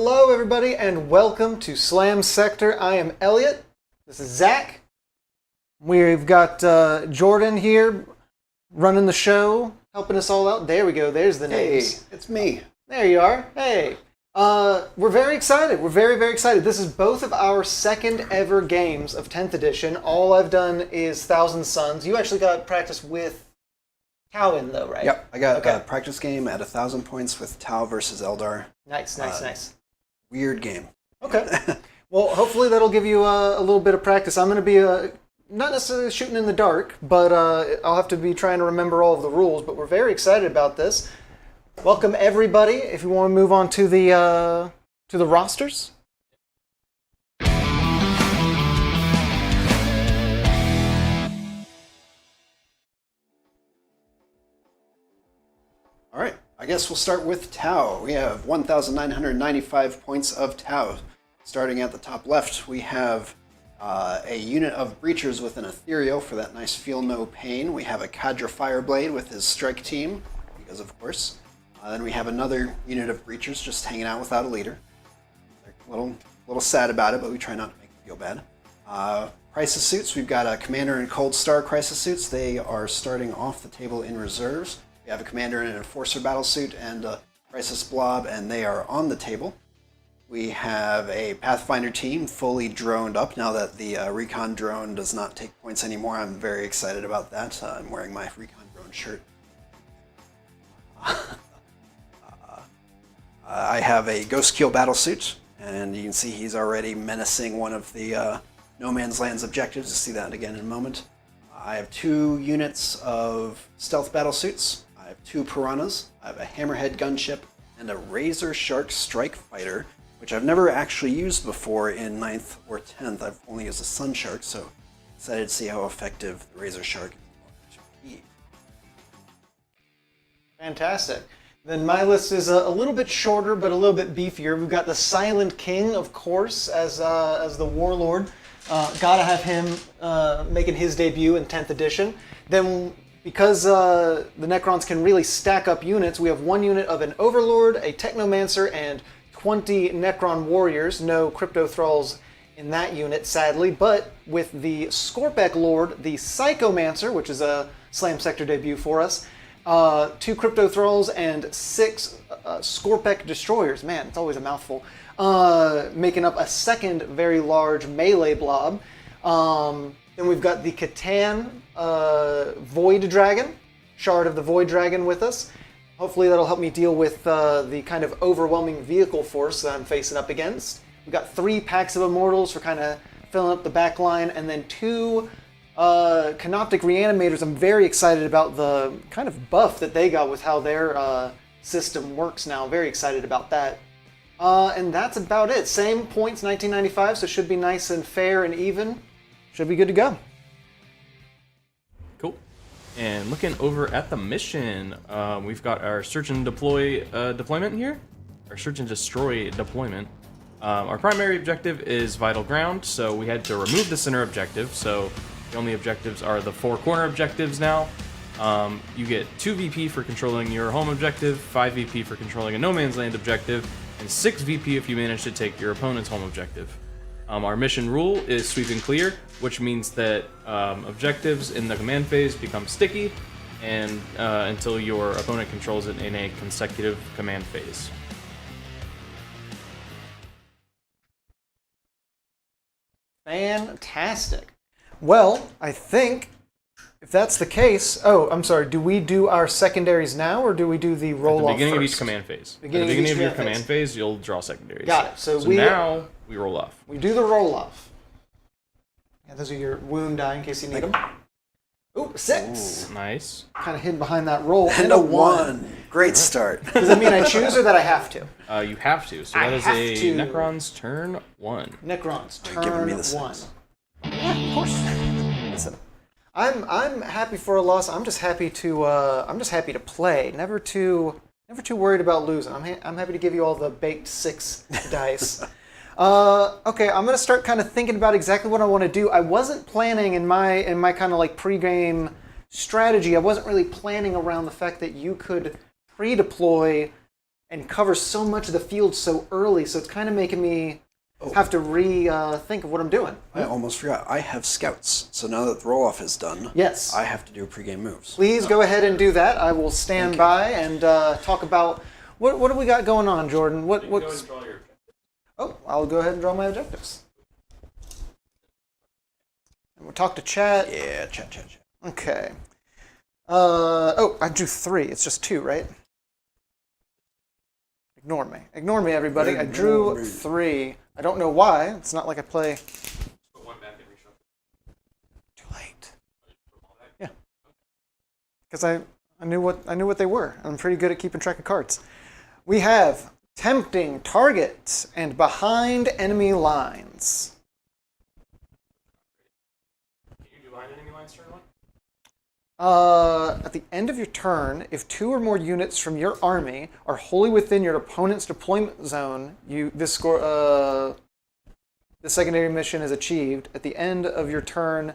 Hello, everybody, and welcome to Slam Sector. I am Elliot. This is Zach. We've got Jordan here running the show, helping us all out. There we go. There's the names. Hey, it's me. There you are. Hey. We're very excited. We're very, very excited. This is both of our second ever games of 10th edition. All I've done is Thousand Suns. You actually got practice with Cowan, though, right? Yep, I got a practice game at 1,000 points with Tau versus Eldar. Nice. Weird game. Okay. Well, hopefully that'll give you a little bit of practice. I'm going to be not necessarily shooting in the dark, but I'll have to be trying to remember all of the rules. But we're very excited about this. Welcome, everybody. If you want to move on to the rosters. All right, I guess we'll start with Tau. We have 1,995 points of Tau. Starting at the top left, we have a unit of Breachers with an Ethereal for that nice Feel No Pain. We have a Cadre Fireblade with his Strike Team, because of course. Then we have another unit of Breachers just hanging out without a leader. They're a little sad about it, but we try not to make them feel bad. Crisis Suits, we've got a Commander and Cold Star Crisis Suits. They are starting off the table in reserves. We have a Commander and an Enforcer Battlesuit and a Crisis Blob, and they are on the table. We have a Pathfinder team fully droned up now that the Recon drone does not take points anymore. I'm very excited about that. I'm wearing my Recon drone shirt. I have a Ghost Keel Battlesuit, and you can see he's already menacing one of the No Man's Land's objectives. You'll see that again in a moment. I have 2 units of Stealth Battlesuits. I have 2 Piranhas. I have a Hammerhead Gunship and a Razor Shark Strike Fighter, which I've never actually used before in 9th or 10th. I've only used a Sun Shark, so excited to see how effective the Razor Shark is going to be. Fantastic. Then my list is a little bit shorter, but a little bit beefier. We've got the Silent King, of course, as the Warlord. Gotta have him making his debut in 10th edition. Then, because the Necrons can really stack up units, we have 1 unit of an Overlord, a Technomancer, and 20 Necron Warriors. No Crypto Thralls in that unit, sadly, but with the Scorpek Lord, the Psychomancer, which is a Slam Sector debut for us, 2 Crypto Thralls, and 6 Scorpek Destroyers. Man, it's always a mouthful. Making up a second very large melee blob. Then we've got the Catan Void Dragon, Shard of the Void Dragon with us. Hopefully that'll help me deal with the kind of overwhelming vehicle force that I'm facing up against. We've got 3 packs of Immortals for kind of filling up the back line, and then 2 Canoptic Reanimators. I'm very excited about the kind of buff that they got with how their system works now. Very excited about that. And that's about it. Same points, 1995, so should be nice and fair and even. Should be good to go. Cool. And looking over at the mission, we've got our Search and Deploy deployment here. Our Search and Destroy deployment. Our primary objective is Vital Ground, so we had to remove the center objective, so the only objectives are the 4 corner objectives now. You get 2 VP for controlling your home objective, 5 VP for controlling a No Man's Land objective, and 6 VP if you manage to take your opponent's home objective. Our mission rule is Sweep and Clear, which means that objectives in the command phase become sticky and until your opponent controls it in a consecutive command phase. Fantastic. Well, I think if that's the case, I'm sorry, do we do our secondaries now, or do we do the roll-off At the beginning first? of each command phase. At the beginning of your command phase, you'll draw secondaries. Got it. So now, we roll off. We do the roll-off. Yeah, those are your wound die in case you need them. Ooh, 6. Ooh, nice. Kind of hidden behind that roll. And a 1. Great start. Does that mean I choose or that I have to? You have to. So that is a Necrons Turn 1. Necrons Turn Giving me the 1. sense. Yeah, of course. Listen, I'm happy for a loss. I'm just happy to play. Never too worried about losing. I'm happy to give you all the baked 6 dice. Okay, I'm gonna start kind of thinking about exactly what I want to do. I wasn't planning in my kind of like pre-game strategy. I wasn't really planning around the fact that you could pre-deploy and covers so much of the field so early, so it's kind of making me have to think of what I'm doing. I almost forgot. I have scouts, so now that the roll-off is done, Yes. I have to do pregame moves. Please go ahead and do that. I will stand by and talk about what do we got going on, Jordan? What's... Oh, I'll go ahead and draw my objectives. And we'll talk to chat. Yeah, chat. Okay. I drew 3. It's just 2, right? Ignore me. Ignore me, everybody. I drew 3. I don't know why. It's not like I play... Put one back and reshuffle. Too late. Yeah. Because I knew what they were. I'm pretty good at keeping track of cards. We have tempting targets and behind enemy lines. Can you do behind enemy lines turn 1? At the end of your turn, if 2 or more units from your army are wholly within your opponent's deployment zone, this secondary mission is achieved. At the end of your turn,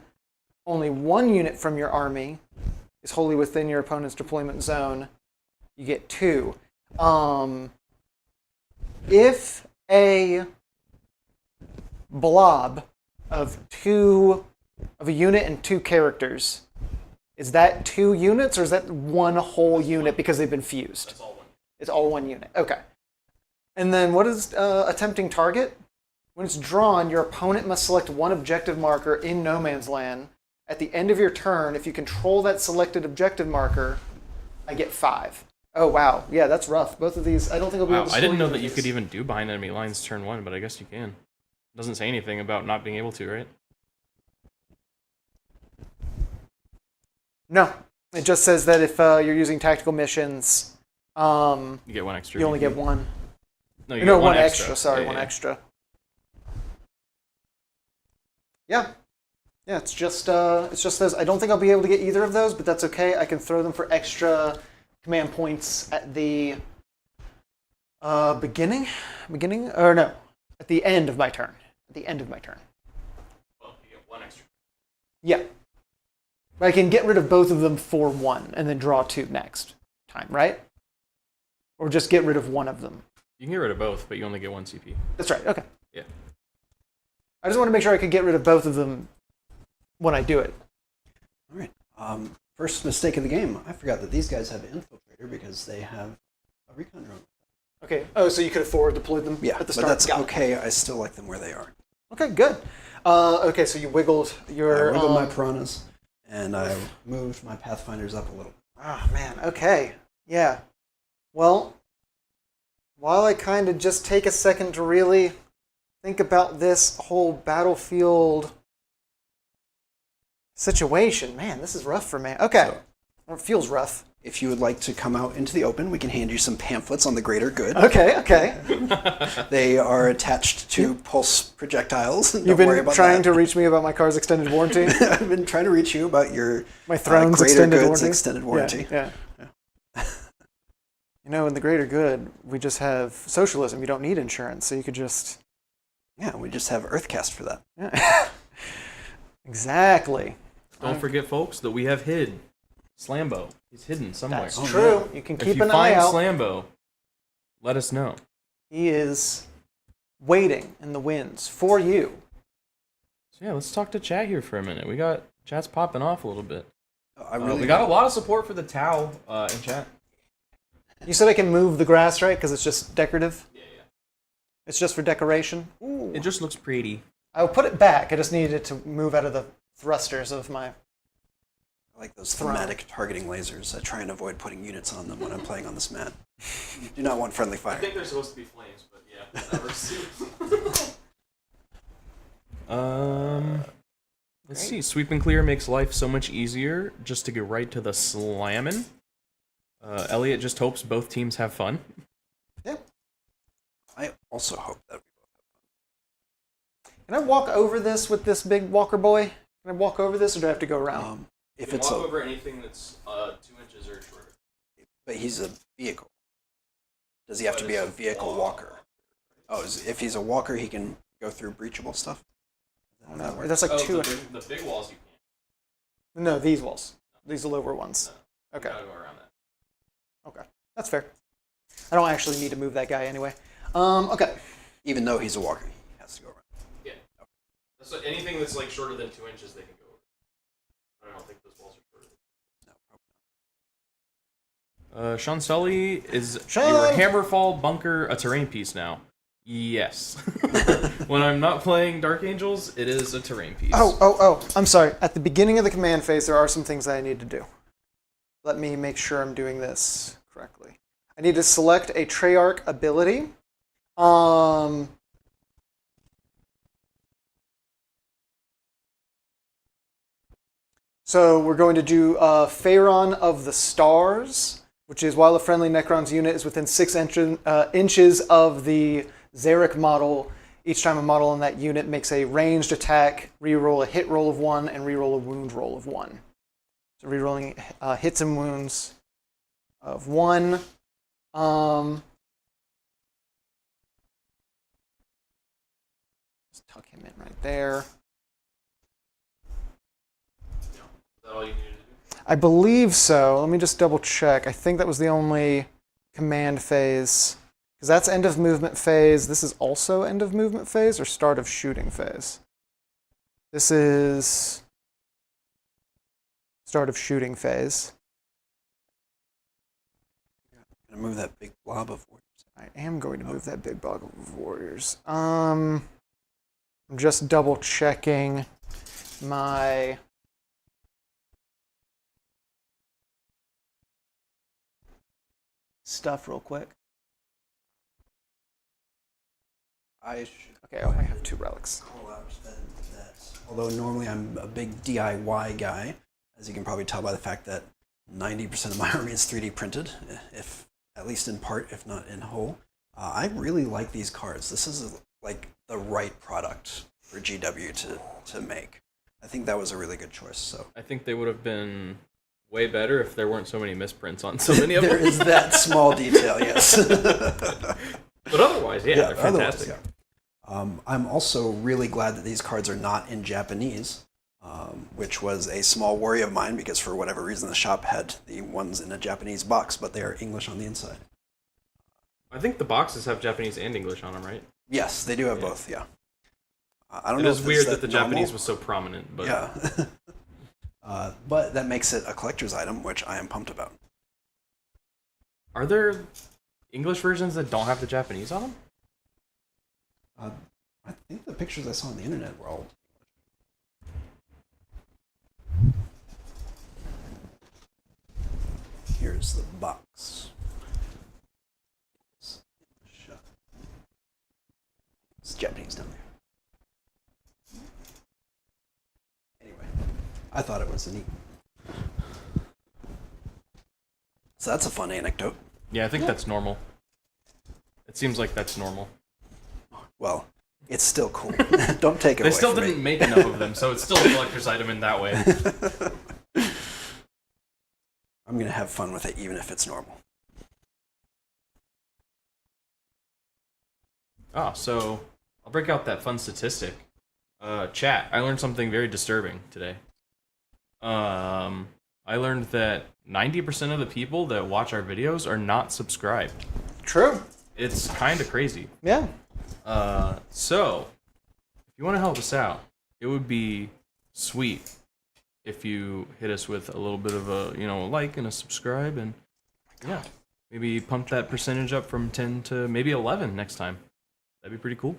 only 1 unit from your army is wholly within your opponent's deployment zone. You get 2. If a blob of a unit and 2 characters, is that 2 units or is that 1 whole unit because they've been fused? That's all one. It's all 1 unit. Okay. And then what is a tempting target? When it's drawn, your opponent must select 1 objective marker in no man's land. At the end of your turn, if you control that selected objective marker, I get 5. Oh, wow. Yeah, that's rough. Both of these, I don't think I'll be able to I didn't score know that you these. could even do behind enemy lines turn 1, but I guess you can. It doesn't say anything about not being able to, right? No. It just says that if you're using tactical missions, You get 1 extra. you only get 1. No, you No, get 1 extra. Sorry, Yeah, 1 yeah. extra. Yeah. Yeah, it's just those. I don't think I'll be able to get either of those, but that's okay. I can throw them for extra command points at the beginning, or no, at the end of my turn. At the end of my turn. Well, you get 1 extra. Yeah. But I can get rid of both of them for 1 and then draw 2 next time, right? Or just get rid of one of them. You can get rid of both, but you only get 1 CP. That's right. Okay. Yeah. I just want to make sure I could get rid of both of them when I do it. All right. First mistake of the game. I forgot that these guys have Infiltrator because they have a recon drone. Okay. Oh, so you could have forward deployed them Yeah, at the but start. that's Got it. okay. I still like them where they are. Okay, good. Okay, so you wiggled your... I wiggled my piranhas, and I moved my Pathfinders up a little. Ah, man. Okay. Yeah. Well, while I kind of just take a second to really think about this whole battlefield situation, man, this is rough for me. Okay. Or it feels rough. If you would like to come out into the open, we can hand you some pamphlets on the greater good. Okay. They are attached to pulse projectiles. You've Don't worry been about trying that. to reach me about my car's extended warranty? I've been trying to reach you about your My Throne's greater extended goods warranty? extended warranty. Yeah. You know, in the greater good, we just have socialism. You don't need insurance, so you could just... Yeah, we just have Earthcast for that. Yeah. Exactly. Don't forget, folks, that we have hid Slambo. He's hidden somewhere. That's true. You can If keep you an eye find out. Slambo, let us know. He is waiting in the winds for you. So yeah, let's talk to chat here for a minute. We got chat's popping off a little bit. We We got a lot of support for the Tau in chat. You said I can move the grass, right? Because it's just decorative? Yeah. It's just for decoration? Ooh. It just looks pretty. I'll put it back. I just needed it to move out of the thrusters of my... I like those thematic targeting lasers. I try and avoid putting units on them when I'm playing on this mat. You do not want friendly I fire. think they're supposed to be flames, but yeah, that works too. Let's see. Sweep and clear makes life so much easier just to get right to the slamming. Elliot just hopes both teams have fun. Yeah. I also hope that Can I walk over this with this big walker boy? Can I walk over this, or do I have to go around? if it's over anything that's 2 inches or shorter. but he's a vehicle. Does he have to be a vehicle walker? Oh, if he's a walker, he can go through breachable stuff. Is that how that works? That's like 2... the big walls you can't. No, these walls. These lower ones. You Okay. gotta go around that. Okay. That's fair. I don't actually need to move that guy anyway. Okay. Even though he's a walker, he has to go around. Yeah. So anything that's like shorter than 2 inches, they can go over. I don't think those walls are shorter. No, probably not. Sean Sully, is Sean! your Hammerfall bunker a terrain piece now? Yes. When I'm not playing Dark Angels, it is a terrain piece. Oh, I'm sorry. At the beginning of the command phase, there are some things that I need to do. Let me make sure I'm doing this correctly. I need to select a Treyarch ability. So we're going to do Pharaon of the Stars, which is while a friendly Necrons unit is within 6 inches of the Xeric model, each time a model in that unit makes a ranged attack, reroll a hit roll of 1 and reroll a wound roll of 1. So rerolling hits and wounds of 1. Let's tuck him in right there. Is that all you needed to do? I believe so. Let me just double check. I think that was the only command phase. Because that's end of movement phase. This is also end of movement phase or start of shooting phase? This is start of shooting phase. I'm gonna move that big blob of warriors. I am going to move that big blob of warriors. I'm just double checking my stuff real quick. I should Okay, I only have 2 relics. call out that although normally I'm a big DIY guy, as you can probably tell by the fact that 90% of my army is 3D printed, if at least in part, if not in whole. I really like these cards. This is like the right product for GW to make. I think that was a really good choice. So I think they would have been way better if there weren't so many misprints on so many of them. there is that small detail, yes. But otherwise, yeah, they're fantastic. Otherwise, yeah. I'm also really glad that these cards are not in Japanese, which was a small worry of mine because for whatever reason the shop had the ones in a Japanese box, but they are English on the inside. I think the boxes have Japanese and English on them, right? Yes, they do have both, yeah. I don't It know is if weird it's that the normal. Japanese was so prominent, but Yeah. But that makes it a collector's item, which I am pumped about. are there English versions that don't have the Japanese on them? I think the pictures I saw on the internet were all Here's the box. It's Japanese down there. Anyway, I thought it was neat. So that's a fun anecdote. Yeah, I think that's normal. It seems like that's normal. Well, it's still cool. Don't take it They away still from didn't me. make enough of them, so it's still a collector's item in that way. I'm going to have fun with it, even if it's normal. Oh, so I'll break out that fun statistic. Chat, I learned something very disturbing today. I learned that 90% of the people that watch our videos are not subscribed. True. It's kind of crazy. Yeah. So, if you want to help us out, it would be sweet if you hit us with a little bit of a, a like and a subscribe, and yeah, maybe pump that percentage up from 10 to maybe 11 next time. That'd be pretty cool.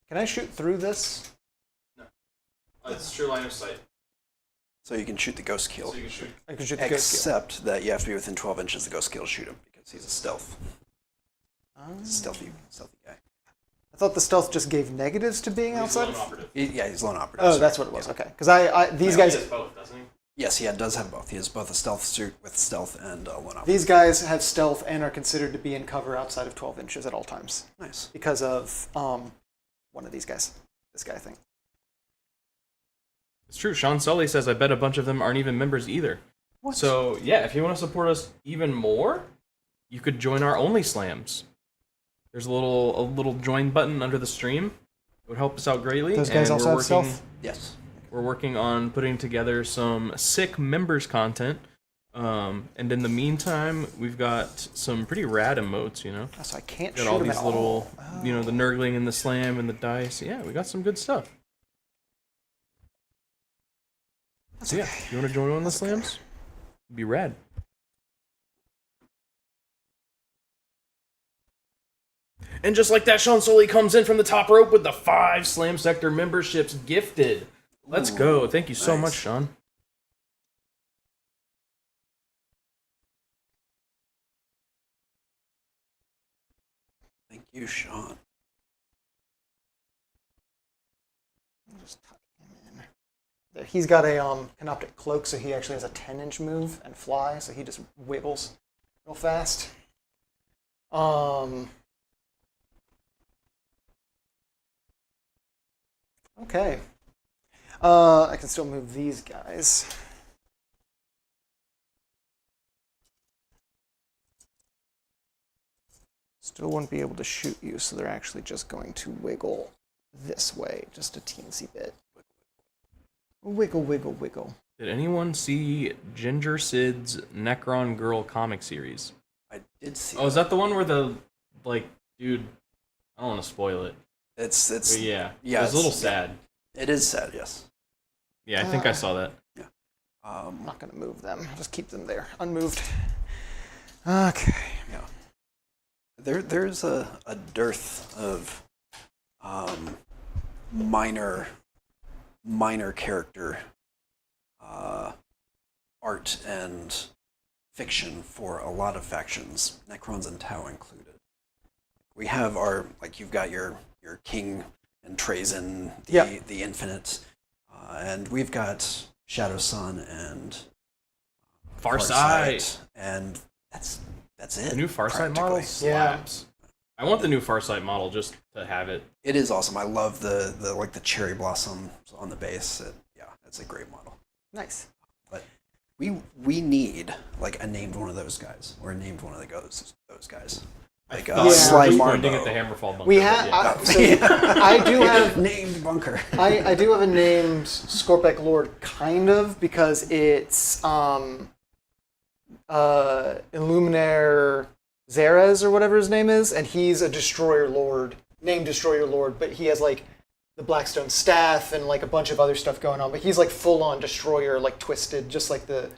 Can I shoot through this? No. It's true line of sight. So you can shoot the ghost kill. So you can shoot. I can shoot the ghost kill. Except that you have to be within 12 inches of the ghost kill to shoot him, because he's a stealth. Stealthy guy. I thought the stealth just gave negatives to being outside of... Operative. He's lone operative. Oh, sorry. that's what it was. Yeah. Okay. Because these guys... He has both, doesn't he? Yes, he does have both. He has both a stealth suit with stealth and a lone operative. These guys have stealth and are considered to be in cover outside of 12 inches at all times. Nice. Because of one of these guys. This guy, I think. It's true. Sean Sully says, I bet a bunch of them aren't even members either. What? So, yeah, if you want to support us even more, you could join our Only Slams. There's a little join button under the stream. It would help us out greatly. Those guys and also have stealth? Yes. We're working on putting together some sick members content And in the meantime, we've got some pretty rad emotes, you know? So I can't Got shoot all him these at little, all. you know, the nurgling and the slam and the dice. Yeah, we got some good stuff. So yeah, you want to join on the slams? It'd be rad. And just like that, Sean Soley comes in from the top rope with the 5 Slam Sector memberships gifted. Let's go. Thank you so much, Sean. Thank you, Sean. Just tuck him in. There, he's got a canoptic cloak, so he actually has a 10-inch move and fly, so he just wiggles real fast. Okay. I can still move these guys. Still wouldn't be able to shoot you, so they're actually just going to wiggle this way, just a teensy bit. Wiggle, wiggle, wiggle. Did anyone see Ginger Sid's Necron Girl comic series? I did see. Oh, is that the one where the, like, dude, I don't want to spoil it. It's But yeah, yeah, it was a little it's- sad. It is sad, yes. Yeah, I think I saw that. I'm not going to move them. Just keep them there, unmoved. Okay. Yeah. There's a dearth of minor character art and fiction for a lot of factions, Necrons and Tau included. We have our, like, you've got your king and Trazen, the Infinite, and we've got Shadow Sun and Farsight. and that's it. The new Farsight model slaps. I want the new Farsight model just to have it. It is awesome. I love the like the cherry blossom on the base. It's a great model. Nice. But we need like a named one of those guys or a named one of those guys. Like Sly Just Marbo. pointing at the Hammerfall bunker. We have. I do have named bunker. I do have a named Scorpec Lord, kind of, because it's Illuminaire Xerez or whatever his name is, and he's a Destroyer Lord, named Destroyer Lord, but he has like the Blackstone staff and like a bunch of other stuff going on. But he's like full on Destroyer, like twisted, just like the.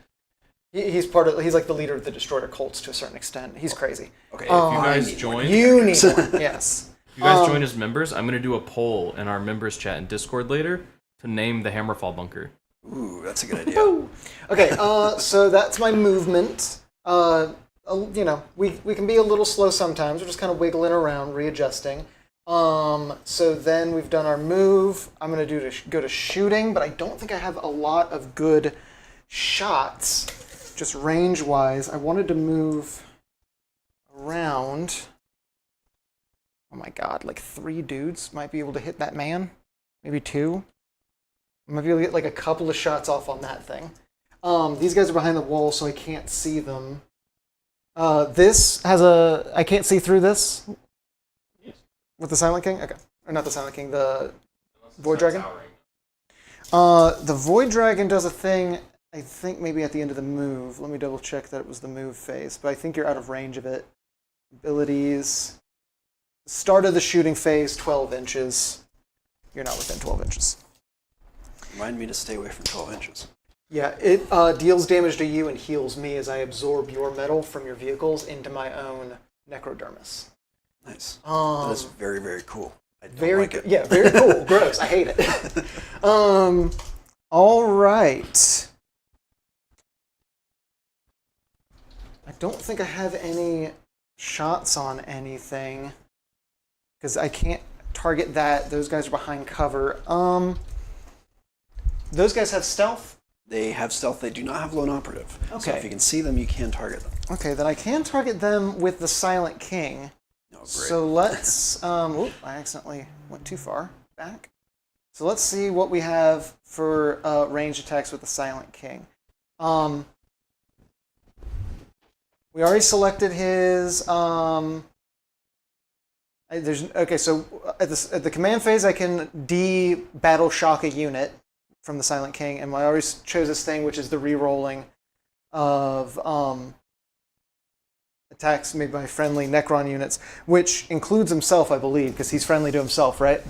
He's like the leader of the Destroyer cults to a certain extent. He's crazy. Okay, If you guys join, You need one, yes. if you guys join as members, I'm gonna do a poll in our members chat in Discord later to name the Hammerfall bunker. Ooh, that's a good idea. Okay, so that's my movement. You know, we can be a little slow sometimes. We're just kind of wiggling around, readjusting. So then we've done our move. I'm going to go to shooting, but I don't think I have a lot of good shots, just range-wise. I wanted to move around. Oh my god, like 3 dudes might be able to hit that man. Maybe 2. I might be able to get like a couple of shots off on that thing. These guys are behind the wall, so I can't see them. This has I can't see through this? Yes. With the Silent King? Okay. Or not the Silent King, the Void Dragon? The Void Dragon does a thing, I think maybe at the end of the move. Let me double check that it was the move phase, but I think you're out of range of it. Abilities. Start of the shooting phase, 12 inches. You're not within 12 inches. Remind me to stay away from 12 inches. Yeah, it deals damage to you and heals me as I absorb your metal from your vehicles into my own necrodermis. Nice. That is very, very cool. I don't like it. Yeah, very cool. Gross. I hate it. All right. I don't think I have any shots on anything because I can't target that. Those guys are behind cover. Those guys have stealth. They have stealth. They do not have lone operative. So Okay. if you can see them, you can target them. Okay, then I can target them with the Silent King. Oh, great. So let's. I accidentally went too far back. So let's see what we have for range attacks with the Silent King. We already selected his. Okay. So at the command phase, I can battle shock a unit from the Silent King, and I already chose this thing, which is the re-rolling of attacks made by friendly Necron units, which includes himself, I believe, because he's friendly to himself, right?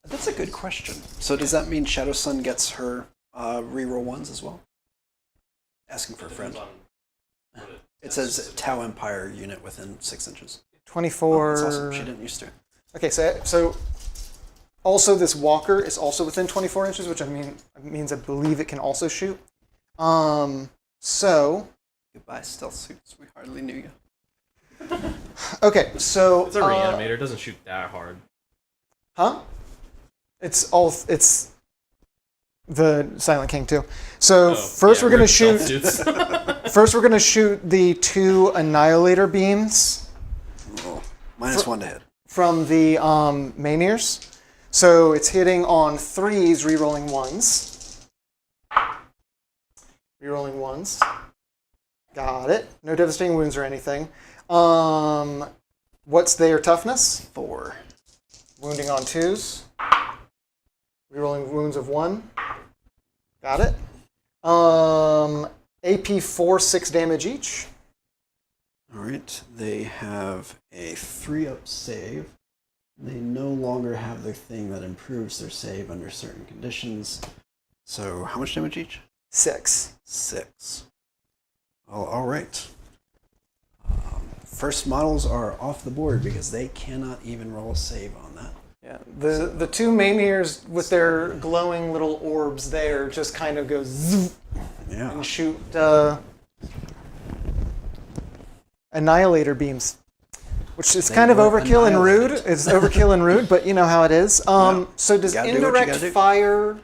That's a good question. So does that mean Shadow Sun gets her reroll ones as well? Asking for a friend. It says Tau Empire unit within 6 inches. 24. Oh, that's awesome. She didn't used to. Okay, so also this walker is also within 24 inches, which means I believe it can also shoot. So Goodbye, stealth suits. We hardly knew you. okay, so It's a reanimator. It doesn't shoot that hard. huh? It's the Silent King too. So first we're gonna shoot. First we're gonna shoot the 2 Annihilator beams. Oh, -1 to hit. From the Maniers. So it's hitting on 3s, rerolling 1s. Rerolling 1s. Got it. No devastating wounds or anything. What's their toughness? 4. Wounding on 2s. Rerolling wounds of 1. Got it. AP 4, 6 damage each. All right. They have a 3-up save. They no longer have their thing that improves their save under certain conditions. So how much damage each? 6. 6. Oh, all right. First models are off the board because they cannot even roll a save on that. Yeah. The 2 Maniers with their glowing little orbs there just kind of go zoop Yeah. and shoot Annihilator beams. Which is kind of overkill and rude. It's overkill and rude, but you know how it is. So does indirect fire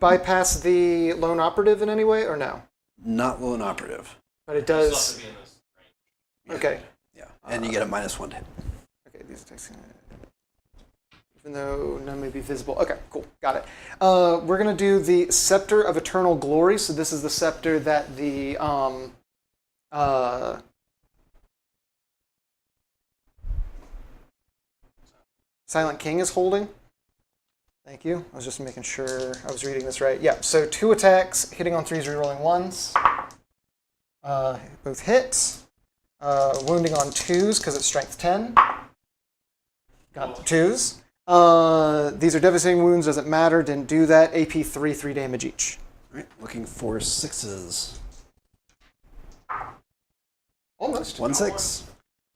bypass the lone operative in any way, or no? Not lone operative. But it does. Okay. Yeah, and you get a -1 to hit. Okay, these attacks. Even though none may be visible. Okay, cool, got it. We're gonna do the Scepter of Eternal Glory. So this is the scepter that the Silent King is holding. Thank you. I was just making sure I was reading this right. Yeah, so 2 attacks, hitting on 3s, rerolling 1s. Both hits. Wounding on 2s because it's strength 10. Got the 2s. These are devastating wounds, doesn't matter, didn't do that. AP 3, 3 damage each. All right, looking for 6s. Almost. 1-6.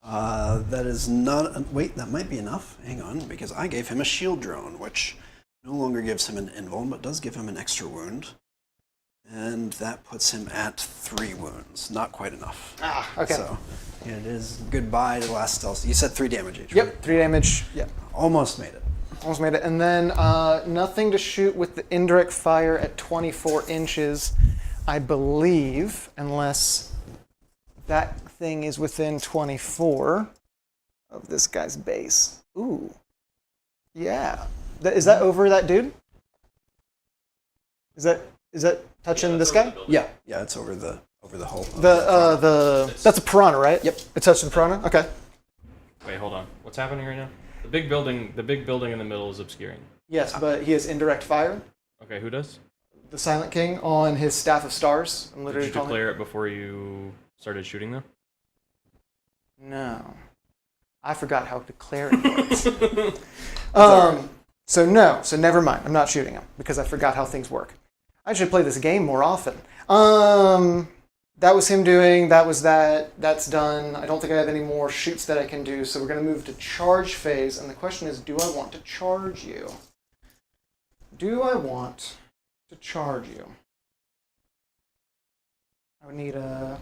That is not... wait, that might be enough. Hang on, because I gave him a shield drone, which no longer gives him an invuln, but does give him an extra wound. And that puts him at 3 wounds. Not quite enough. Ah, okay. So it is goodbye to the last stealth. You said 3 damage each, Yep, right? 3 damage. Yep. Almost made it. Almost made it. And then nothing to shoot with the indirect fire at 24 inches, I believe, unless that thing is within 24 of this guy's base. Ooh. Yeah. Is that over that dude? Is that touching this guy? Yeah, it's over the hull. That's a piranha, right? Yep. It touched the piranha? Okay. Wait, hold on. What's happening right now? The big building in the middle is obscuring. Yes, but he has indirect fire. Okay, who does? The Silent King on his Staff of Stars. I'm literally Did you declare it before you started shooting them? No. I forgot how declaring works. So no. So never mind. I'm not shooting him because I forgot how things work. I should play this game more often. That was him doing. That was that. That's done. I don't think I have any more shoots that I can do. So we're going to move to charge phase. And the question is, do I want to charge you? Do I want to charge you? I would need a...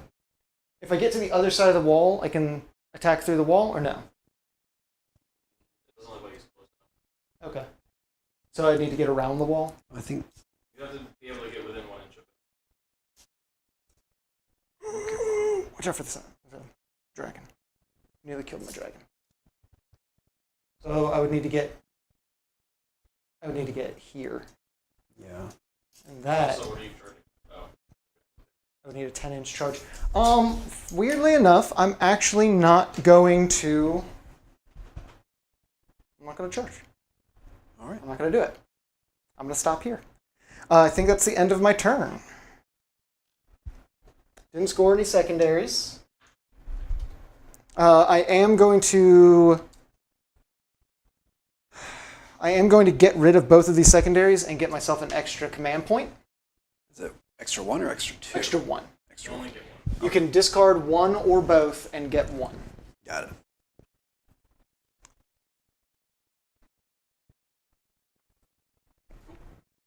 If I get to the other side of the wall, I can attack through the wall, or no? It doesn't look like he's close enough. Okay. So I need to get around the wall? I think... You have to be able to get within 1 inch of it. Watch out for the dragon. Nearly killed my dragon. So I would need to get here. Yeah. And that... So what are you charging? Oh. I would need a 10-inch charge. Weirdly enough, I'm actually not going to... I'm not going to charge. All right. I'm not going to do it. I'm going to stop here. I think that's the end of my turn. Didn't score any secondaries. I am going to get rid of both of these secondaries and get myself an extra command point. Is it extra 1 or extra 2? Extra 1. Extra You 1. only get one. You can discard one or both and get one. Got it.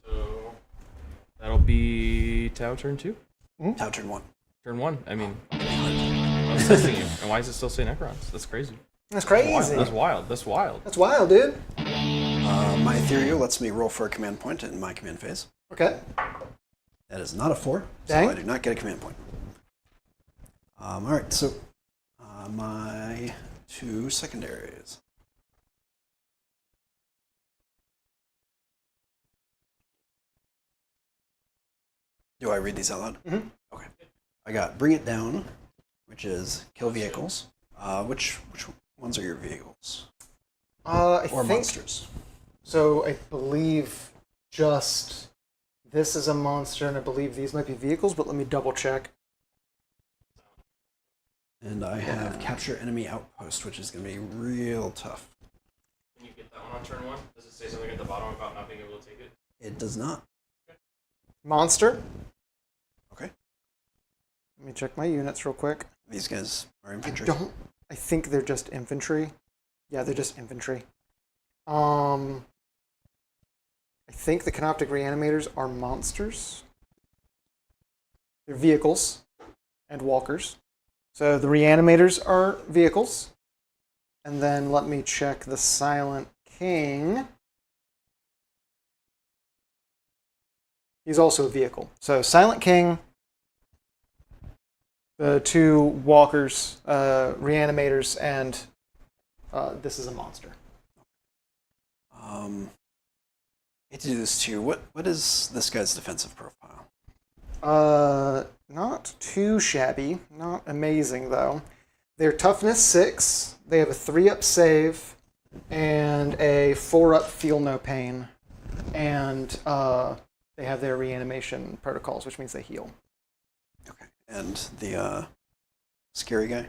So that'll be Tau turn 2? Tau turn 1. Turn 1. I mean, I was testing you. And why does it still say Necrons? That's crazy. That's crazy. That's wild. That's wild. That's wild, dude. My Ethereal lets me roll for a command point in my command phase. Okay. That is not a 4, Dang. so I do not get a command point. Alright, so my 2 secondaries. Do I read these out loud? Mm-hmm. Okay. I got Bring It Down, which is kill vehicles. Which ones are your vehicles? I Or think monsters? so. I believe just this is a monster, and I believe these might be vehicles. But let me double check. And I have Capture Enemy Outpost, which is going to be real tough. Can you get that one on turn 1? Does it say something at the bottom about not being able to take it? It does not. Monster. Okay. Let me check my units real quick. These guys are infantry. I think they're just infantry. Yeah, they're just infantry. I think the Canoptic Reanimators are monsters. They're vehicles and walkers. So the Reanimators are vehicles. And then let me check the Silent King. He's also a vehicle. So Silent King, the 2 walkers, Reanimators, and this is a monster. I hate to do this to you. What is this guy's defensive profile? Not too shabby. Not amazing, though. Their toughness 6. They have a 3-up save and a 4-up feel no pain. And they have their reanimation protocols, which means they heal. Okay. And the scary guy?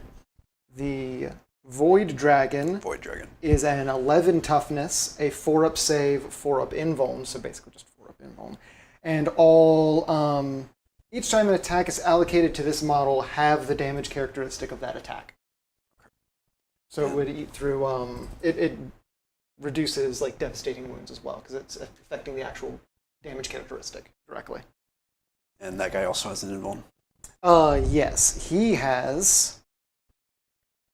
The Void Dragon Void Dragon. is an 11 toughness, a 4-up save, 4-up invuln, so basically just 4-up invuln. And all, each time an attack is allocated to this model, have the damage characteristic of that attack. So it would eat through, it reduces like devastating wounds as well, because it's affecting the actual damage characteristic directly. And that guy also has an invuln. Yes, he has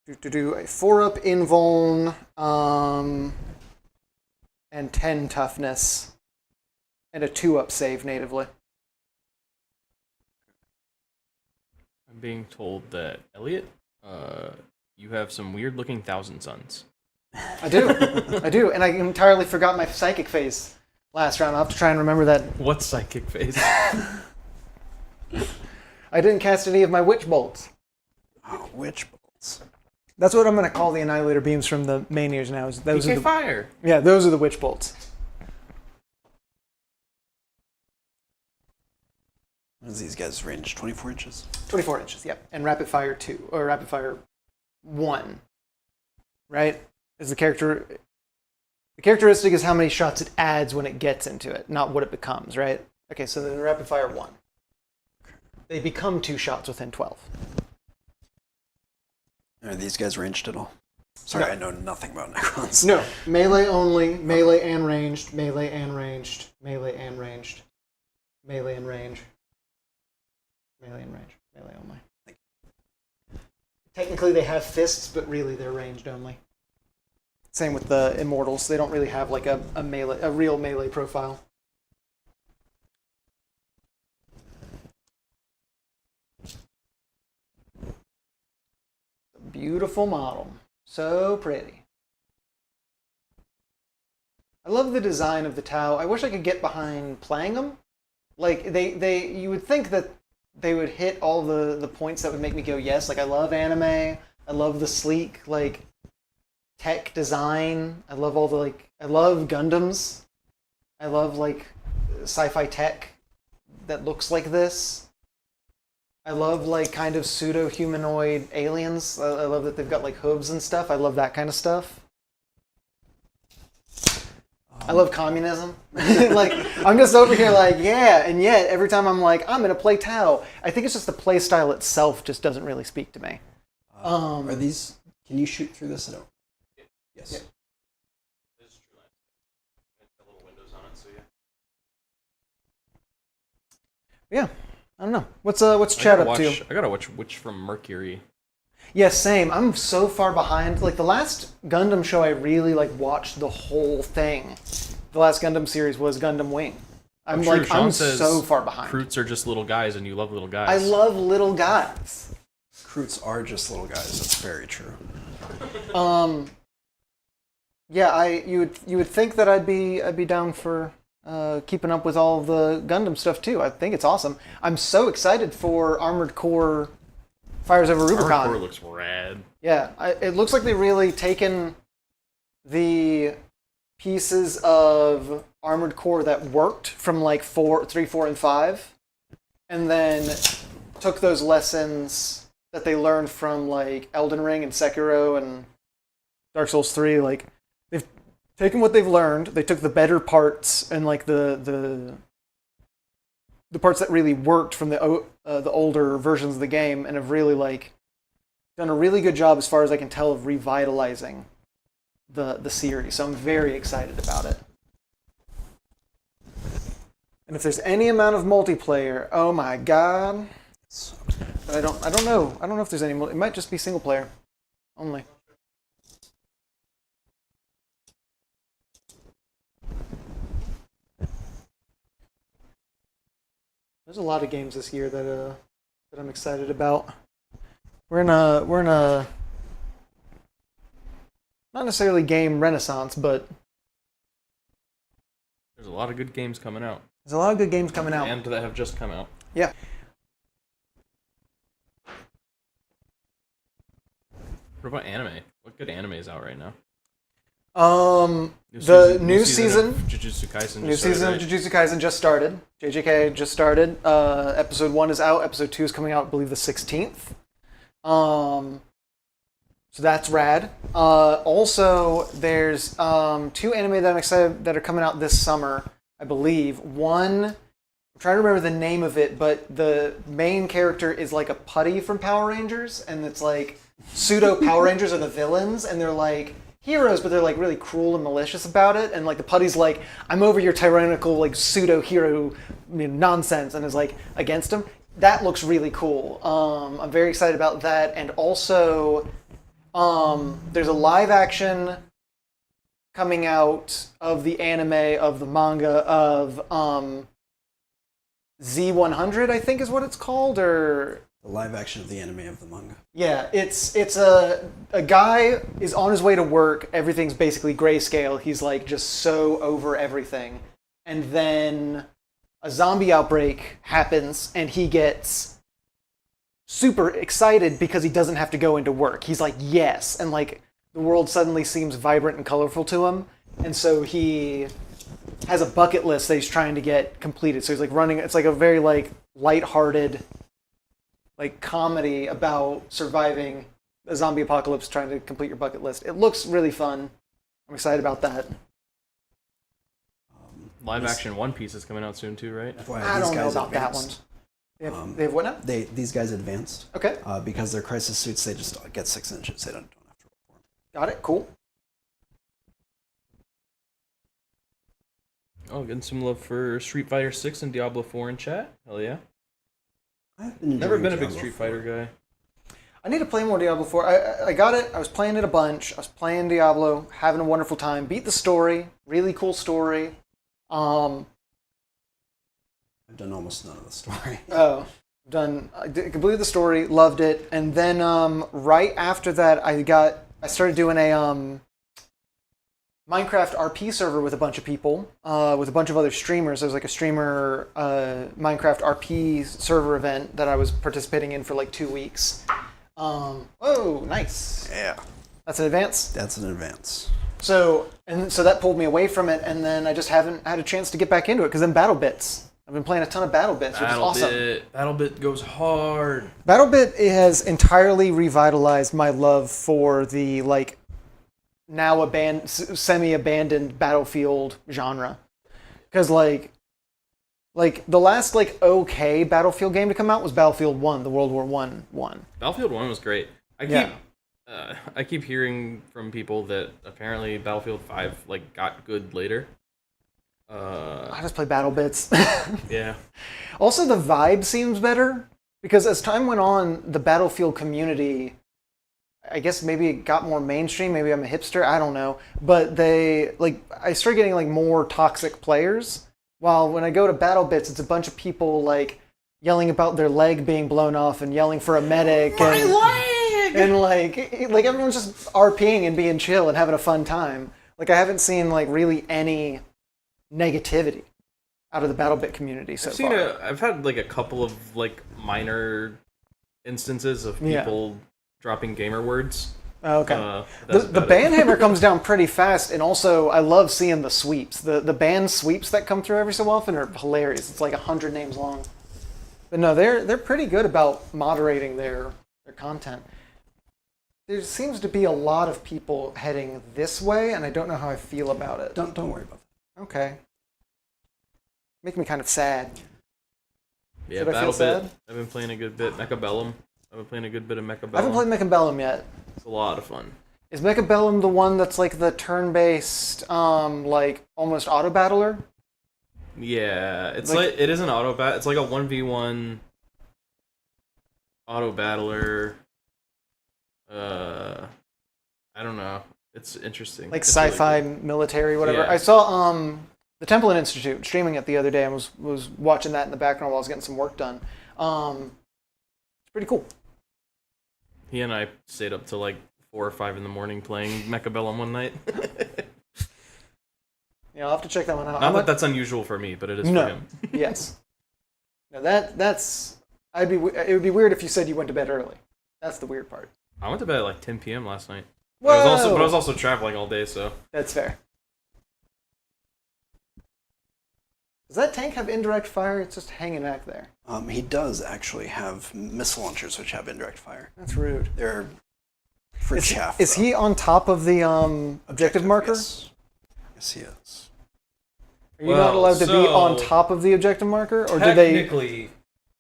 a 4-up invuln, and 10 toughness, and a 2-up save natively. I'm being told that, Elliot, you have some weird-looking Thousand Suns. I do, and I entirely forgot my psychic phase last round. I'll have to try and remember that. What psychic phase? I didn't cast any of my witch bolts. Oh, witch bolts. That's what I'm going to call the Annihilator beams from the Maniers now. Those are the, Fire! yeah, those are the witch bolts. What is these guys' range? 24 inches? 24 inches, yep. And rapid fire 2, or rapid fire 1. Right? Is the character... The characteristic is how many shots it adds when it gets into it, not what it becomes, right? Okay, so then rapid fire 1. They become 2 shots within 12. Are these guys ranged at all? Sorry, No. I know nothing about Necrons. No, melee only, melee and ranged, melee and ranged, melee and ranged, melee and range, melee and range, melee only. Technically they have fists, but really they're ranged only. Same with the Immortals. They don't really have like a real melee profile. Beautiful model. So pretty. I love the design of the Tau. I wish I could get behind playing them. Like, you would think that they would hit all the points that would make me go, yes. Like, I love anime. I love the sleek, like, tech design. I love all the, I love Gundams. I love, sci-fi tech that looks like this. I love like kind of pseudo-humanoid aliens. I love that they've got like hooves and stuff. I love that kind of stuff. I love communism. Like, I'm just over here like, yeah, and yet every time I'm like, I'm gonna play Tau, I think it's just the play style itself just doesn't really speak to me. Are these? Can you shoot through this? I don't. Yes. Yeah. This is true. It's got little windows on it, so yeah. Yeah, I don't know. What's Chad up to? I gotta watch Witch from Mercury. Yeah, same. I'm so far behind. Like the last Gundam show, I really like watched the whole thing. The last Gundam series was Gundam Wing. I'm so far behind. Kroots are just little guys, and you love little guys. I love little guys. Kroots are just little guys. That's very true. Yeah, you would think that I'd be down for keeping up with all the Gundam stuff too. I think it's awesome. I'm so excited for Armored Core Fires Over Rubicon. Armored Core looks rad. Yeah, it looks like they've really taken the pieces of Armored Core that worked from like 3, 4, and 5, and then took those lessons that they learned from like Elden Ring and Sekiro and Dark Souls 3. Like they've taken what they've learned. They took the better parts and like the parts that really worked from the older versions of the game, and have really like done a really good job, as far as I can tell, of revitalizing the series. So I'm very excited about it. And if there's any amount of multiplayer, oh my god! But I don't know. I don't know if there's any. It might just be single player only. There's a lot of games this year that I'm excited about. We're in a not necessarily game renaissance, but There's a lot of good games coming out. there's a lot of good games coming out. And that have just come out. Yeah. What about anime? What good anime is out right now? The new season of Jujutsu Kaisen. New season of Jujutsu Kaisen just started. JJK just started. Episode 1 is out. Episode 2 is coming out, I believe, the 16th. So that's rad. Also, there's 2 anime that I'm excited that are coming out this summer, I believe. One, I'm trying to remember the name of it, but the main character is like a putty from Power Rangers, and it's like pseudo Power Rangers are the villains, and they're like heroes, but they're like really cruel and malicious about it. And like the putty's like, I'm over your tyrannical like pseudo hero nonsense, and is like against him. That looks really cool. I'm very excited about that. And also, there's a live action coming out of the anime, of the manga of Z100, I think is what it's called, or The live action of the anime of the manga. yeah, it's a guy is on his way to work. Everything's basically grayscale. He's like just so over everything, and then a zombie outbreak happens, and he gets super excited because he doesn't have to go into work. He's like, yes, and like the world suddenly seems vibrant and colorful to him, and so he has a bucket list that he's trying to get completed. So he's like running. It's like a very like lighthearted, like comedy about surviving a zombie apocalypse, trying to complete your bucket list. It looks really fun. I'm excited about that. Live action One Piece is coming out soon too, right? FYI, I these don't know guys about that one. advanced. They have what now? These guys advanced. Okay, Because their crisis suits, they just get 6 inches. They don't have to roll for them. got it. Cool. Oh, getting some love for Street Fighter 6 and Diablo 4 in chat. Hell yeah. I've been Never enjoying been a big Diablo Street 4. Fighter guy. I need to play more Diablo 4. I got it. I was playing it a bunch. I was playing Diablo, having a wonderful time. Beat the story. Really cool story. I've done almost none of the story. I completed the story, loved it, and then right after that, I started doing a Minecraft RP server with a bunch of people, with a bunch of other streamers. There was like a streamer Minecraft RP server event that I was participating in for like 2 weeks. Oh, nice. Yeah. That's an advance. That's an advance. So that pulled me away from it, and then I just haven't had a chance to get back into it because then Battle Bits I've been playing a ton of BattleBits, which is awesome. BattleBit goes hard. BattleBit has entirely revitalized my love for the like now semi-abandoned Battlefield genre. Because like the last like okay Battlefield game to come out was Battlefield 1, the World War one. Battlefield 1 was great. I keep hearing from people that apparently Battlefield 5 like got good later. I just play BattleBits. Yeah. Also, the vibe seems better because as time went on, the Battlefield community, I guess maybe it got more mainstream. Maybe I'm a hipster. I don't know. But I started getting like more toxic players. While when I go to BattleBits, it's a bunch of people like yelling about their leg being blown off and yelling for a medic. My leg! And like everyone's just RPing and being chill and having a fun time. Like I haven't seen like really any negativity out of the BattleBit community so far. I've had like a couple of like minor instances of people dropping gamer words. Oh, okay. The ban hammer comes down pretty fast, and also I love seeing the sweeps. The ban sweeps that come through every so often are hilarious. It's like 100 names long. But no, they're pretty good about moderating their content. There seems to be a lot of people heading this way, and I don't know how I feel about it. Don't worry about that. Okay. Make me kind of sad. Yeah, Did I feel sad? I've been playing a good bit. Mechabellum. I've been playing a good bit of Mechabellum. I haven't played Mechabellum yet. It's a lot of fun. Is Mechabellum the one that's like the turn-based, like almost auto battler? Yeah, it's like it is an auto bat. It's like a 1v1 auto battler. I don't know. It's interesting. Like it's sci-fi, really military, whatever. Yeah. I saw the Templin Institute streaming it the other day and was watching that in the background while I was getting some work done. It's pretty cool. He and I stayed up till like 4 or 5 in the morning playing Mechabellum one night. Yeah, I'll have to check that one out. Not that that's unusual for me, but it is for him. Yes. No, that's. It would be weird if you said you went to bed early. That's the weird part. I went to bed at like 10 p.m. last night. Whoa! But I was also traveling all day, so. That's fair. Does that tank have indirect fire? It's just hanging back there. He does actually have missile launchers which have indirect fire. That's rude. They're for chaff. Is he on top of the objective marker? Yes. Yes, he is. Are you not allowed to be on top of the objective marker, or do they? Technically,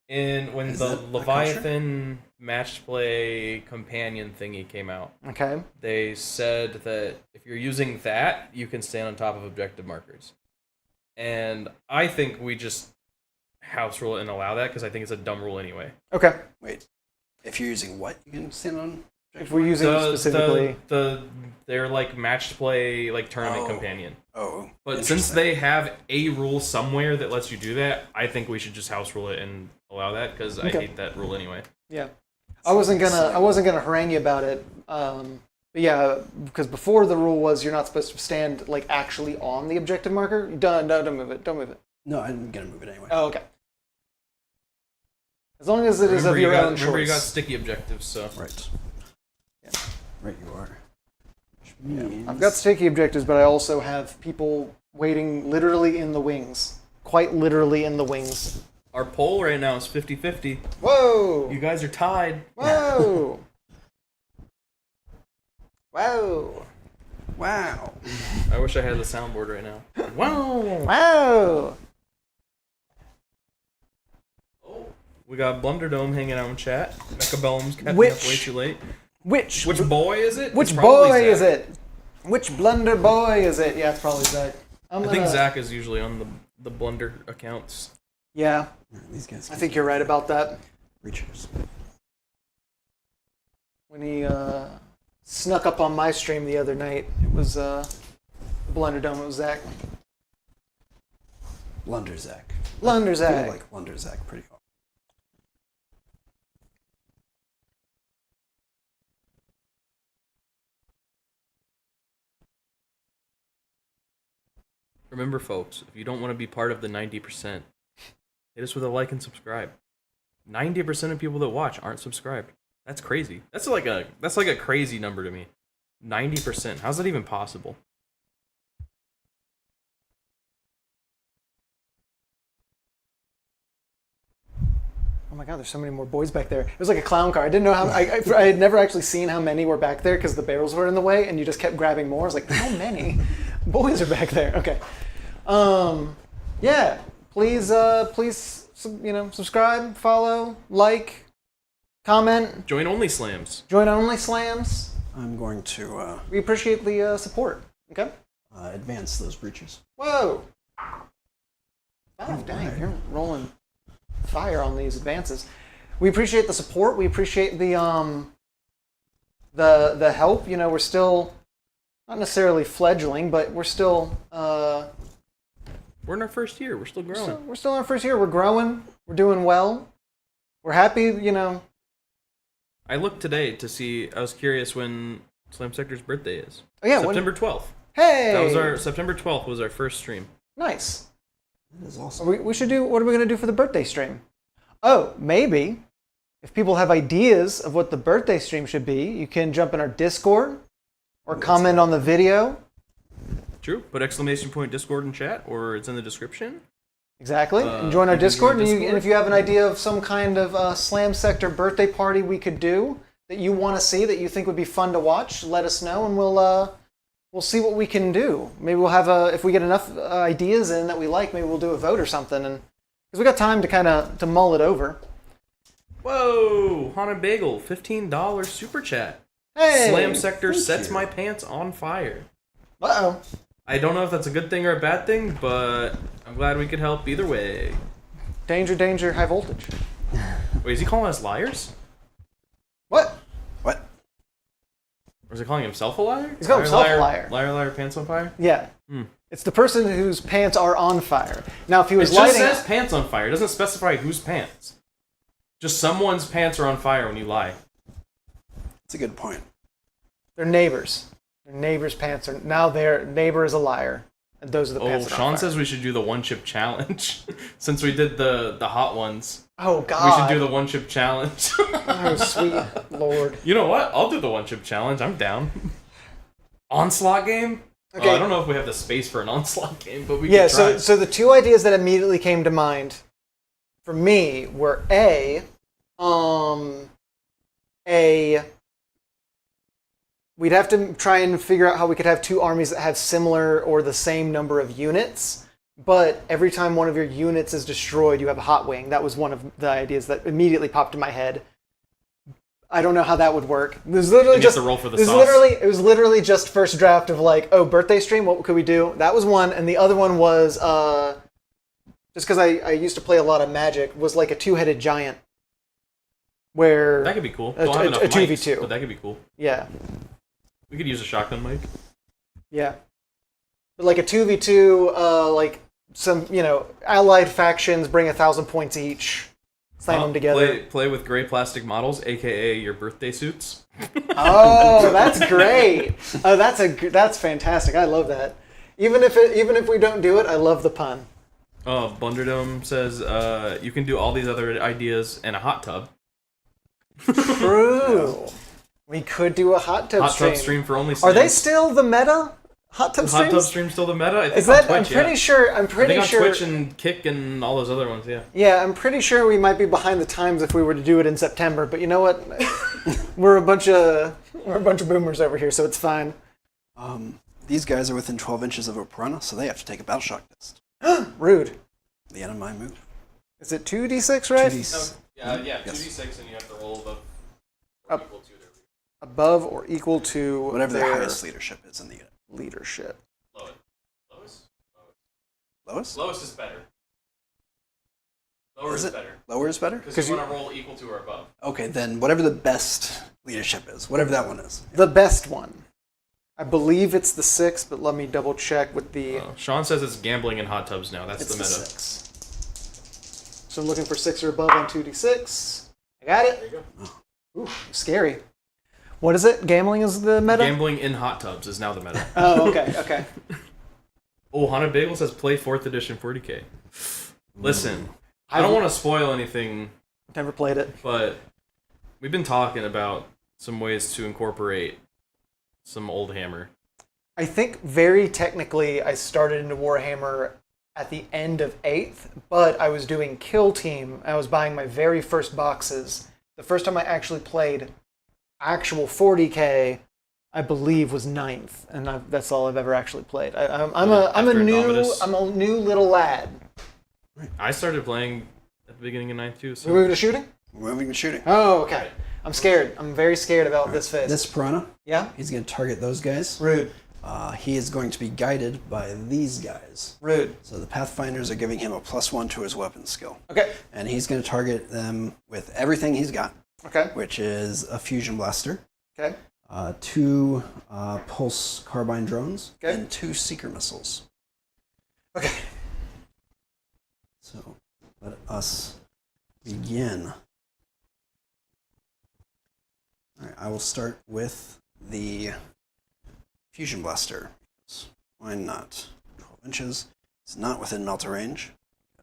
when the Leviathan match play companion thingy came out, Okay. they said that if you're using that, you can stand on top of objective markers. And I think we just house rule it and allow that because I think it's a dumb rule anyway. Okay. Wait, if you're using what, you can stand on? If we're using specifically they're like matched play like tournament companion. Oh. But since they have a rule somewhere that lets you do that, I think we should just house rule it and allow that because I hate that rule anyway. Yeah. I wasn't gonna harangue you about it. But yeah, because before the rule was you're not supposed to stand like actually on the objective marker. Don't move it. Don't move it. No, I'm gonna move it anyway. Oh, okay. As long as it is of your own choice. Remember, you got sticky objectives, so. Right. Yeah. Right, you are. Yeah. I've got sticky objectives, but I also have people waiting literally in the wings. Quite literally in the wings. Our poll right now is 50-50. Whoa! You guys are tied. Whoa! Whoa! Wow. I wish I had the soundboard right now. Wow! Wow! We got Blunderdome hanging out in chat. Mechabellum's catching up Which- way too late. Which boy is it? Which It's probably boy Zach. is it? Which blunder boy is it? Yeah, it's probably Zach. I think Zach is usually on the Blunder accounts. Yeah, These guys. I think you're right about that. Reachers. When he snuck up on my stream the other night, it was Blunderdome. It was Zach. Blunderzak. Blunder I Zach. feel like Blunderzak pretty cool. Remember, folks, if you don't want to be part of the 90%, hit us with a like and subscribe. 90% of people that watch aren't subscribed. That's crazy. That's like a crazy number to me. 90%. How's that even possible? Oh my god, there's so many more boys back there. It was like a clown car. I didn't know how. I had never actually seen how many were back there because the barrels were in the way, and you just kept grabbing more. I was like, how many boys are back there? Okay. Yeah. Please, subscribe, follow, like, comment. Join Only Slams. Join Only Slams. I'm going to We appreciate the support. Okay. advance those breaches. Whoa. Oh, dang, you're rolling fire on these advances. We appreciate the support. We appreciate the help. You know, we're still not necessarily fledgling, but we're still We're in our first year. We're still growing. we're still in our first year. We're growing. We're doing well. We're happy. You know. I looked today to see. I was curious when Slam Sector's birthday is. Oh yeah, September 12th. Hey. That was our September 12th was our first stream. Nice. That is awesome. We should do. What are we going to do for the birthday stream? Oh, maybe if people have ideas of what the birthday stream should be, you can jump in our Discord or comment on the video. True. Put exclamation point Discord in chat, or it's in the description. Exactly. And join our you can Discord. join And, Discord. and if you have an idea of some kind of Slam Sector birthday party we could do that you want to see, that you think would be fun to watch, let us know, and we'll see what we can do. Maybe we'll have if we get enough ideas in that we like, maybe we'll do a vote or something. And because we got time to mull it over. Whoa! Haunted Bagel, $15 super chat. Hey. Slam Sector thank sets you. my pants on fire. Uh-oh. I don't know if that's a good thing or a bad thing, but I'm glad we could help either way. Danger, danger, high voltage. Wait, is he calling us liars? What? What? Or is he calling himself a liar? He's calling himself a liar. Liar, liar, pants on fire? Yeah. It's the person whose pants are on fire. Now, if he It was just lighting... says pants on fire. It doesn't specify whose pants. Just someone's pants are on fire when you lie. That's a good point. They're neighbors. Their neighbor's pants are... Now their neighbor is a liar. And those are the Oh, pants that are on Sean fire. says we should do the one-chip challenge. Since we did the hot ones. Oh, We God. should do the one-chip challenge. Oh, sweet Lord. You know what? I'll do the one-chip challenge. I'm down. Onslaught game? Okay. I don't know if we have the space for an onslaught game, but we Yeah, can try. so the two ideas that immediately came to mind for me were we'd have to try and figure out how we could have two armies that have similar or the same number of units, but every time one of your units is destroyed, you have a hot wing. That was one of the ideas that immediately popped in my head. I don't know how that would work. It was literally And you have just to roll for the it was sauce. it was literally just first draft of like, oh, birthday stream, what could we do? That was one, and the other one was just because I used to play a lot of Magic, was like a two-headed giant. Where That could be cool. A- Don't have a- enough a mics, 2v2. but that could be cool. yeah. We could use a shotgun mic. Yeah. But like a 2v2, like some, allied factions bring 1,000 points each. Slam them together. Play with gray plastic models, aka your birthday suits. Oh, that's great. Oh, that's fantastic. I love that. Even if we don't do it, I love the pun. Blunderdome says you can do all these other ideas in a hot tub. True. We could do a hot tub Hot stream. tub stream for only Are they Slams. still the meta? Hot tub Is streams? Hot tub stream still the meta? I think Is on that? Twitch, I'm pretty yeah. sure. I'm I pretty think on sure. Twitch and Kick and all those other ones, yeah. Yeah, I'm pretty sure we might be behind the times if we were to do it in September. But you know what? we're a bunch of boomers over here, so it's fine. These guys are within 12 inches of a piranha, so they have to take a battle shock test. Rude. The end of my move. Is it 2d6, right? 2d6. Yeah, Yes. 2d6 and you have to roll above Up. equal to their Above or equal to Whatever their their highest leadership is in the unit. leadership. Lowest? Lowest? Lowest is better. Lower Is is it? better. Lower is better? Because you want to roll equal to or above. Okay, then whatever the best leadership is, whatever that one is. The best one. I believe it's the 6, but let me double check with the. Sean says it's gambling in hot tubs now. That's It's the the meta. 6. So I'm looking for 6 or above on 2d6. I got it. There you go. Ooh, scary. What is it? Gambling is the meta? Gambling in hot tubs is now the meta. Oh, okay, okay. Oh, Haunted Bagel says play 4th edition 40k. Listen, I don't want to spoil anything, Never played it. but we've been talking about some ways to incorporate some old Hammer. I think very technically I started into Warhammer at the end of 8th, but I was doing Kill Team. I was buying my very first boxes. The first time I actually played actual 40K, I believe, was 9th, and that's all I've ever actually played. I'm a new little lad. I started playing at the beginning of 9th too. So. We're moving to shooting? We're moving to shooting. Oh, okay. I'm scared. I'm very scared about this phase. This piranha, Yeah? he's going to target those guys. Rude. He is going to be guided by these guys. Rude. So the Pathfinders are giving him a +1 to his weapon skill. Okay. And he's going to target them with everything he's got, Okay. which is a fusion blaster, Okay. 2 pulse carbine drones, Okay. and 2 seeker missiles. Okay. So let us begin. All right, I will start with the fusion blaster. Why not? 12 inches. It's not within melter range.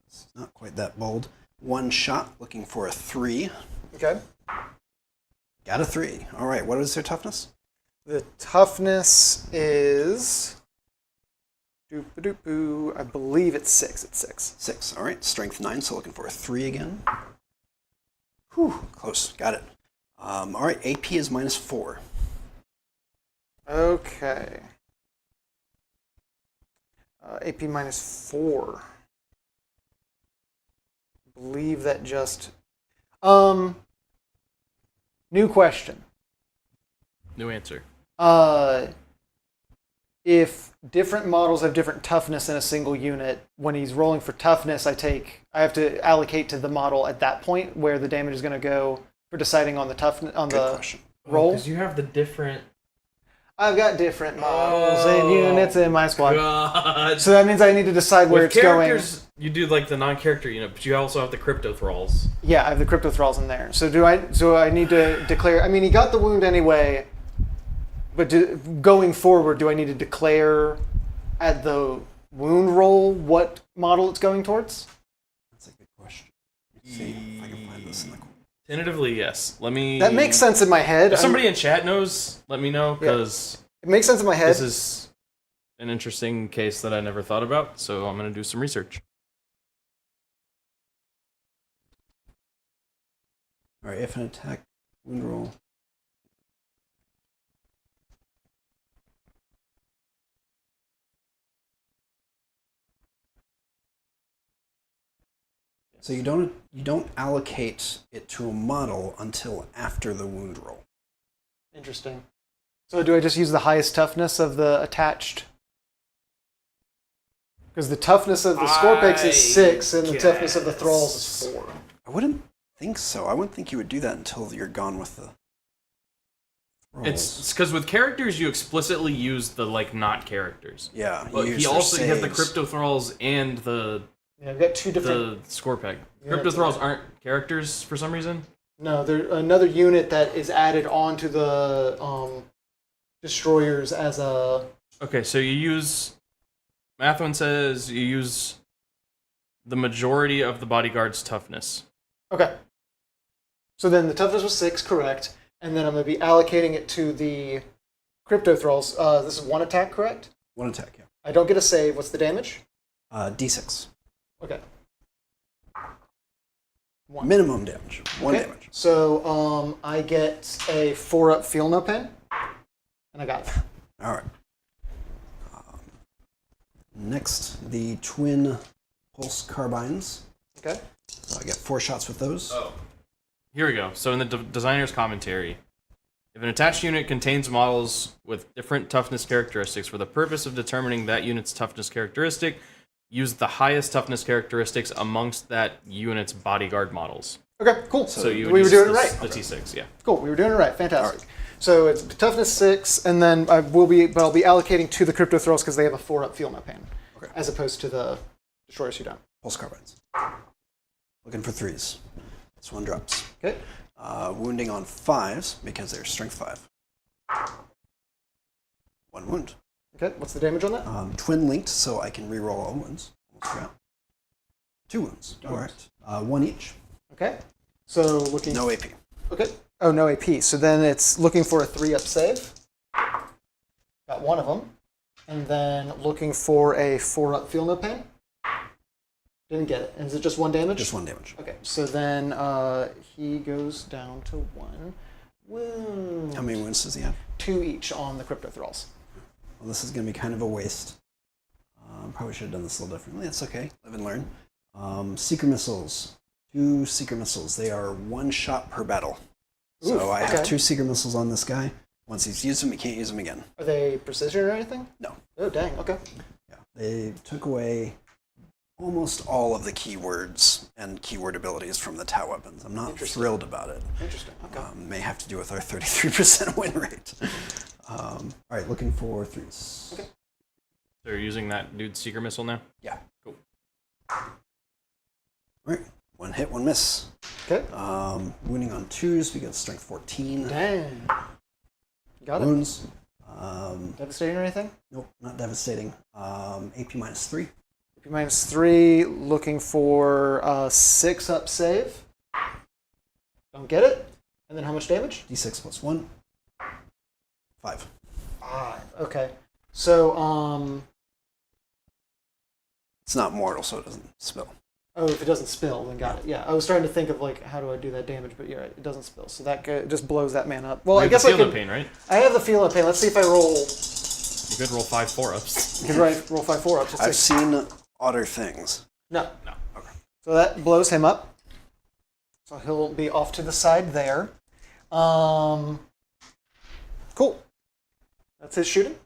It's not quite that bold. 1 shot, looking for a 3. Okay. Got a 3. All right, what is their toughness? The toughness is... Doop-a-doop-boo. I believe it's 6. It's 6. 6. All right, strength 9, so looking for a 3 again. Whew, close. Got it. All right, AP is -4. Okay. AP -4. I believe that just... New question. New answer. If different models have different toughness in a single unit, when he's rolling for toughness, I have to allocate to the model at that point where the damage is going to go for deciding on the toughness on Good the question. roll. Because you have the different. I've got different models and units in my squad, God. so that means I need to decide where With it's going. characters, you do like the non-character unit, but you also have the crypto thralls. Yeah, I have the crypto thralls in there. So do I? So I need to declare. I mean, he got the wound anyway. But going forward, do I need to declare at the wound roll what model it's going towards? That's a good question. Let's see if I can find this in the corner. Tentatively, yes. Let me. That makes sense in my head. If somebody in chat knows, let me know, because It makes sense in my head. this is an interesting case that I never thought about. So I'm going to do some research. All right, if an attack wound roll. So you don't allocate it to a model until after the wound roll. Interesting. So do I just use the highest toughness of the attached? Because the toughness of the Scorpex is 6, and the toughness of the Thralls is 4. I wouldn't think so. I wouldn't think you would do that until you're gone with the rolls. It's because with characters, you explicitly use the not characters. Yeah, But you he use their also has the saves. crypto thralls and the Yeah, I've got 2 different... Scorpeg. Yeah, Crypto it's thralls aren't characters for some reason. No, there's another unit that is added onto the destroyers as a... Okay, so you use. Mathwin says you use the majority of the bodyguard's toughness. Okay. So then the toughness was 6, correct. And then I'm going to be allocating it to the Crypto Thralls. This is 1 attack, correct? 1 attack, yeah. I don't get a save. What's the damage? D6. Okay. 1. Minimum damage. 1 Okay. damage. So I get a 4-up Feel No Pain. And I got it. All right. Next, the twin pulse carbines. Okay. So I get 4 shots with those. Oh. Here we go. So in the designer's commentary, if an attached unit contains models with different toughness characteristics for the purpose of determining that unit's toughness characteristic, use the highest toughness characteristics amongst that unit's bodyguard models. Okay, cool. So you would we were use doing it the right. T6, yeah. Cool, we were doing it right. Fantastic. So it's toughness 6, and then I'll be allocating to the Crypto Thralls because they have a 4-up Feel No Pain, Okay. as opposed to the Destroyers who don't. Pulse carbines. Looking for 3s. This one drops. Okay. Wounding on 5s because they're strength 5. 1 wound. Okay, what's the damage on that? Twin linked, so I can reroll all wounds. Almost forgot. 2 wounds. All right. 1 each. Okay. So looking... No AP. Okay. Oh, no AP. So then it's looking for a 3-up save. Got one of them. And then looking for a 4-up Feel No Pain. Didn't get it. And is it just 1 damage? Just 1 damage. Okay, so then he goes down to 1 wound. How many wounds does he have? 2 each on the Crypto Thralls. Well, this is going to be kind of a waste. Probably should have done this a little differently. That's okay. Live and learn. Seeker Missiles. 2 Seeker Missiles. They are 1 shot per battle. So Oof, I have okay. 2 Seeker Missiles on this guy. Once he's used them, he can't use them again. Are they precision or anything? No. Oh, dang, okay. Yeah. They took away almost all of the keywords and keyword abilities from the Tau weapons. I'm not thrilled about it. Interesting, okay. May have to do with our 33% win rate. All right, looking for 3s. Okay. So you're using that dude's Seeker Missile now? Yeah. Cool. All right, 1 hit, 1 miss. Okay. Wounding on 2s, we get strength 14. Dang. Got it. Wounds. Devastating or anything? Nope, not devastating. AP minus 3. AP minus 3, looking for 6 up save. Don't get it. And then how much damage? D6 plus 1. 5. 5. Okay. So, It's not mortal, so it doesn't spill. oh, if it doesn't spill, then got it. Yeah, I was trying to think of, like, how do I do that damage, but you're right, it doesn't spill. So that just blows that man up. Well, I guess I feel no could... pain, right? I have the feel of pain. Let's see if I roll... You could roll 5 4-ups. You can roll 5 4-ups. I've seen odder things. No. No. Okay. So that blows him up. So he'll be off to the side there. Cool. That's his shooting?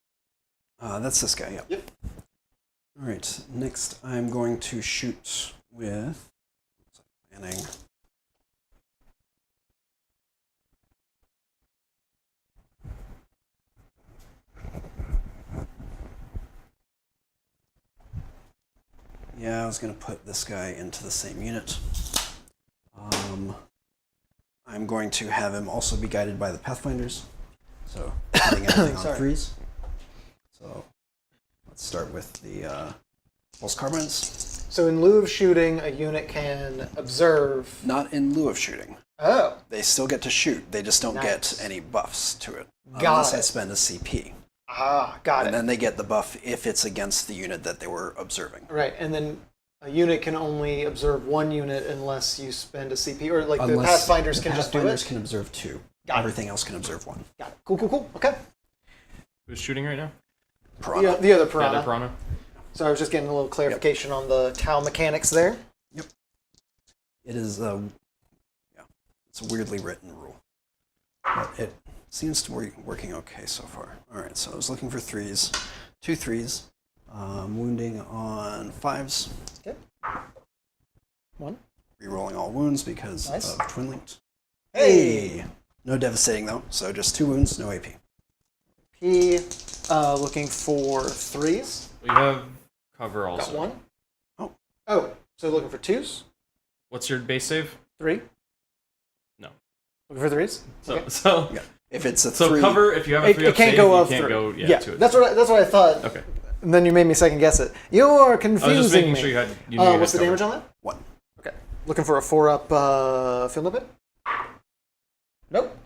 That's this guy, yeah. Yep. All right, next I'm going to shoot with... Planning. Yeah, I was going to put this guy into the same unit. I'm going to have him also be guided by the Pathfinders. So, hitting everything on Sorry. 3s. So, let's start with the pulse carbines. So in lieu of shooting, a unit can observe... Not in lieu of shooting. Oh. They still get to shoot. They just don't Nice. get any buffs to it. Got Unless I it. spend a CP. Ah, got And it. then they get the buff if it's against the unit that they were observing. Right, and then a unit can only observe 1 unit unless you spend a CP, or like the Unless Pathfinders the can just do Pathfinders it? can observe 2. Got it. Everything else can observe 1. Got it. Cool, cool, cool. Okay. Who's shooting right now? Piranha. The other The Piranha. other Piranha? So I was just getting a little clarification on the Tau mechanics there. Yep. It is it's a weirdly written rule. But it seems to be working okay so far. Alright, so I was looking for 3s. 2 3s. Wounding on 5s. Okay. 1. Rerolling all wounds because Nice. of Twin Linked. Hey! No devastating though, so just 2 wounds, no AP. P, looking for 3s. We have cover also. Got 1. Oh. Oh, so looking for 2s? What's your base save? 3? No. Looking for 3s? So, Okay. so, Yeah. If it's a so 3, cover, if you have a 3 It up can't save, go you up can't 3. go to it. That's what I thought. Okay. And then you made me second guess it. You are confusing I was just making me. sure you knew you had What's the cover. damage on that? 1. Okay. Looking for a 4-up field bit? Nope.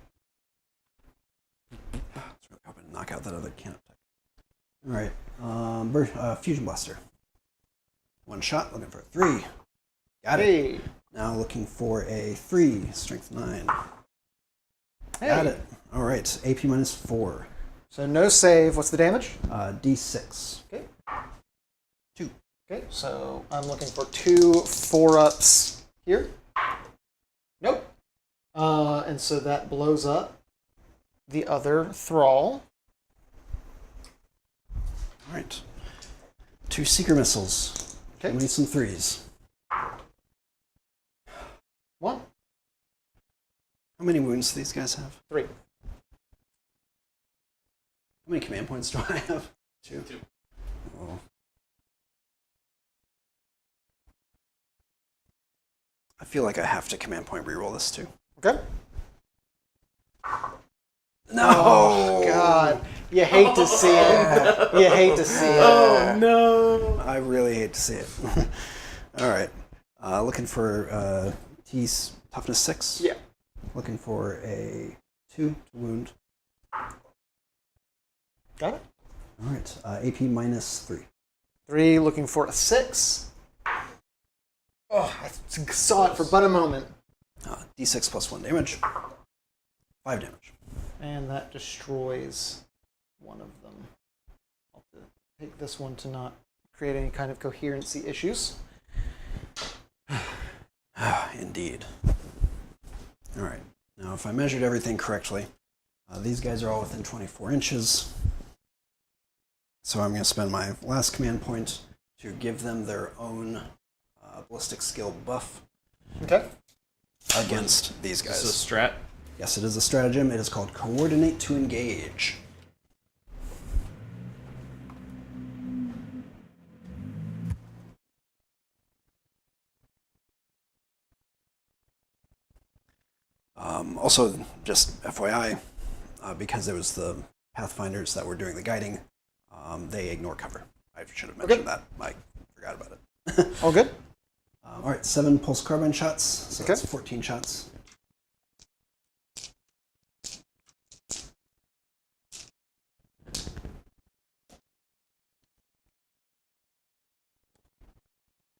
It's really hoping to knock out that other cannon attack. Alright, Fusion Blaster. 1 shot, looking for a 3. Got it. Hey. Now looking for a 3, strength 9. Hey. Got it. Alright, AP minus 4. So no save. What's the damage? D6. Okay. 2. Okay, so I'm looking for 2 4-ups here. Nope. And so that blows up the other Thrall. Alright. 2 Seeker Missiles. Okay. We need some 3s. 1, How many wounds do these guys have? 3. How many command points do I have? 2. 2. Oh. I feel like I have to command point reroll this too. Okay. No! Oh, God. You hate to see it. You hate to see it. Oh, no. I really hate to see it. Alright. Looking for T's toughness 6. Yeah. Looking for a 2 to wound. Got it. Alright. AP minus 3. 3, looking for a 6. Oh, I saw it for but a moment. D6 plus 1 damage. 5 damage. And that destroys one of them. I'll have to take this one to not create any kind of coherency issues. Indeed. Alright. Now, if I measured everything correctly, these guys are all within 24 inches. So I'm going to spend my last command point to give them their own ballistic skill buff. Okay. Against these guys. This is a strat. Yes, it is a stratagem. It is called Coordinate to Engage. Also, just FYI, because it was the Pathfinders that were doing the guiding, they ignore cover. I should have mentioned that. I forgot about it. All good? All right, 7 pulse carbine shots, so Okay. that's 14 shots.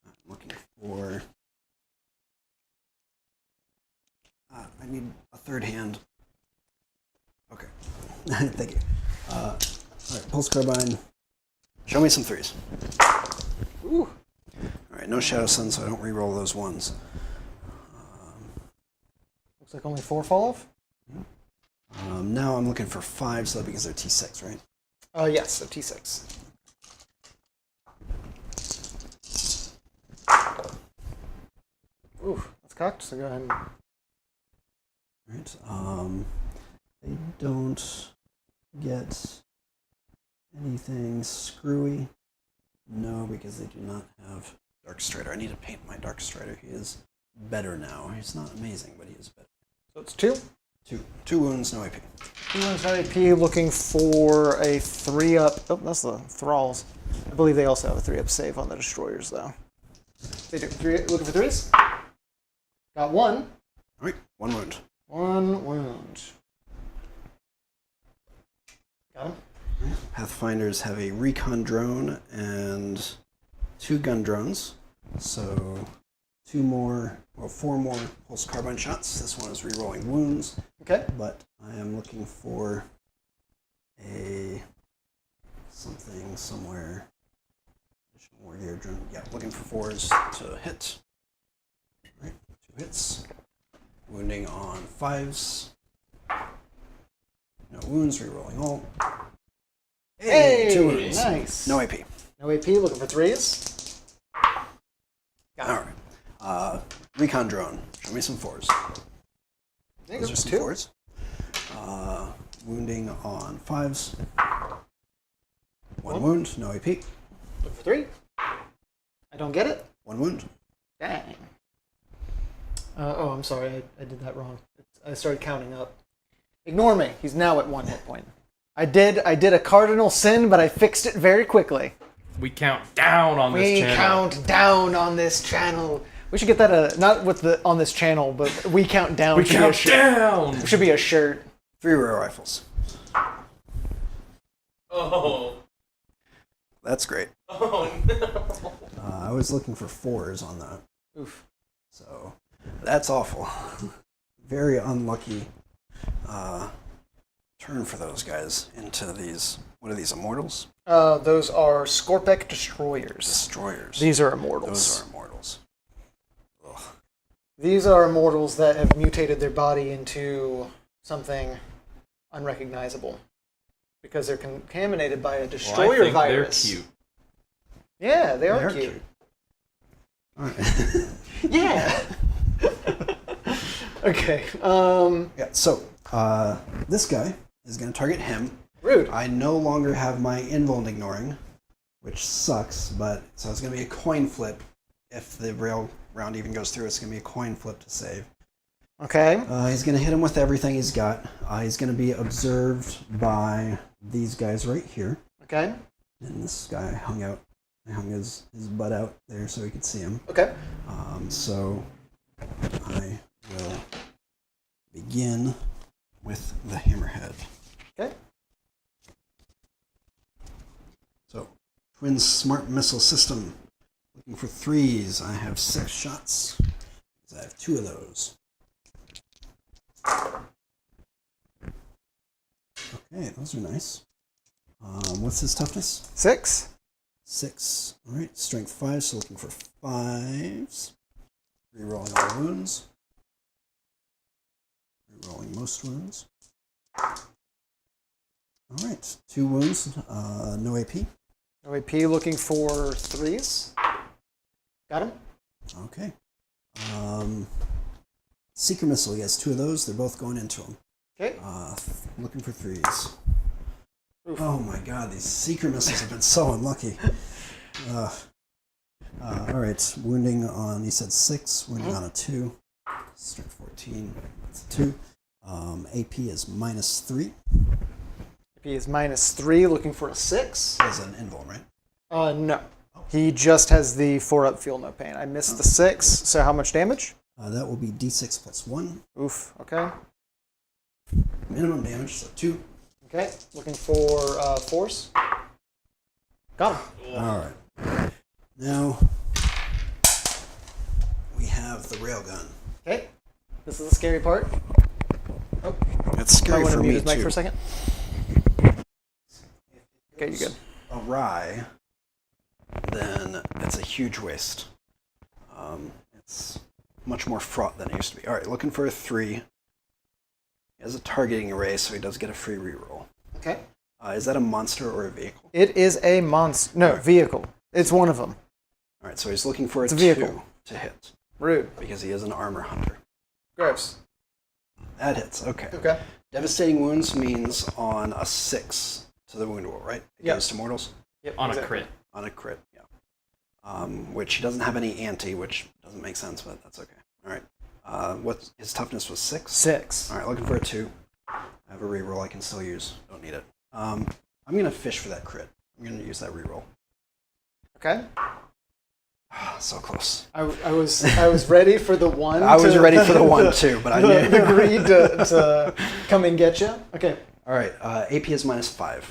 I'm looking for... I need a third hand. Okay. Thank you. All right, pulse carbine. Show me some 3s. Ooh. All right, no Shadow Sun, so I don't re-roll those ones. Looks like only 4 fall off. Now I'm looking for 5s, though, because they're T6, right? Yes, so T6. Ooh, that's cocked, so go ahead and... Right. They don't get anything screwy. No, because they do not have Dark Strider. I need to paint my Dark Strider. He is better now. He's not amazing, but he is better. So it's 2? 2 wounds, no AP. 2 wounds, no AP, looking for a 3-up... Oh, that's the Thralls. I believe they also have a 3-up save on the Destroyers, though. They do. Looking for 3s? Got 1. All right, 1 wound. 1 wound. Got him. Pathfinders have a recon drone and 2 gun drones. So 4 more pulse carbine shots. This one is re-rolling wounds. Okay. But I am looking for something somewhere. Additional warrior drone. Yeah, looking for 4s to hit. All right, 2 hits. Wounding on 5s. No wounds, re-rolling all. Hey, 2 wounds. nice. No AP. No AP, looking for 3s. Got it. All right. Recon drone. Show me some 4s. Those are some 4s. Wounding on 5s. 1 wound, no AP. Look for 3. I don't get it. 1 wound. Dang. I'm sorry. I did that wrong. I started counting up. Ignore me. He's now at 1 hit point. I did a cardinal sin, but I fixed it very quickly. We count down on this channel. We count down on this channel. We should get that not with the on this channel, but we count down. We count down. It should be a shirt. 3 rare rifles. Oh. That's great. Oh no. I was looking for 4s on that. Oof. So that's awful. Very unlucky turn for those guys into these. What are these, immortals? Those are Scorpec Destroyers. Destroyers. These are immortals. Those are immortals. Ugh. These are immortals that have mutated their body into something unrecognizable because they're contaminated by a destroyer virus. They're cute. Yeah, they are cute. All right. Yeah. Okay. Yeah. So this guy is going to target him. Rude. I no longer have my invuln ignoring, which sucks. But so it's going to be a coin flip. If the rail round even goes through, it's going to be a coin flip to save. Okay. He's going to hit him with everything he's got. He's going to be observed by these guys right here. Okay. And this guy hung his butt out there so he could see him. Okay. So I will begin with the hammerhead. Okay. So, Twin Smart Missile System. Looking for 3s. I have 6 shots. I have 2 of those. Okay, those are nice. What's his toughness? 6. 6. All right, strength 5, so looking for 5s. Rerolling all wounds. Rerolling most wounds. All right, 2 wounds, no AP. No AP, looking for 3s. Got him. Okay. Seeker Missile, he has 2 of those. They're both going into him. Okay. Looking for 3s. Oof. Oh my god, these Seeker Missiles have been so unlucky. All right, wounding on, he said 6, wounding on a 2. Strength 14, that's a 2. AP is -3. AP is -3, looking for a 6. He has an invul, right? No. He just has the 4-up feel no pain. I missed the 6, so how much damage? That will be d6 plus 1. Oof, okay. Minimum damage, so 2. Okay, looking for force. Got him. All right. Now, we have the railgun. Okay, this is the scary part. Oh, It's scary I want for to mute me, his mic too. for a second. Okay, you good. Awry, then it's a huge waste. It's much more fraught than it used to be. All right, looking for a 3. He has a targeting array, so he does get a free reroll. Okay. Is that a monster or a vehicle? It is a monster. No, vehicle. It's one of them. All right, so he's looking for a It's a vehicle. 2 to hit Rude. because he is an armor hunter. Gross. That hits, okay. Okay. Devastating wounds means on a 6 to the wound roll, right? It Yep. goes to mortals? Yep, On exactly. a crit. On a crit, yeah. Which he doesn't have any anti, which doesn't make sense, but that's okay. All right. What his toughness was 6? 6. All right, looking for a 2. I have a reroll I can still use. Don't need it. I'm gonna fish for that crit. I'm gonna use that reroll. Okay. So close. I was ready for the 1. I was ready for the 1 too, but I knew. The greed to come and get you. Okay. All right. AP is -5.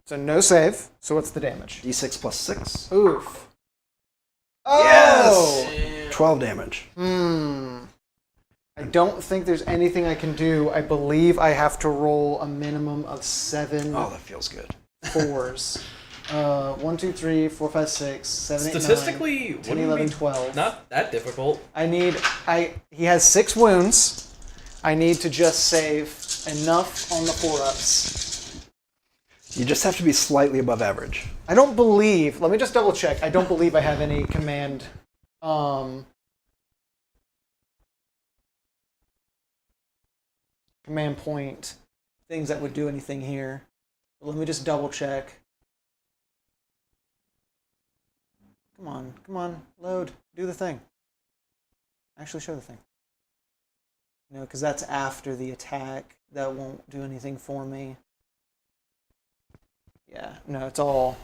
So no save. So what's the damage? D6 plus 6. Oof. Yes! Oh! 12 damage. I don't think there's anything I can do. I believe I have to roll a minimum of 7 Oh, that feels good. 4s. 1, 2, 3, 4, 5, 6, 7, 8, 9, Statistically, 10, wouldn't 11, be 12. not that difficult. He has 6 wounds. I need to just save enough on the 4-ups. You just have to be slightly above average. I don't believe, let me just double check. I don't believe I have any command point things that would do anything here. But let me just double check. Come on, load, do the thing. Actually show the thing. No, because that's after the attack. That won't do anything for me. Yeah, no, it's all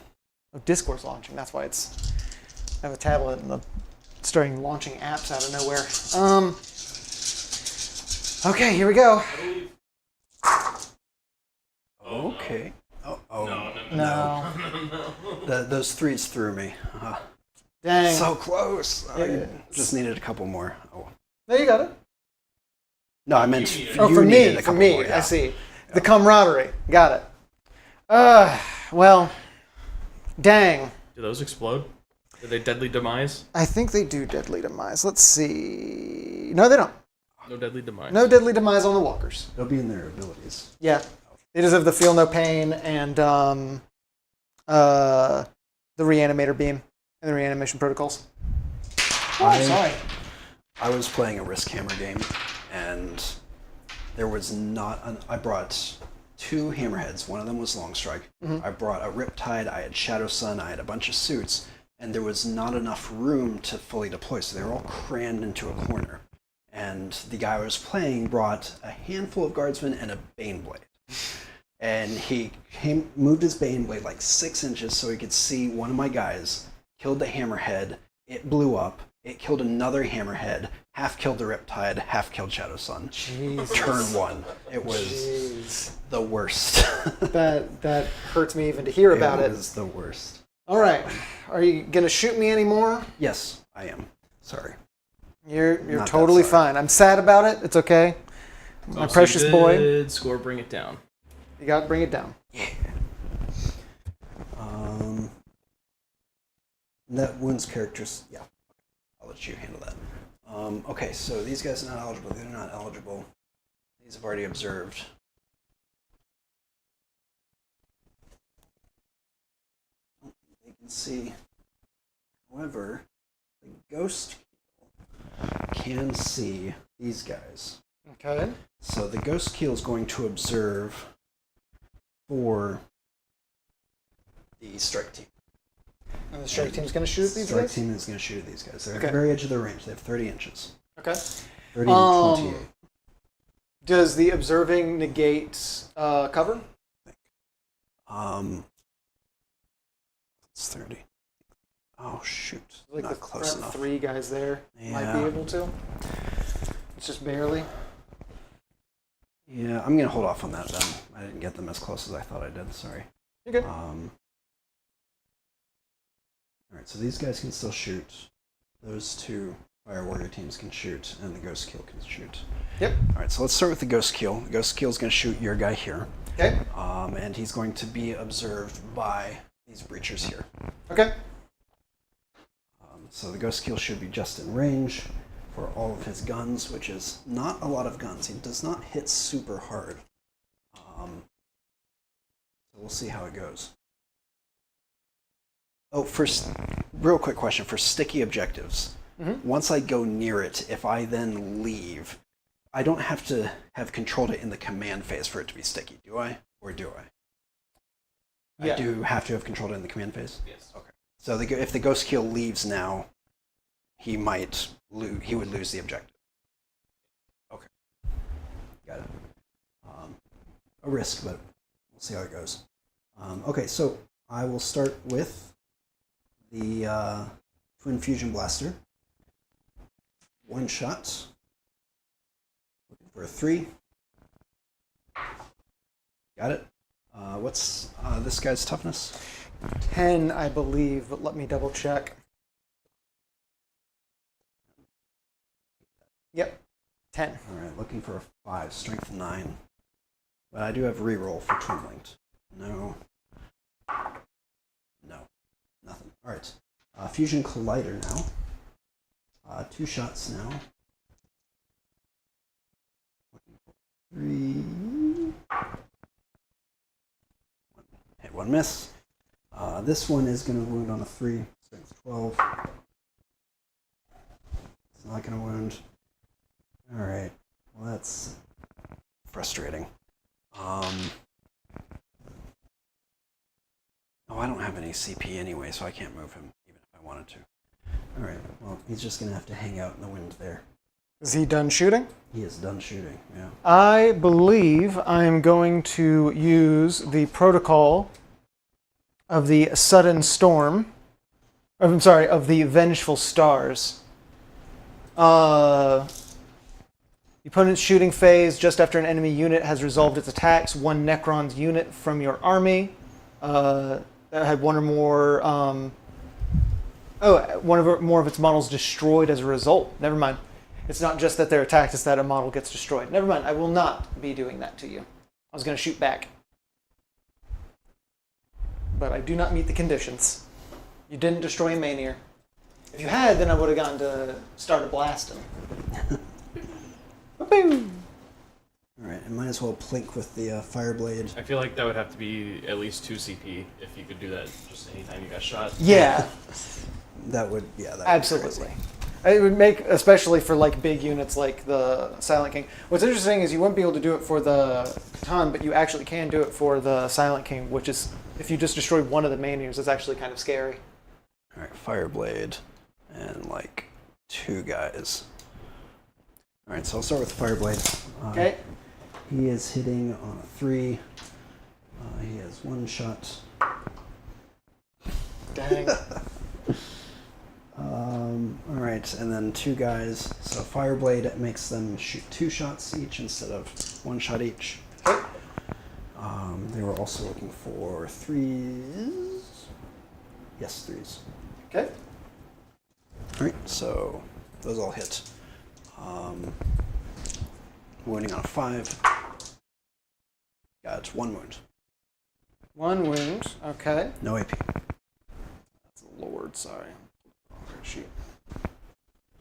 Discord's launching. That's why it's. I have a tablet and starting launching apps out of nowhere. Okay, here we go. Okay. Oh. No. Those 3s threw me. Dang. So close. I It's- just needed a couple more. Oh. No, you got it. No, I meant Oh, you for needed me, a for couple me. more, yeah. I see. The camaraderie. Got it. Well, dang. Do those explode? Do they deadly demise? I think they do deadly demise. Let's see. No, they don't. No deadly demise. No deadly demise on the walkers. They'll be in their abilities. Yeah. They just have the feel no pain and the reanimator beam and the reanimation protocols. Oh, sorry. I was playing a Risk Hammer game, and there was not I brought 2 hammerheads. One of them was Longstrike. I brought a Riptide, I had Shadow Sun, I had a bunch of suits, and there was not enough room to fully deploy, so they were all crammed into a corner. And the guy I was playing brought a handful of guardsmen and a Baneblade. And he moved his Baneblade like 6 inches so he could see one of my guys, killed the hammerhead, it blew up, it killed another hammerhead, half killed the Riptide, half killed Shadow Sun. Jesus. Turn 1. It was Jeez. the worst. That hurts me even to hear about it. It was the worst. All right. Are you gonna shoot me anymore? Yes, I am. Sorry. You're Not that totally sorry. fine. I'm sad about it. It's okay. My Oh, so precious you boy. did score, bring it down. You got to bring it down. That wounds characters. Yeah, I'll let you handle that. Okay, so these guys are not eligible. They're not eligible. These have already observed. They can see. However, the ghost can see these guys. Okay. So the ghost keel is going to observe for the strike team. And the strike team's gonna shoot at these Strike guys? team is going to shoot at these guys. They're at Okay. the very edge of their range. They have 30 inches. Okay. 30 and 28. Does the observing negate cover? It's 30. Oh, shoot. Like Not the close front enough. 3 guys there might be Yeah. able to. It's just barely. Yeah, I'm going to hold off on that then. I didn't get them as close as I thought I did. Sorry. You're good. Alright, so these guys can still shoot. Those two Fire Warrior teams can shoot, and the Ghost Keel can shoot. Yep. Alright, so let's start with the Ghost Keel. The Ghost Keel is going to shoot your guy here. Okay. And he's going to be observed by these breachers here. Okay. So the Ghost Keel should be just in range for all of his guns, which is not a lot of guns. He does not hit super hard. So we'll see how it goes. Oh, first, real quick question. For sticky objectives, once I go near it, if I then leave, I don't have to have controlled it in the command phase for it to be sticky, do I? Or do I? Yeah. I do have to have controlled it in the command phase? Yes. Okay. So if the Ghost Keel leaves now, he might he would lose the objective. Okay. Got it. A risk, but we'll see how it goes. Okay, so I will start with the Twin Fusion Blaster. One shot. Looking for a 3. Got it. What's this guy's toughness? 10, I believe, but let me double check. Yep. 10. All right, looking for a 5, strength 9. But I do have reroll for Twin Linked. No. No. Nothing. All right. Fusion Collider now. 2 shots now. Looking for 3. Hit 1 miss. This one is going to wound on a 3, strength 12. It's not going to wound. All right. Well, that's frustrating. Oh, I don't have any CP anyway, so I can't move him, even if I wanted to. All right. Well, he's just going to have to hang out in the wind there. Is he done shooting? He is done shooting, yeah. I believe I'm going to use the protocol of the sudden storm. I'm sorry, of the vengeful stars. The opponent's shooting phase just after an enemy unit has resolved its attacks. One Necrons unit from your army that had one or more. More of its models destroyed as a result. Never mind. It's not just that they're attacked; it's that a model gets destroyed. Never mind. I will not be doing that to you. I was going to shoot back, but I do not meet the conditions. You didn't destroy a Manier. If you had, then I would have gotten to start a blasting. Boom! All right, I might as well plink with the Fireblade. I feel like that would have to be at least 2 CP if you could do that just anytime you got shot. Yeah, That would, yeah, that would absolutely. Be crazy. It would make, especially for like big units like the Silent King. What's interesting is you wouldn't be able to do it for the Catan, but you actually can do it for the Silent King, which is, if you just destroy one of the Maniers, it's actually kind of scary. All right, Fireblade and like 2 guys. All right, so I'll start with Fireblade. Okay. He is hitting on a 3. He has 1 shot. Dang. All right, and then 2 guys. So Fireblade makes them shoot 2 shots each instead of 1 shot each. Okay. They were also looking for 3s. Yes, 3s. Okay. All right, so those all hit. Wounding on a 5. Got 1 wound. 1 wound. Okay. No AP. That's a lord. Sorry. Sheet.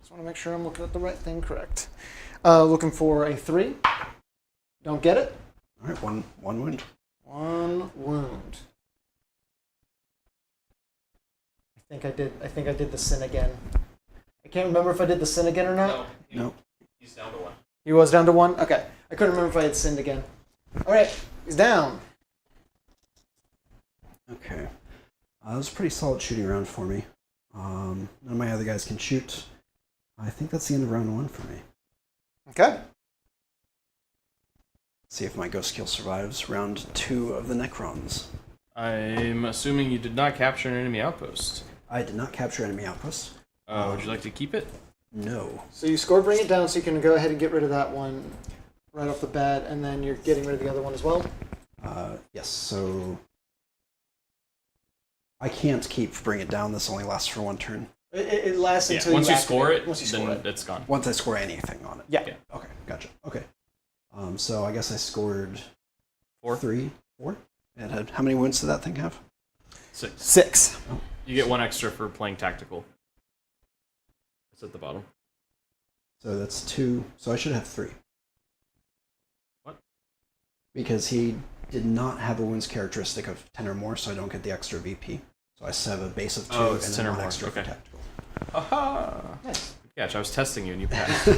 Just want to make sure I'm looking at the right thing correct. Looking for a 3. Don't get it. All right, one wound. 1 wound. I think I did the sin again. I can't remember if I did the sin again or not. No. He's down to 1. He was down to 1? Okay. I couldn't remember if I had sinned again. Alright, he's down. Okay. That was a pretty solid shooting round for me. None of my other guys can shoot. I think that's the end of round 1 for me. Okay. See if my ghost skill survives round 2 of the Necrons. I'm assuming you did not capture an enemy outpost. I did not capture enemy outposts. Would you like to keep it? No. So you score bring it down so you can go ahead and get rid of that one right off the bat, and then you're getting rid of the other one as well? Yes, so I can't keep bring it down. This only lasts for 1 turn. It lasts until once you activate score it, once you score then it. it's gone. Once I score anything on it. Yeah. Okay, gotcha. Okay. So I guess I scored 4. 3, 4. It had, how many wounds did that thing have? 6. 6. You get 1 extra for playing tactical. It's at the bottom. So that's 2. So I should have 3. What? Because he did not have a wounds characteristic of 10 or more, so I don't get the extra VP. So I just have a base of 2 Oh, and it's then 10 or 1 more. extra Okay. for tactical. Aha! Nice. Good catch. I was testing you and you passed.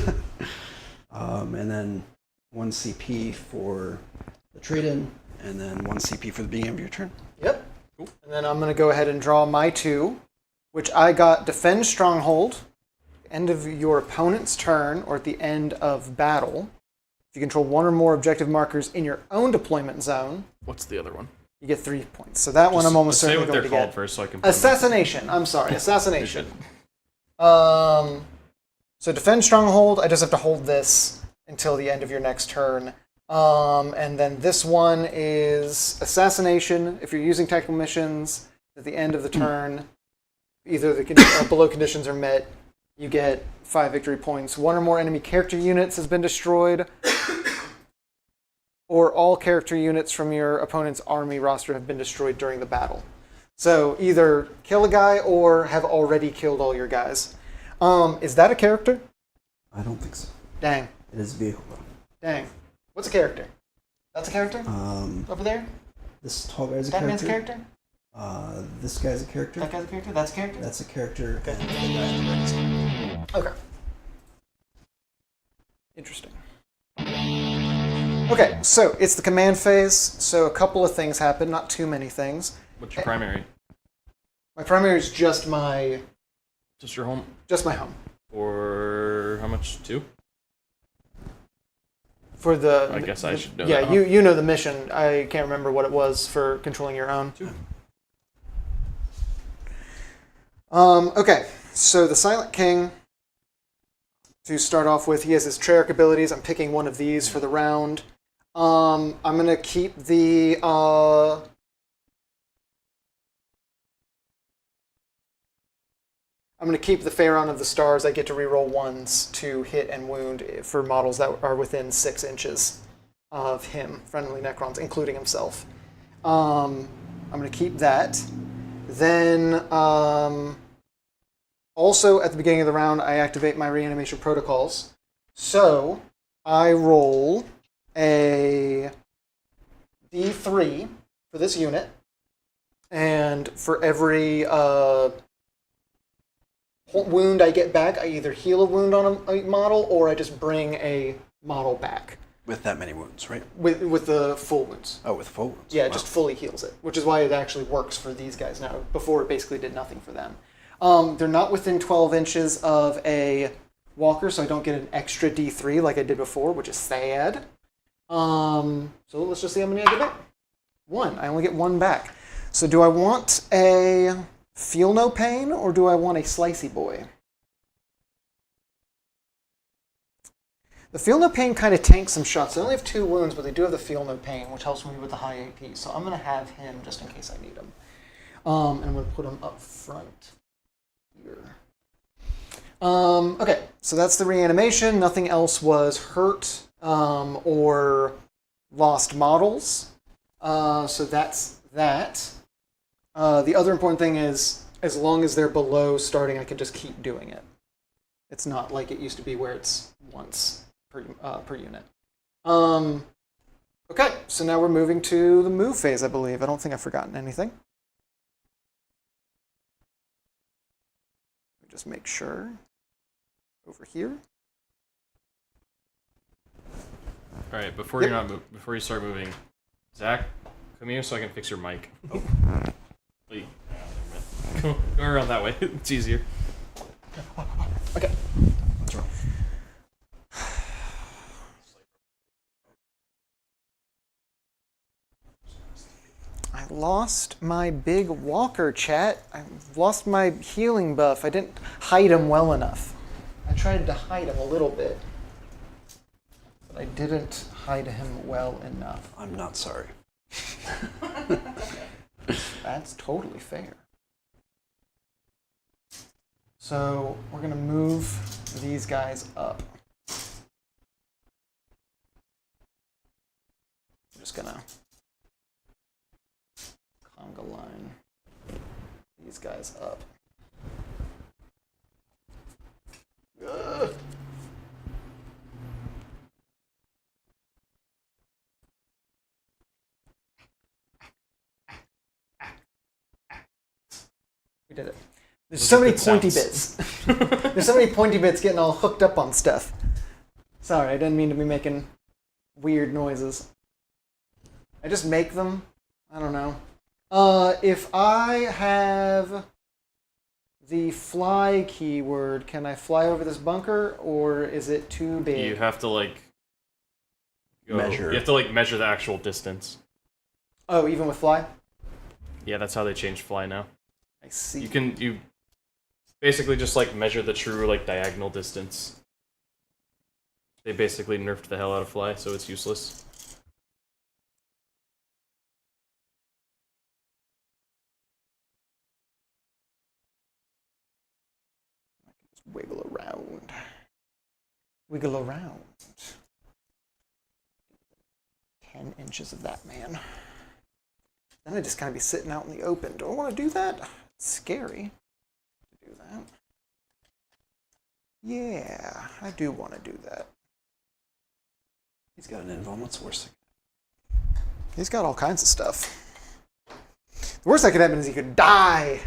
And then 1 CP for the trade-in, and then 1 CP for the beginning of your turn. Yep. Cool. And then I'm going to go ahead and draw my 2, which I got Defend Stronghold, end of your opponent's turn, or at the end of battle. If you control 1 or more objective markers in your own deployment zone, What's the other one? you get 3 points. So that one I'm almost say certainly what going they're to called get. first so I can put them Assassination. I'm sorry. Assassination. So Defend Stronghold, I just have to hold this until the end of your next turn. And then this one is Assassination. If you're using tactical missions at the end of the turn, either the below conditions are met, you get 5 victory points. 1 or more enemy character units has been destroyed, or all character units from your opponent's army roster have been destroyed during the battle. So either kill a guy or have already killed all your guys. Is that a character? I don't think so. Dang. It is a vehicle, though. Dang. What's a character? That's a character? Over there? This tall guy's a That man's character. character? This guy's a character. That guy's a character? That's a character? That's a character. Okay. And the guy on the right is a character. Okay. Interesting. Okay, so it's the command phase, so a couple of things happen, not too many things. What's your primary? My primary is just my Home? home. Or how much? 2? For the I guess I should know yeah, that, huh? you know the mission. I can't remember what it was for controlling your own. 2. Okay, so the Silent King, to start off with, he has his Treyarch abilities. I'm picking one of these for the round. I'm going to keep the... I'm going to keep the Pharaon of the Stars. I get to reroll 1s to hit and wound for models that are within 6 inches of him, friendly Necrons, including himself. I'm going to keep that. Then, also at the beginning of the round, I activate my reanimation protocols. So, I roll a D3 for this unit, and for every wound I get back, I either heal a wound on a model, or I just bring a model back. With that many wounds, right? With the full wounds. Oh, with full wounds. Yeah, it Wow. just fully heals it, which is why it actually works for these guys now. Before, it basically did nothing for them. They're not within 12 inches of a walker, so I don't get an extra D3 like I did before, which is sad. So let's just see how many I get back. 1. I only get 1 back. So do I want a Feel No Pain, or do I want a Slicey Boy? The Feel No Pain kind of tanks some shots. They only have 2 wounds, but they do have the Feel No Pain, which helps me with the high AP. So I'm going to have him just in case I need him. And I'm going to put them up front here. Okay, so that's the reanimation. Nothing else was hurt or lost models. So that's that. The other important thing is, as long as they're below starting, I can just keep doing it. It's not like it used to be where it's once per unit. Okay, so now we're moving to the move phase, I believe. I don't think I've forgotten anything. Just make sure. Over here. All right, before you start moving, Zach, come here so I can fix your mic. Oh. Wait. Go around that way. It's easier. Okay. What's wrong? I lost my big walker, chat. I lost my healing buff. I didn't hide him well enough. I tried to hide him a little bit, but I didn't hide him well enough. I'm not sorry. That's totally fair. So we're going to move these guys up. I'm just going to conga line these guys up. Ugh. We did it. There's so many pointy bits. There's so many pointy bits getting all hooked up on stuff. Sorry, I didn't mean to be making weird noises. I just make them. I don't know. If I have the fly keyword, can I fly over this bunker, or is it too big? You have to measure. You have to measure the actual distance. Oh, even with fly? Yeah, that's how they changed fly now. I see. You basically just measure the true diagonal distance. They basically nerfed the hell out of fly, so it's useless. Wiggle around. Wiggle around. 10 inches of that, man. Then I just kind of be sitting out in the open. Do I want to do that? It's scary to do that. Yeah, I do want to do that. He's got an invuln. What's the worst thing? He's got all kinds of stuff. The worst that could happen is he could die.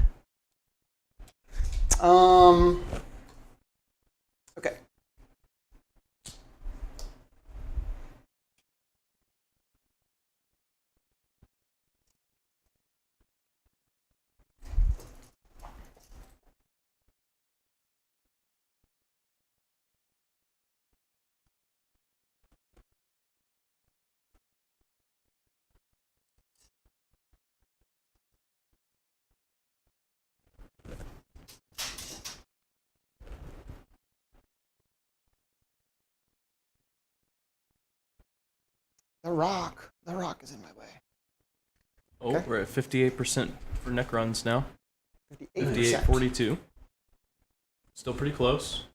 Okay. The rock is in my way. Oh, Okay. we're at 58% for Necrons now. 58%. 58-42. Still pretty close.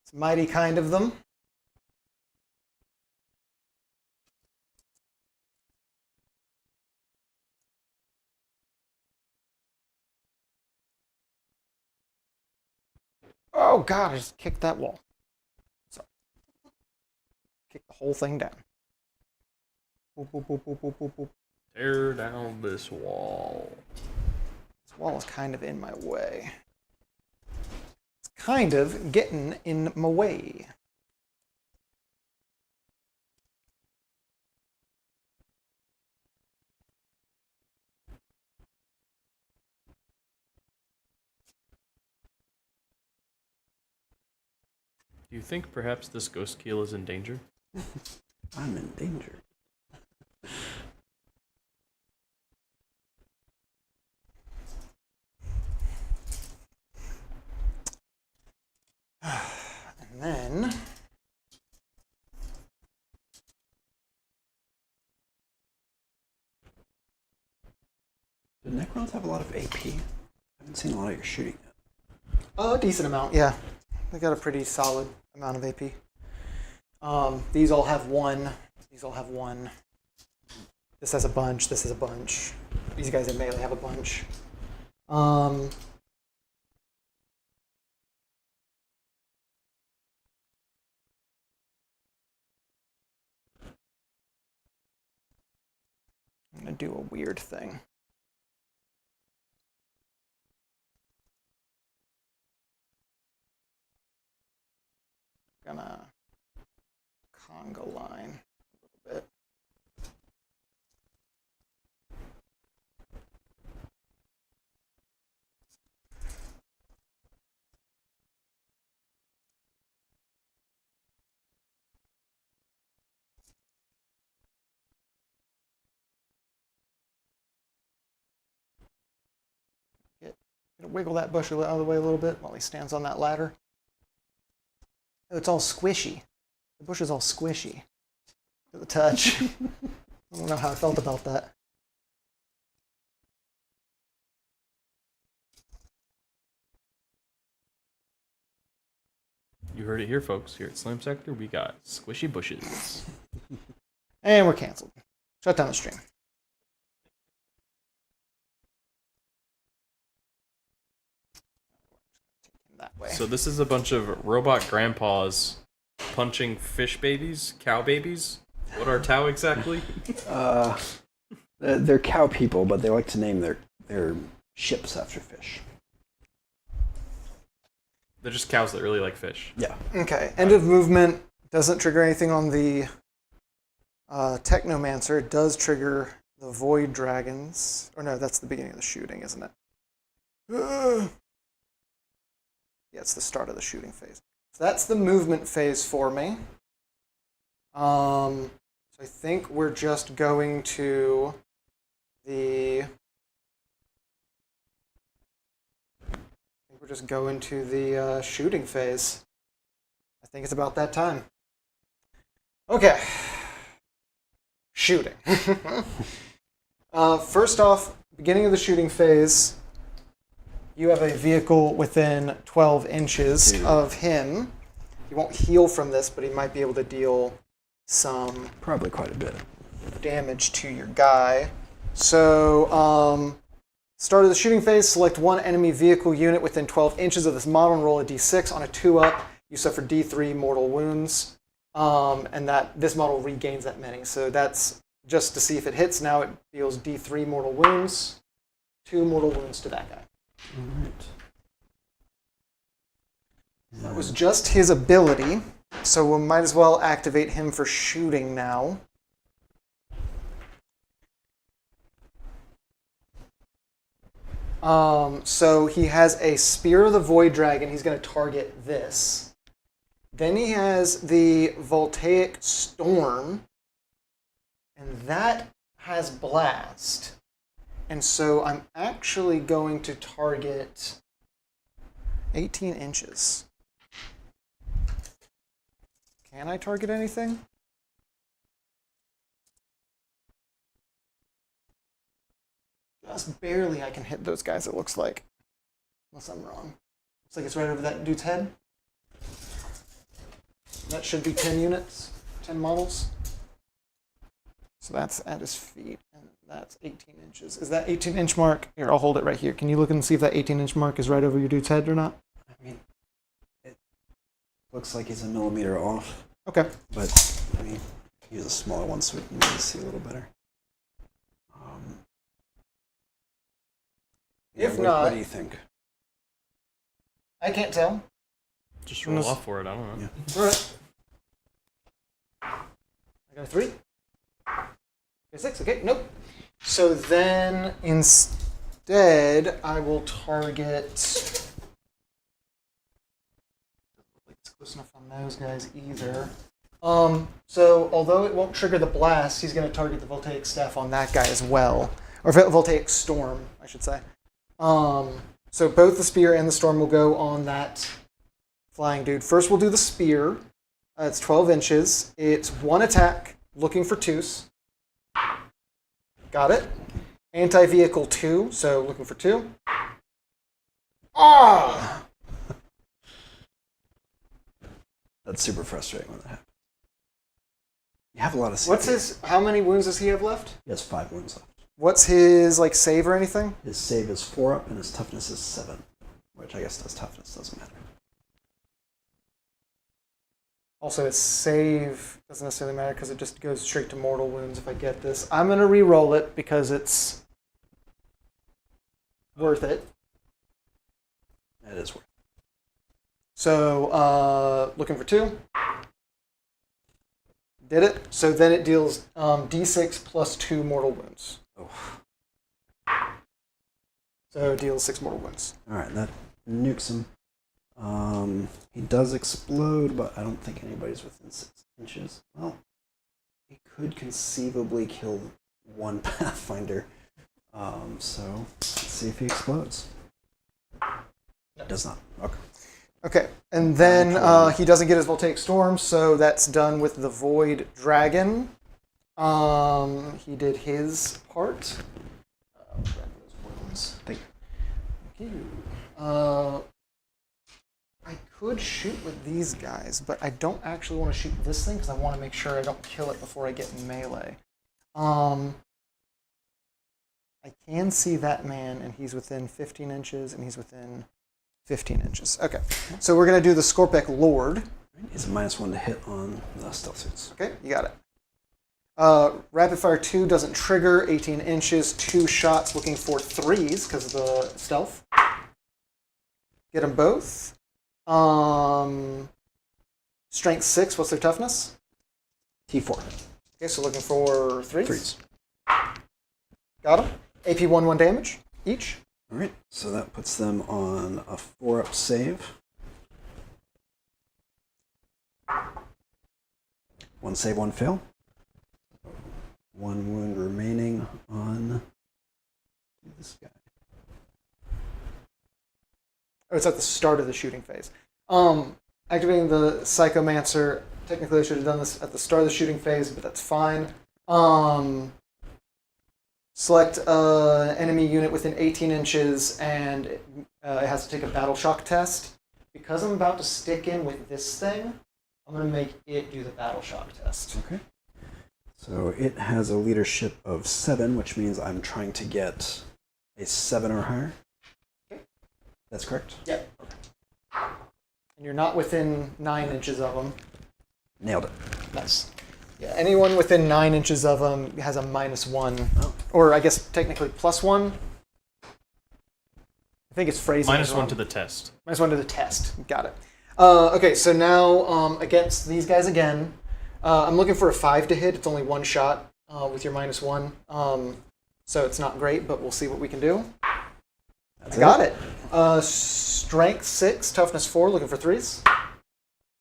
It's mighty kind of them. Oh god, I just kicked that wall. Sorry. Kick the whole thing down. Boop, boop, boop, boop, boop, boop, boop. Tear down this wall. This wall is kind of in my way. It's kind of getting in my way. Do you think perhaps this ghost keel is in danger? I'm in danger. And then Do Necrons have a lot of AP? I haven't seen a lot of your shooting yet. A decent amount, yeah. They got a pretty solid amount of AP. These all have one. These all have one. This has a bunch. This has a bunch. These guys in melee have a bunch. I'm gonna do a weird thing. Gonna conga line a little bit. Wiggle that bush out of the way a little bit while he stands on that ladder. Oh, it's all squishy. The bush is all squishy to the touch. I don't know how I felt about that. You heard it here, folks. Here at Slam Sector, we got squishy bushes. And we're canceled. Shut down the stream. That way. So this is a bunch of robot grandpas punching fish babies, cow babies. What are Tau exactly? They're cow people, but they like to name their ships after fish. They're just cows that really like fish. Yeah. Okay. End of movement doesn't trigger anything on the Technomancer. It does trigger the Void Dragons. Or no, that's the beginning of the shooting, isn't it? Yeah, it's the start of the shooting phase. So that's the movement phase for me. So I think we're just going to the... we're just going to the shooting phase. I think it's about that time. Okay. Shooting. First off, beginning of the shooting phase, you have a vehicle within 12 inches of him. He won't heal from this, but he might be able to deal some... probably quite a bit. ...damage to your guy. So, start of the shooting phase, select one enemy vehicle unit within 12 inches of this model and roll a d6. On a 2-up, you suffer d3 mortal wounds, and this model regains that many. So that's just to see if it hits. Now it deals d3 mortal wounds, 2 mortal wounds to that guy. All right. That was just his ability, so we might as well activate him for shooting now. So he has a Spear of the Void Dragon. He's going to target this. Then he has the Voltaic Storm, and that has Blast. And so I'm actually going to target 18 inches. Can I target anything? Just barely I can hit those guys, it looks like. Unless I'm wrong. Looks like it's right over that dude's head. That should be 10 units, 10 models. So that's at his feet, and that's 18 inches. Is that 18-inch mark? Here, I'll hold it right here. Can you look and see if that 18-inch mark is right over your dude's head or not? I mean, it looks like he's a millimeter off. Okay. But, I mean, use a smaller one so we can maybe see a little better. If not... what do you think? I can't tell. Just roll off for it, I don't know. Yeah. All right. I got a 3. A 6, okay, nope. So then, instead, I will target... It's close enough on those guys either. So, although it won't trigger the blast, he's going to target the Voltaic Staff on that guy as well. Or Voltaic Storm, I should say. So both the Spear and the Storm will go on that flying dude. First we'll do the Spear. It's 12 inches. It's 1 attack, looking for twos. Got it. Anti-vehicle 2, so looking for 2. Ah! That's super frustrating when that happens. You have a lot of CP. What's his? How many wounds does he have left? He has 5 wounds left. What's his like save or anything? His save is 4 up and his toughness is 7, which I guess does toughness, doesn't matter. Also, his save doesn't necessarily matter because it just goes straight to mortal wounds if I get this. I'm going to re-roll it because it's worth it. That is worth it. So, looking for 2. Did it. So then it deals d6 plus 2 mortal wounds. Oh. So it deals 6 mortal wounds. Alright, that nukes him. He does explode, but I don't think anybody's within 6 inches. Well, he could conceivably kill one Pathfinder. So let's see if he explodes. It does not. Okay. Okay, and then he doesn't get his Voltaic Storm, so that's done with the Void Dragon. He did his part. Thank you. I could shoot with these guys, but I don't actually want to shoot this thing because I want to make sure I don't kill it before I get in melee. I can see that man, and he's within 15 inches, and he's within 15 inches. Okay, so we're going to do the Scorpic Lord. He's a -1 to hit on the stealth suits. Okay, you got it. Rapid Fire 2 doesn't trigger, 18 inches, 2 shots looking for 3s because of the stealth. Get them both. Strength 6, what's their toughness? T4. Okay, so looking for 3s. 3s. Got them. AP 1 damage each. Alright, so that puts them on a 4-up save. 1 save, 1 fail. 1 wound remaining on this guy. Oh, it's at the start of the shooting phase. Activating the Psychomancer. Technically, I should have done this at the start of the shooting phase, but that's fine. Select an enemy unit within 18 inches, and it has to take a battle shock test. Because I'm about to stick in with this thing, I'm going to make it do the battle shock test. Okay. So it has a leadership of 7, which means I'm trying to get a 7 or higher. Okay. That's correct? Yep. Okay. And you're not within 9 inches of them. Nailed it. Nice. Yeah, anyone within 9 inches of them has a -1. Oh. Or I guess technically +1. I think it's phrasing. -1 to the test. -1 to the test. Got it. Okay, so now against these guys again, I'm looking for a 5 to hit. It's only 1 shot with your -1. So it's not great, but we'll see what we can do. I got it. Strength 6, toughness 4, looking for 3s.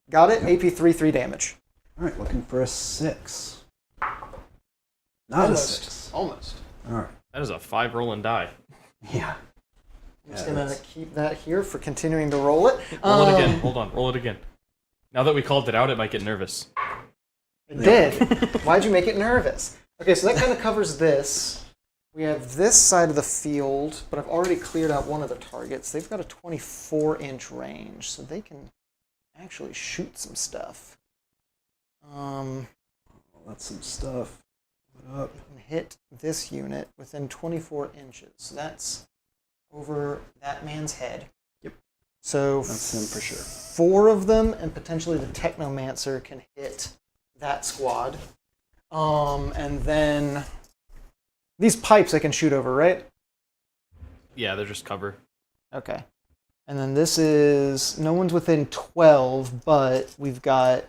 Got it. Yep. AP 3 damage. All right, looking for a 6. Not Almost. a 6. Almost. All right. That is a 5 rolling die. Yeah. I'm just going to keep that here for continuing to roll it. Roll it again. Hold on. Roll it again. Now that we called it out, it might get nervous. It did. Why'd you make it nervous? Okay, so that kind of covers this. We have this side of the field, but I've already cleared out one of the targets. They've got a 24-inch range, so they can actually shoot some stuff. That's some stuff. What up? They can hit this unit within 24 inches. So that's over that man's head. Yep. So that's him for sure. 4 of them, and potentially the Technomancer can hit that squad. And then these pipes I can shoot over, right? Yeah, they're just cover. Okay. And then this is, no one's within 12, but we've got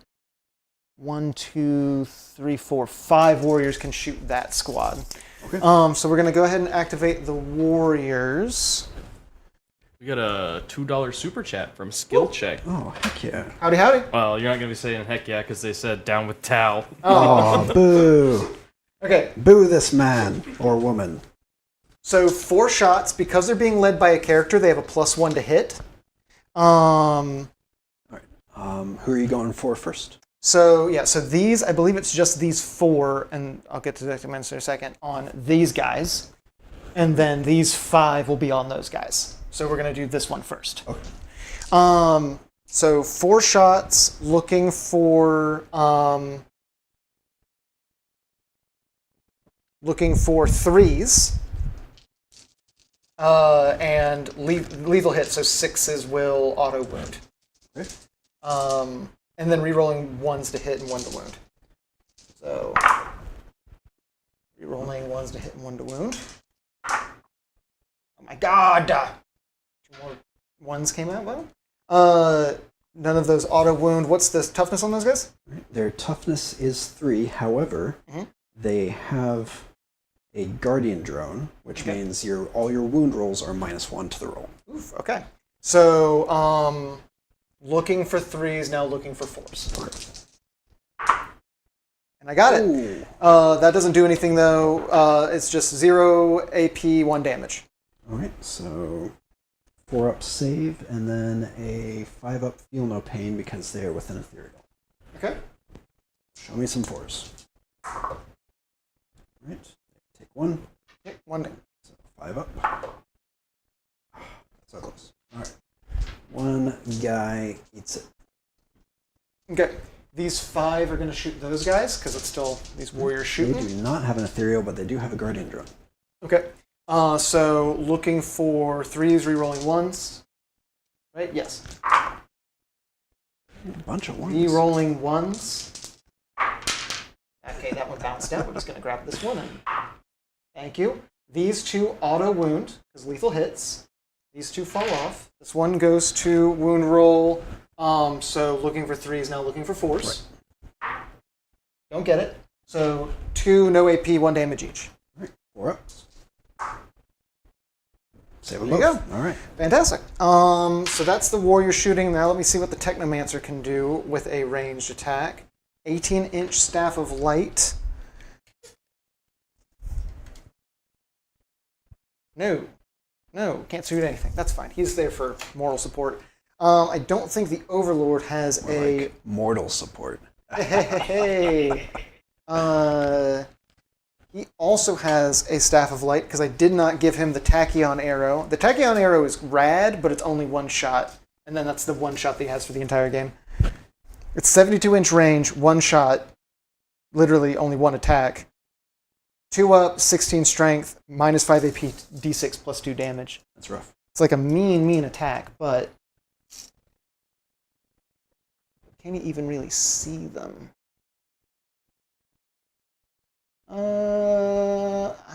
1, 2, 3, 4, 5 warriors can shoot that squad. Okay. So we're going to go ahead and activate the warriors. We got a $2 super chat from Skill Check. Oh, heck yeah. Howdy, howdy. Well, you're not going to be saying heck yeah because they said down with Tau. Oh, boo. Okay. Boo this man or woman. So 4 shots, because they're being led by a character, they have a +1 to hit. All right. Who are you going for first? So yeah, so these, I believe it's just these 4, and I'll get to the Technomancer in a second, on these guys. And then these 5 will be on those guys. So we're going to do this one first. Okay. So 4 shots, looking for threes. And lethal hit, so 6s will auto wound. Okay. And then re-rolling 1s to hit and 1 to wound. So re-rolling 1s to hit and 1 to wound. Oh my god! 2 more 1s came out, well. None of those auto wound. What's the toughness on those guys? Their toughness is 3. However, they have a guardian drone, which means all your wound rolls are -1 to the roll. Oof, okay. So, looking for 3s, now looking for 4s. And I got it. That doesn't do anything, though. It's just 0 AP, 1 damage. All right, so 4-up save, and then a 5-up feel no pain because they are within ethereal. Okay. Show me some 4s. All right, take 1. Okay, 1 damage. So 5-up. So close. All right. 1 guy eats it. Okay. These 5 are going to shoot those guys, because it's still these warriors shooting. They do not have an ethereal, but they do have a guardian drone. Okay. So looking for 3s, re-rolling 1s. Right? Yes. A bunch of 1s. Re-rolling 1s. Okay, that one bounced out. We're just going to grab this one. Thank you. These 2 auto wound, because lethal hits. These 2 fall off. This one goes to wound roll. So looking for 3s, now looking for 4s. Right. Don't get it. So 2, no AP, 1 damage each. All right, 4 up. Save them There both. you go. All right. Fantastic. So that's the warrior shooting. Now let me see what the Technomancer can do with a ranged attack. 18-inch Staff of Light. No, can't shoot anything. That's fine. He's there for moral support. I don't think the Overlord has More like mortal support. Hey. He also has a Staff of Light, because I did not give him the Tachyon Arrow. The Tachyon Arrow is rad, but it's only 1 shot. And then that's the 1 shot that he has for the entire game. It's 72-inch range, 1 shot, literally only 1 attack. 2 up, 16 strength, -5 AP, d6 plus 2 damage. That's rough. It's like a mean attack, but can you even really see them?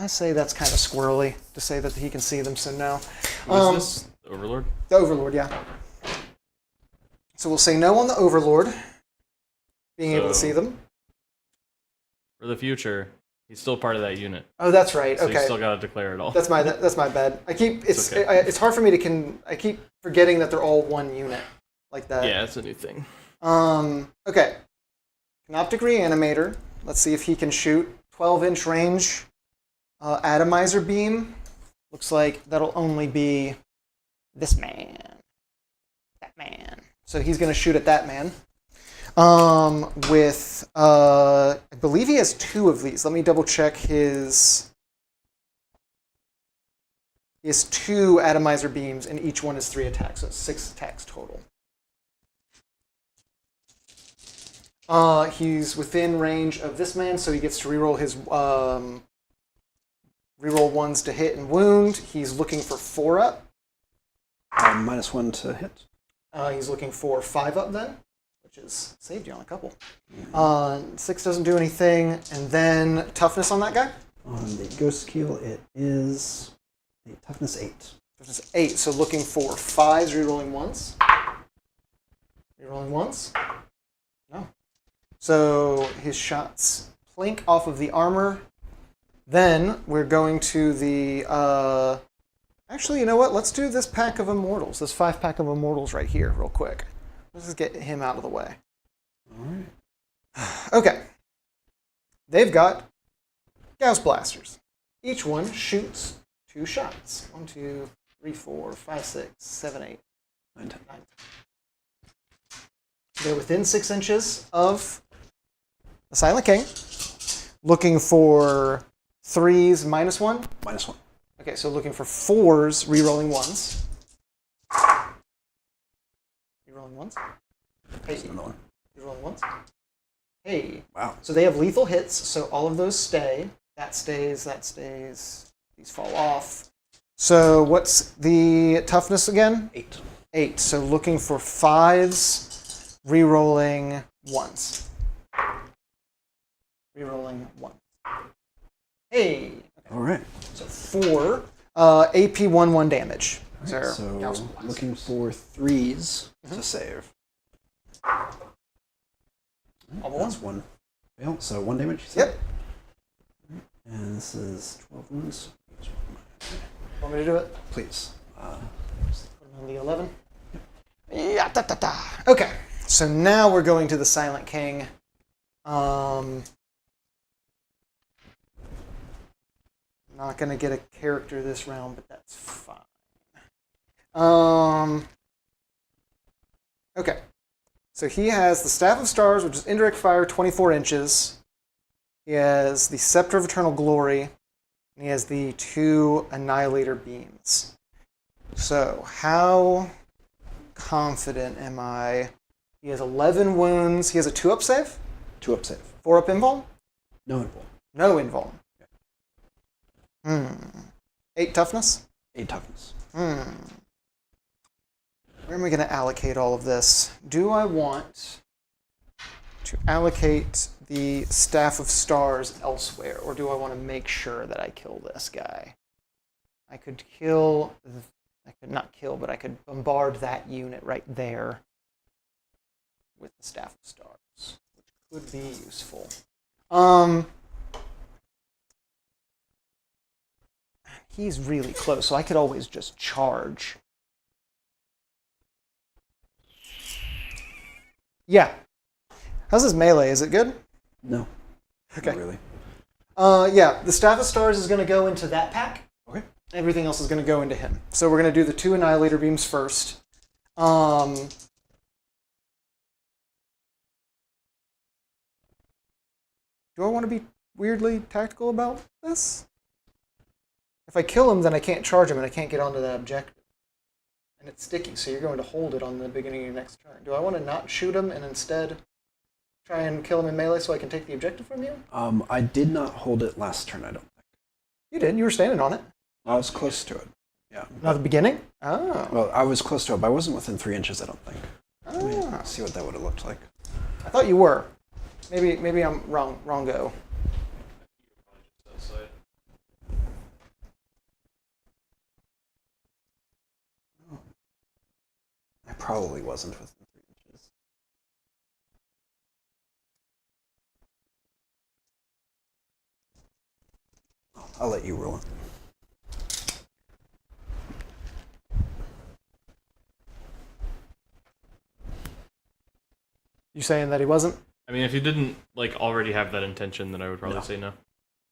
I say that's kind of squirrely to say that he can see them, so no. Who is this? The Overlord? The Overlord, yeah. So we'll say no on the Overlord, being able to see them. For the future, he's still part of that unit. Oh, that's right. So Okay. you still got to declare it all. That's my bad. It's okay. it's hard for me to I keep forgetting that they're all 1 unit like that. Yeah, it's a new thing. Okay. Canoptic Reanimator. Let's see if he can shoot. 12-inch range. Atomizer Beam. Looks like that'll only be this man. That man. So he's going to shoot at that man. With, I believe he has 2 of these. Let me double check his... He has 2 Atomizer Beams, and each one is 3 attacks, so it's 6 attacks total. He's within range of this man, so he gets to reroll his reroll 1s to hit and wound. He's looking for 4 up. -1 to hit. He's looking for 5 up then, which is saved you on a couple. 6 doesn't do anything, and then toughness on that guy. On the Ghost Keel, it is a toughness 8. Toughness 8, so looking for 5s, rerolling 1s. Rerolling 1s. No. So his shots plink off of the armor. Then we're going to the... Actually, you know what? Let's do this pack of Immortals. This 5-pack of Immortals right here real quick. Let's just get him out of the way. All right. Okay. They've got Gauss Blasters. Each one shoots 2 shots. 1, 2, 3, 4, 5, 6, 7, 8, 9, 10. 9. They're within 6 inches of the Silent King. Looking for 3s, -1. -1. Okay, so looking for 4s, rerolling 1s. Rerolling 1s. Hey, There's another one. rerolling 1s. Hey. Wow. So they have lethal hits, so all of those stay. That stays, that stays. These fall off. So what's the toughness again? 8. 8. So looking for 5s, rerolling 1s. Rerolling 1. Hey. Okay. All right. So 4. AP 1/1 damage. All right, so looking for 3s to save. All That's one fail, so 1 damage. You said? Yep. And this is 12 wounds. Want me to do it? Please. Put him on the 11. Yeah, da, da, da. Okay, so now we're going to the Silent King. Not going to get a character this round, but that's fine. Okay. So he has the Staff of Stars, which is indirect fire, 24 inches. He has the Scepter of Eternal Glory, and he has the 2 Annihilator Beams. So, how confident am I? He has 11 wounds. He has a 2-up save? 2-up save. 4-up invuln? No invuln. No invuln. 8 toughness? 8 toughness. Where am I going to allocate all of this? Do I want to allocate the Staff of Stars elsewhere, or do I want to make sure that I kill this guy? I could kill... I could not kill, but I could bombard that unit right there with the Staff of Stars, which could be useful. He's really close, so I could always just charge. Yeah. How's his melee? Is it good? No. Okay. Not really. Yeah, the Staff of Stars is going to go into that pack. Okay. Everything else is going to go into him. So we're going to do the 2 Annihilator Beams first. Do I want to be weirdly tactical about this? If I kill him, then I can't charge him and I can't get onto that objective. And it's sticky, so you're going to hold it on the beginning of your next turn. Do I want to not shoot him and instead try and kill him in melee so I can take the objective from you? I did not hold it last turn, I don't think. You did. You were standing on it. I was close to it. Yeah. Not the beginning? Oh. Well, I was close to it, but I wasn't within 3 inches, I don't think. Let me Ah. see what that would have looked like. I thought you were. Maybe I'm wrong go. I probably wasn't within 3 inches. I'll let you roll it. You saying that he wasn't? I mean, if you didn't like already have that intention, then I would probably say no.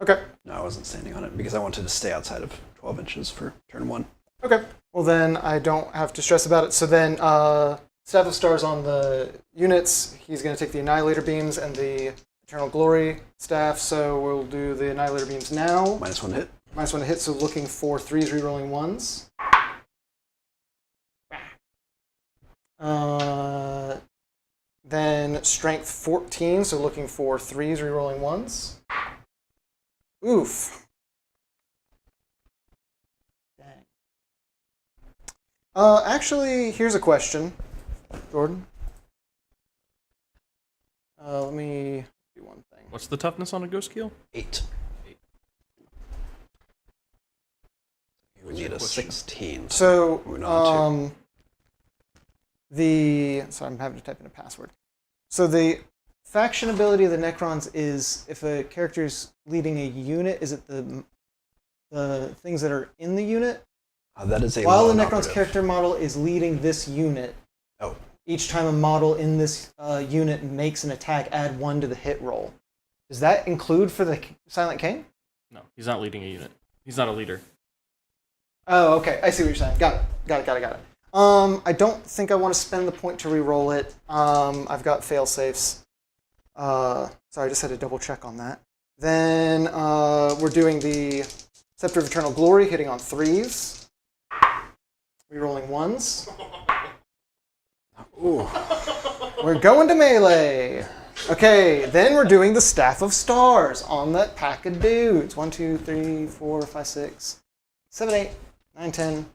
Okay. No, I wasn't standing on it because I wanted to stay outside of 12 inches for turn 1. Okay. Well, then I don't have to stress about it. So then, Staff of Stars on the units. He's going to take the Annihilator Beams and the Eternal Glory Staff. So we'll do the Annihilator Beams now. -1 hit. -1 to hit, so looking for 3s, rerolling 1s. Then Strength 14, so looking for 3s, rerolling 1s. Oof. Dang. Actually, here's a question, Jordan. Let me do one thing. What's the toughness on a ghost kill? 8. We need a 16. So, moving on sorry, I'm having to type in a password. So the faction ability of the Necrons is if a character is leading a unit, is it the things that are in the unit? that is a While the lone Necron's operative. character model is leading this unit, Oh, each time a model in this unit makes an attack, add 1 to the hit roll. Does that include for the Silent King? No, he's not leading a unit. He's not a leader. Oh, okay. I see what you're saying. Got it. I don't think I want to spend the point to re-roll it. I've got fail safes. Sorry, I just had to double check on that. Then we're doing the Scepter of Eternal Glory hitting on 3s. Rerolling 1s. Ooh. We're going to melee. Okay, then we're doing the Staff of Stars on that pack of dudes. 1, 2, 3, 4, 5, 6, 7, 8, 9, 10,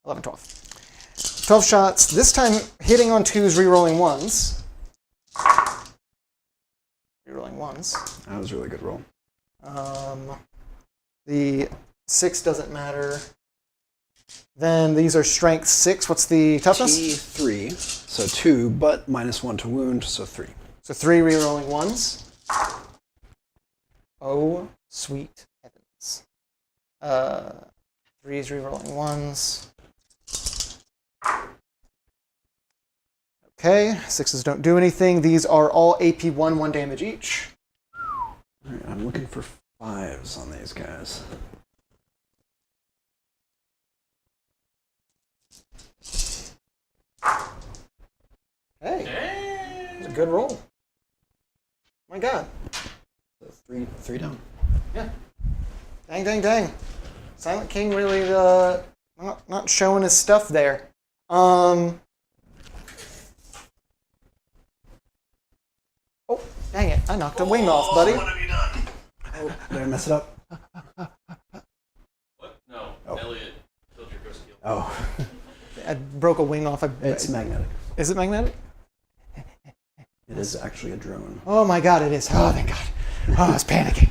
11, 12. 12 shots. This time hitting on 2s, rerolling 1s. Rerolling 1s. That was a really good roll. The 6 doesn't matter. Then these are strength 6. What's the toughness? T3, so 2, but -1 to wound, so 3. So 3 rerolling 1s. Oh, sweet heavens. 3s rerolling 1s. Okay, 6s don't do anything. These are all AP1, 1 damage each. All right, I'm looking for 5s on these guys. Hey, that's a good roll. My God. So three down. Yeah. Dang, dang, dang. Silent King really not showing his stuff there. Oh, dang it. I knocked a wing off, buddy. What have you done? Oh, did I mess it up? What? No. Oh. Elliot killed your ghost heal. Oh, I broke a wing off. it's magnetic. Is it magnetic? It is actually a drone. Oh my God, it is. Oh, thank God. Oh, I was panicking.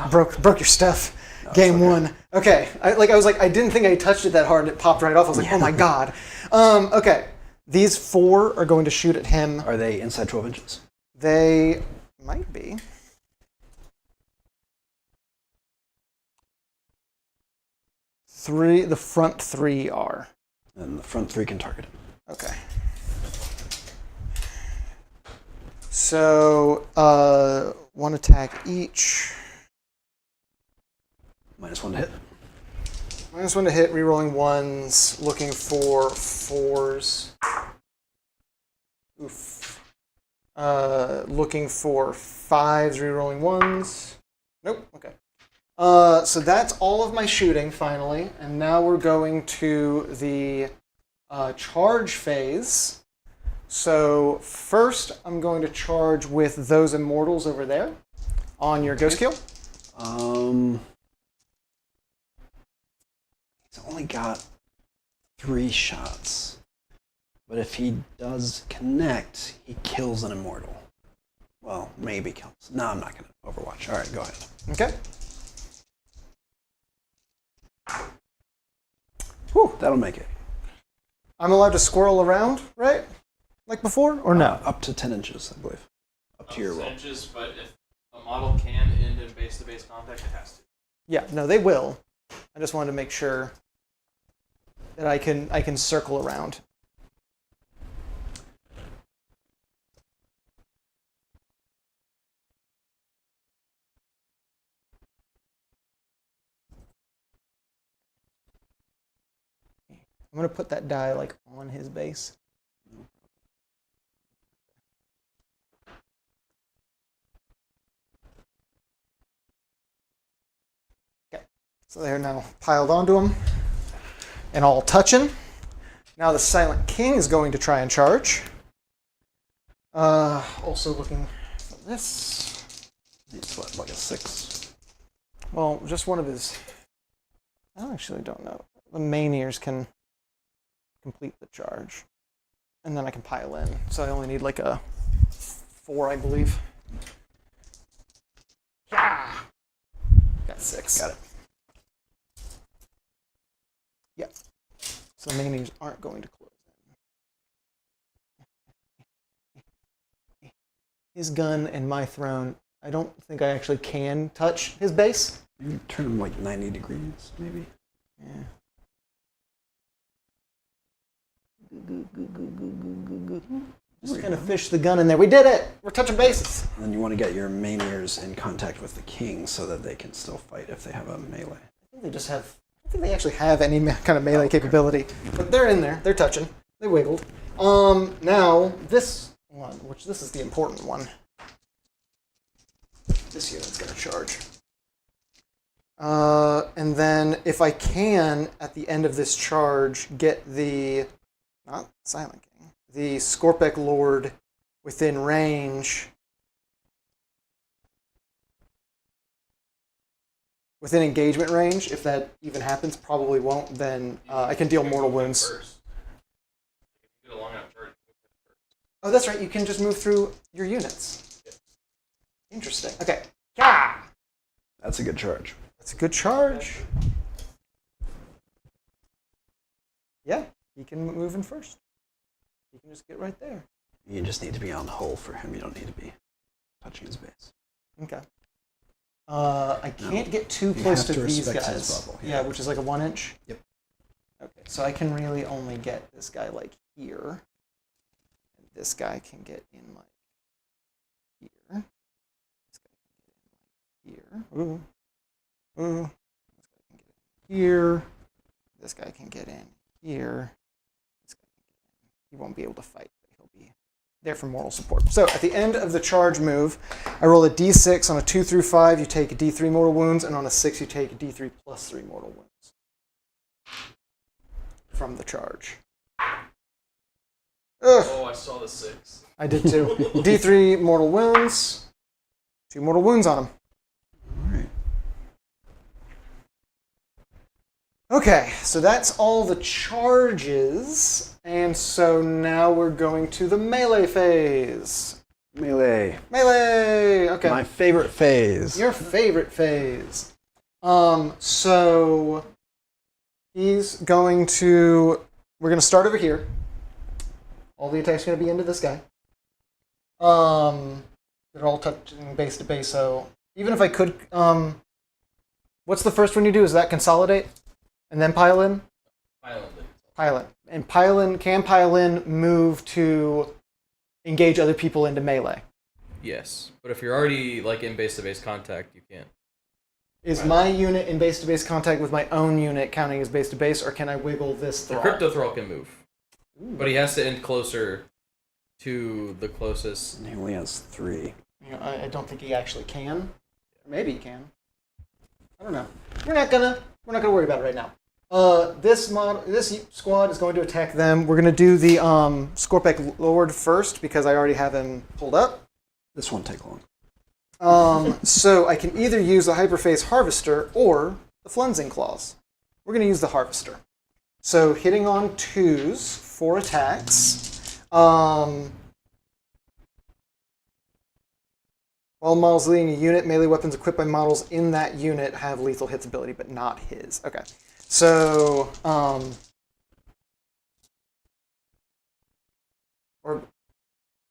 Broke your stuff. No, Game okay. 1. Okay. I didn't think I touched it that hard and it popped right off. I was like, oh my God. Okay. These 4 are going to shoot at him. Are they inside 12 inches? They might be. The front 3 are. And the front 3 can target him. Okay. So, 1 attack each. -1 to hit. -1 to hit, rerolling 1s, looking for 4s. Oof. Looking for 5s, rerolling 1s. Nope, okay. So that's all of my shooting, finally. And now we're going to the charge phase. So first, I'm going to charge with those immortals over there on your ghost kill. He's only got 3 shots. But if he does connect, he kills an immortal. Well, maybe kills. No, I'm not going to Overwatch. All right, go ahead. Okay. Whew, that'll make it. I'm allowed to squirrel around, right? Like before, or no? Up to 10 inches, I believe. Up to your roll. Inches, but if a model can end in base-to-base contact, it has to. Yeah, no, they will. I just wanted to make sure that I can circle around. I'm gonna put that die like on his base. Okay, so they're now piled onto him and all touching. Now the Silent King is going to try and charge. Also looking for this. It's what, like a 6? Well, just one of his. I actually don't know. The Maniers can complete the charge, and then I can pile in. So I only need like a 4, I believe. Yeah, got 6. Got it. Yep. So the Maniers aren't going to close in. His gun and my throne. I don't think I actually can touch his base. Maybe turn him like 90 degrees, maybe. Yeah. Just gonna fish the gun in there. We did it! We're touching bases. And then you want to get your Maniers in contact with the king so that they can still fight if they have a melee. I think they just have. I don't think they actually have any kind of melee capability. But they're in there. They're touching. They wiggled. Now this one, which this is the important one. This unit's gonna charge. And then if I can, at the end of this charge, get the, not Silent King, the Scorpek Lord within range. Within engagement range, if that even happens, probably won't, then I can deal mortal wounds. Oh, that's right, you can just move through your units. Interesting. Okay. Yeah! That's a good charge. That's a good charge. Yeah, he can move in first. He can just get right there. You just need to be on hull for him. You don't need to be touching his base. Okay. I can't get too close to these respect guys. his bubble, yeah, which is like a 1 inch. Yep. Okay, so I can really only get this guy like here. And this guy can get in like here. This guy can get in like here. Ooh. Ooh. This guy can get in here. This guy can get in here. This guy can get in. He won't be able to fight, but he'll be there for moral support. So at the end of the charge move, I roll a d6. On a 2 through 5, you take d3 mortal wounds, and on a 6, you take d3 plus 3 mortal wounds from the charge. Ugh. Oh, I saw the 6. I did too. d3 mortal wounds. 2 mortal wounds on him. All right. Okay, so that's all the charges. And so now we're going to the melee phase. Melee. Melee! Okay. My favorite phase. Your favorite phase. So he's going to, we're going to start over here. All the attacks are going to be into this guy. They're all touching base to base, so even if I could, what's the first one you do? Is that consolidate? And then pile in? Pile in. And can pile in move to engage other people into melee? Yes, but if you're already like in base-to-base contact, you can't. Is my unit in base-to-base contact with my own unit counting as base-to-base, or can I wiggle this The thrall? Crypto Thrall can move, Ooh. but he has to end closer to the closest. And he only has 3. You know, I don't think he actually can. Maybe he can. I don't know. We're not gonna worry about it right now. This squad is going to attack them. We're gonna do the Scorpek Lord first because I already have him pulled up. This won't take long. So I can either use the Hyperphase Harvester or the Flensing Claws. We're gonna use the Harvester. So hitting on 2s, 4 attacks. While models leading a unit, melee weapons equipped by models in that unit have lethal hits ability, but not his. Okay. So, or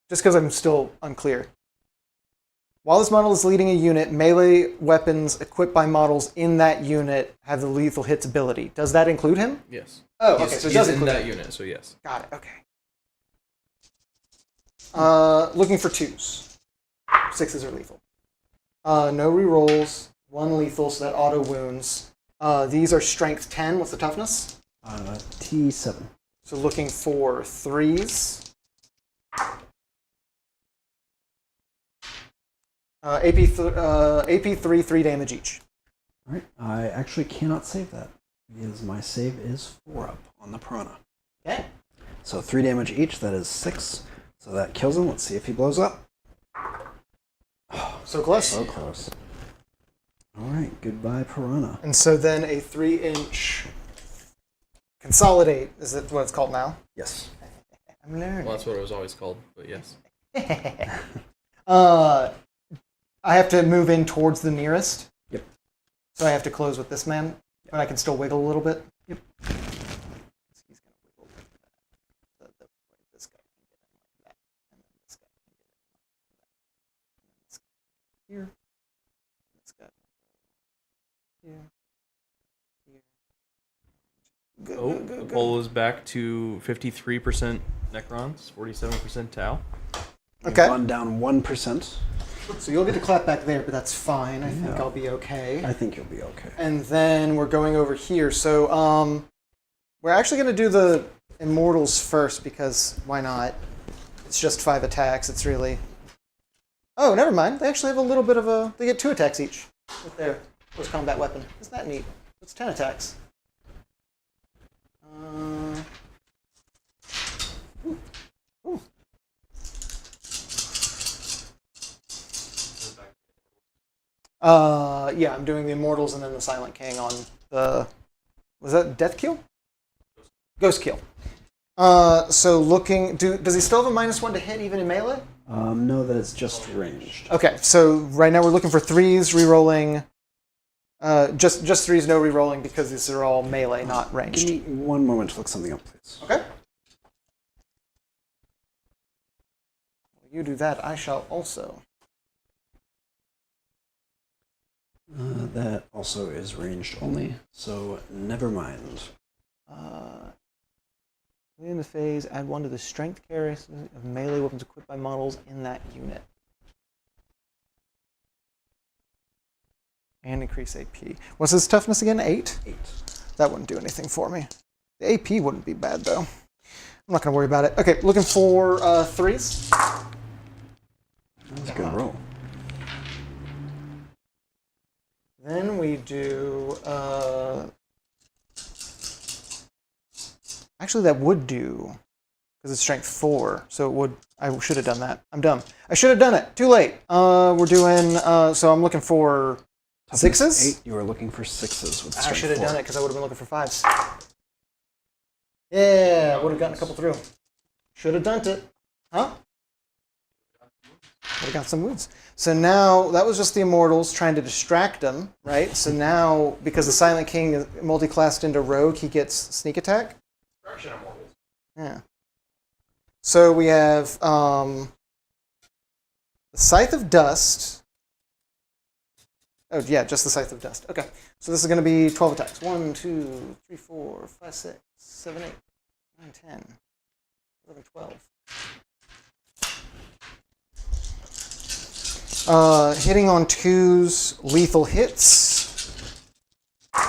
just because I'm still unclear. While this model is leading a unit, melee weapons equipped by models in that unit have the lethal hits ability. Does that include him? Yes. Oh, okay. So it does in include that him. unit, so yes. Got it. Okay. Looking for 2s. 6s are lethal. No rerolls. 1 lethal, so that auto wounds. These are strength 10. What's the toughness? T7. So looking for 3s. AP3, 3 damage each. All right. I actually cannot save that because my save is 4 up on the Piranha. Okay. So 3 damage each. That is 6. So that kills him. Let's see if he blows up. So close. So close. All right. Goodbye, Piranha. And so then a 3-inch consolidate. Is that what it's called now? Yes. I'm learning. Well, that's what it was always called, but yes. I have to move in towards the nearest. Yep. So I have to close with this man, but I can still wiggle a little bit. Yep. He's going to wiggle like that. This guy can get in like that, and then this guy can get in like that, and then this guy here, this guy here, here. Oh, Good, the good. poll is back to 53% Necrons, 47% Tau. We've Okay. gone down 1%. So you'll get to clap back there, but that's fine. I think Yeah. I'll be okay. I think you'll be okay. And then we're going over here. So we're actually going to do the Immortals first because why not? It's just 5 attacks. It's really... Oh, never mind. They actually have a little bit of a... They get 2 attacks each. Right there. Close combat weapon. Isn't that neat? It's 10 attacks. Ooh. Ooh. Yeah, I'm doing the Immortals and then the Silent King on the... Was that Death Kill? Ghost Kill. So looking... Does he still have a -1 to hit even in melee? No, that is just ranged. Okay, so right now we're looking for 3s, rerolling... just 3s, no rerolling, because these are all melee, not ranged. Give me one moment to look something up, please. Okay. You do that, I shall also. That also is ranged only, so never mind. In the phase, add 1 to the strength characteristic of melee weapons equipped by models in that unit. And increase AP. What's his toughness again? 8? 8. That wouldn't do anything for me. The AP wouldn't be bad, though. I'm not going to worry about it. Okay, looking for 3s. That was a good roll. Then we do... Actually, that would do, because it's strength 4, so it would... I should have done that. I'm dumb. I should have done it. Too late. We're doing... so I'm looking for 6s? 8. You are looking for 6s with strength 4. I should have done it, because I would have been looking for 5s. Yeah, would have gotten a couple through. Should have done it. Huh? Would have got some wounds. So now, that was just the Immortals trying to distract them, right? So now, because the Silent King is multi-classed into Rogue, he gets sneak attack. Distraction Immortals. Yeah. So we have the Scythe of Dust. Oh, yeah, just the Scythe of Dust. Okay. So this is going to be 12 attacks. 1, 2, 3, 4, 5, 6, 7, 8, 9, 10, 11, 12. Hitting on 2s, lethal hits. 1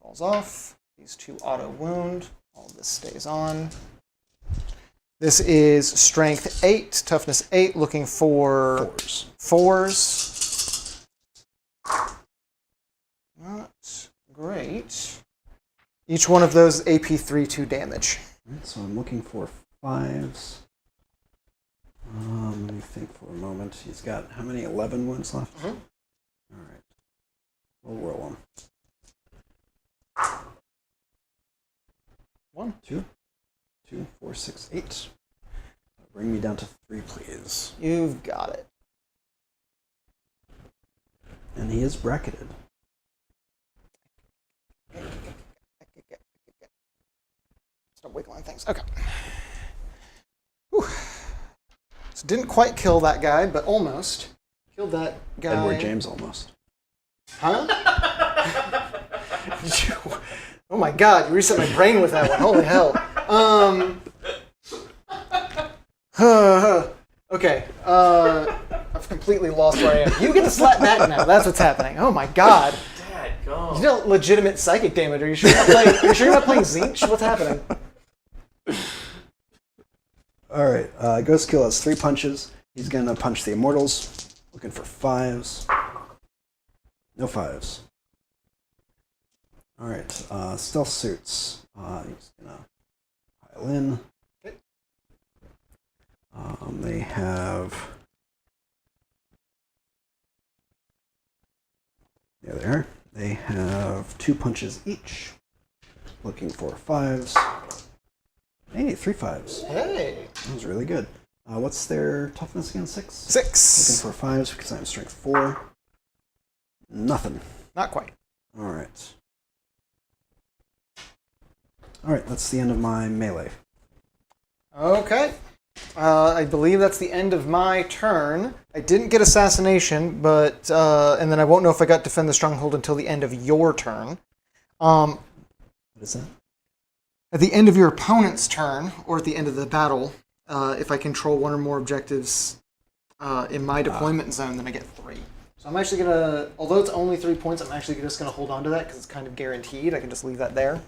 falls off. These 2 auto wound. All of this stays on. This is strength 8, toughness 8, looking for 4s. Not great. Each one of those AP 3/2 damage. Right, so I'm looking for 5s. Let me think for a moment. He's got how many? 11 wounds left? Mm-hmm. All right. We'll roll them. 1, 2, 4, 6, 8. Bring me down to 3, please. You've got it. And he is bracketed. Stop wiggling things. Okay. Whew. So didn't quite kill that guy, but almost. Killed that guy. Edward James almost. Huh? Oh my god, you reset my brain with that one. Holy hell. Okay. I've completely lost where I am. You get to slap back now. That's what's happening. Oh my god. Dad, go. You know legitimate psychic damage. Are you sure you're not playing Zinch? What's happening? All right. Ghost Kill has 3 punches. He's going to punch the Immortals. Looking for 5s. No 5s. All right. Stealth Suits. He's going to pile in. They have... There they are. They have 2 punches each. Looking for 5s. Hey, 3 5s. Hey. That was really good. What's their toughness again? 6? 6. Looking for 5s because I'm strength 4. Nothing. Not quite. All right. All right, that's the end of my melee. Okay. I believe that's the end of my turn. I didn't get Assassination, but and then I won't know if I got Defend the Stronghold until the end of your turn. What is that? At the end of your opponent's turn, or at the end of the battle, if I control 1 or more objectives in my deployment zone, then I get 3. So I'm actually going to, although it's only 3 points, I'm actually just going to hold on to that because it's kind of guaranteed. I can just leave that there.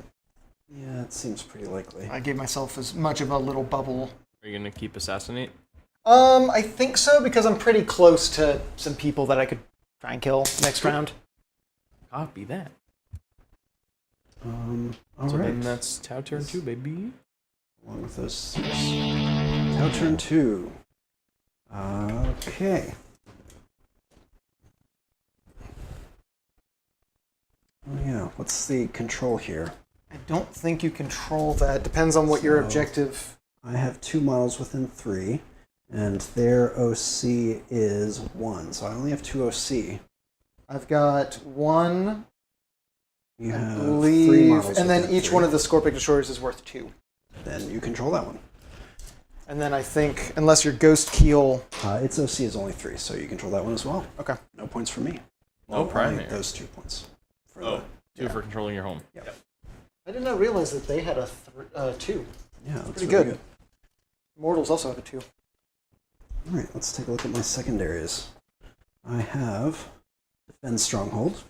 Yeah, it seems pretty likely. I gave myself as much of a little bubble. Are you going to keep Assassinate? I think so, because I'm pretty close to some people that I could Try and kill next round. Copy that. All So right. then that's Tau turn 2, baby. Along with this. Now turn 2. Okay. Oh yeah, what's the control here? I don't think you control that. Depends on what your So- objective. I have 2 models within 3, and their OC is 1, so I only have 2 OC. I've got 1, You I have 3 believe, models and then within each 3. one of the Scorpic Destroyers is worth 2. Then you control that one. And then I think, unless your Ghost Keel... Its OC is only 3, so you control that one as well. Okay. No points for me. No only primary. those 2 points. For Oh, the, 2 for controlling your home. Yep. I did not realize that they had a 2. Yeah, that's Pretty really good. Mortals also have a 2. All right, let's take a look at my secondaries. I have Defend Stronghold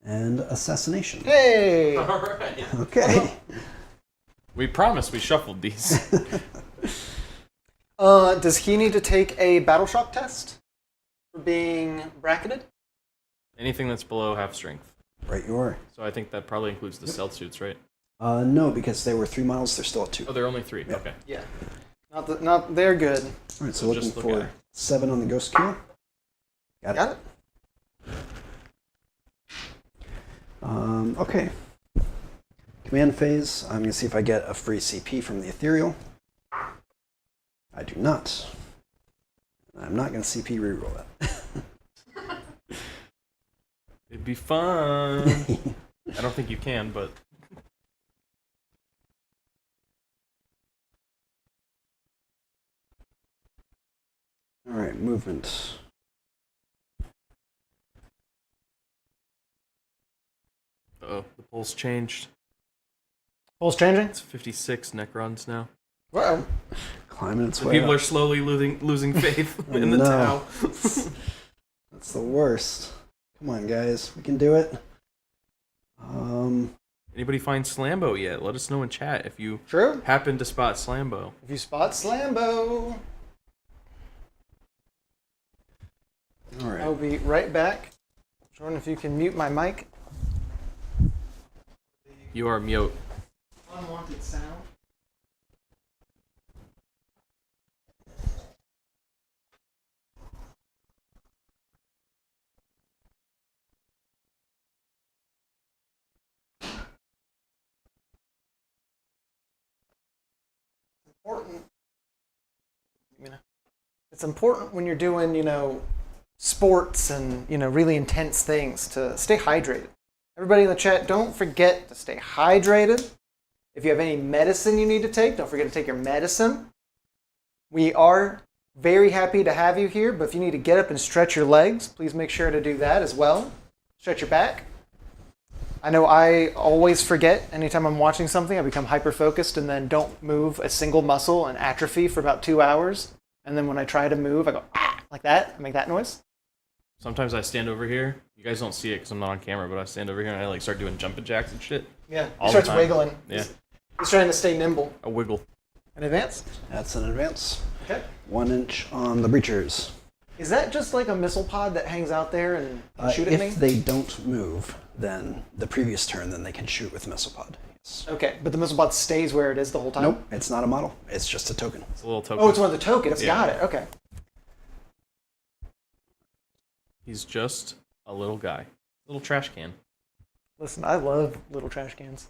and Assassination. Hey! Alright. Okay. We promised we shuffled these. Does he need to take a Battle Shock test for being bracketed? Anything that's below half strength. Right you are. So I think that probably includes the stealth suits, right? No, because they were 3 models, they're still at 2. Oh, they're only 3. Yeah. Okay. Yeah. Not they're good. All right, so So looking just look for at it. 7 on the Ghost Kill. Got it? Okay. Command phase, I'm going to see if I get a free CP from the Ethereal. I do not. I'm not going to CP reroll that. It'd be fun. I don't think you can, but... All right, movement. Uh-oh, the polls changed. Pulse changing? It's 56 Necrons now. Well, Climbing its The way people up. are slowly losing faith in the No. Tau. That's the worst. Come on, guys. We can do it. Anybody find Slambo yet? Let us know in chat if you true. happen to spot Slambo. If you spot Slambo, All right. I'll be right back. Jordan, if you can mute my mic. You are mute. Unwanted sound. Important. It's important when you're doing, sports and, really intense things to stay hydrated. Everybody in the chat, don't forget to stay hydrated. If you have any medicine you need to take, don't forget to take your medicine. We are very happy to have you here, but if you need to get up and stretch your legs, please make sure to do that as well. Stretch your back. I know I always forget anytime I'm watching something. I become hyper-focused and then don't move a single muscle and atrophy for about 2 hours. And then when I try to move, I go, like that. I make that noise. Sometimes I stand over here. You guys don't see it because I'm not on camera, but I stand over here and I start doing jumping jacks and shit. Yeah, All he the starts time. wiggling. Yeah. He's trying to stay nimble. A wiggle. In advance? That's an advance. Okay. 1 inch on the breachers. Is that just like a missile pod that hangs out there and shoot at me? If they don't move, then the previous turn, then they can shoot with missile pod. Yes. Okay, but the missile pod stays where it is the whole time? Nope, it's not a model. It's just a token. It's a little token. Oh, it's one of the tokens. Yeah. Got it. Okay. He's just a little guy. Little trash can. Listen, I love little trash cans.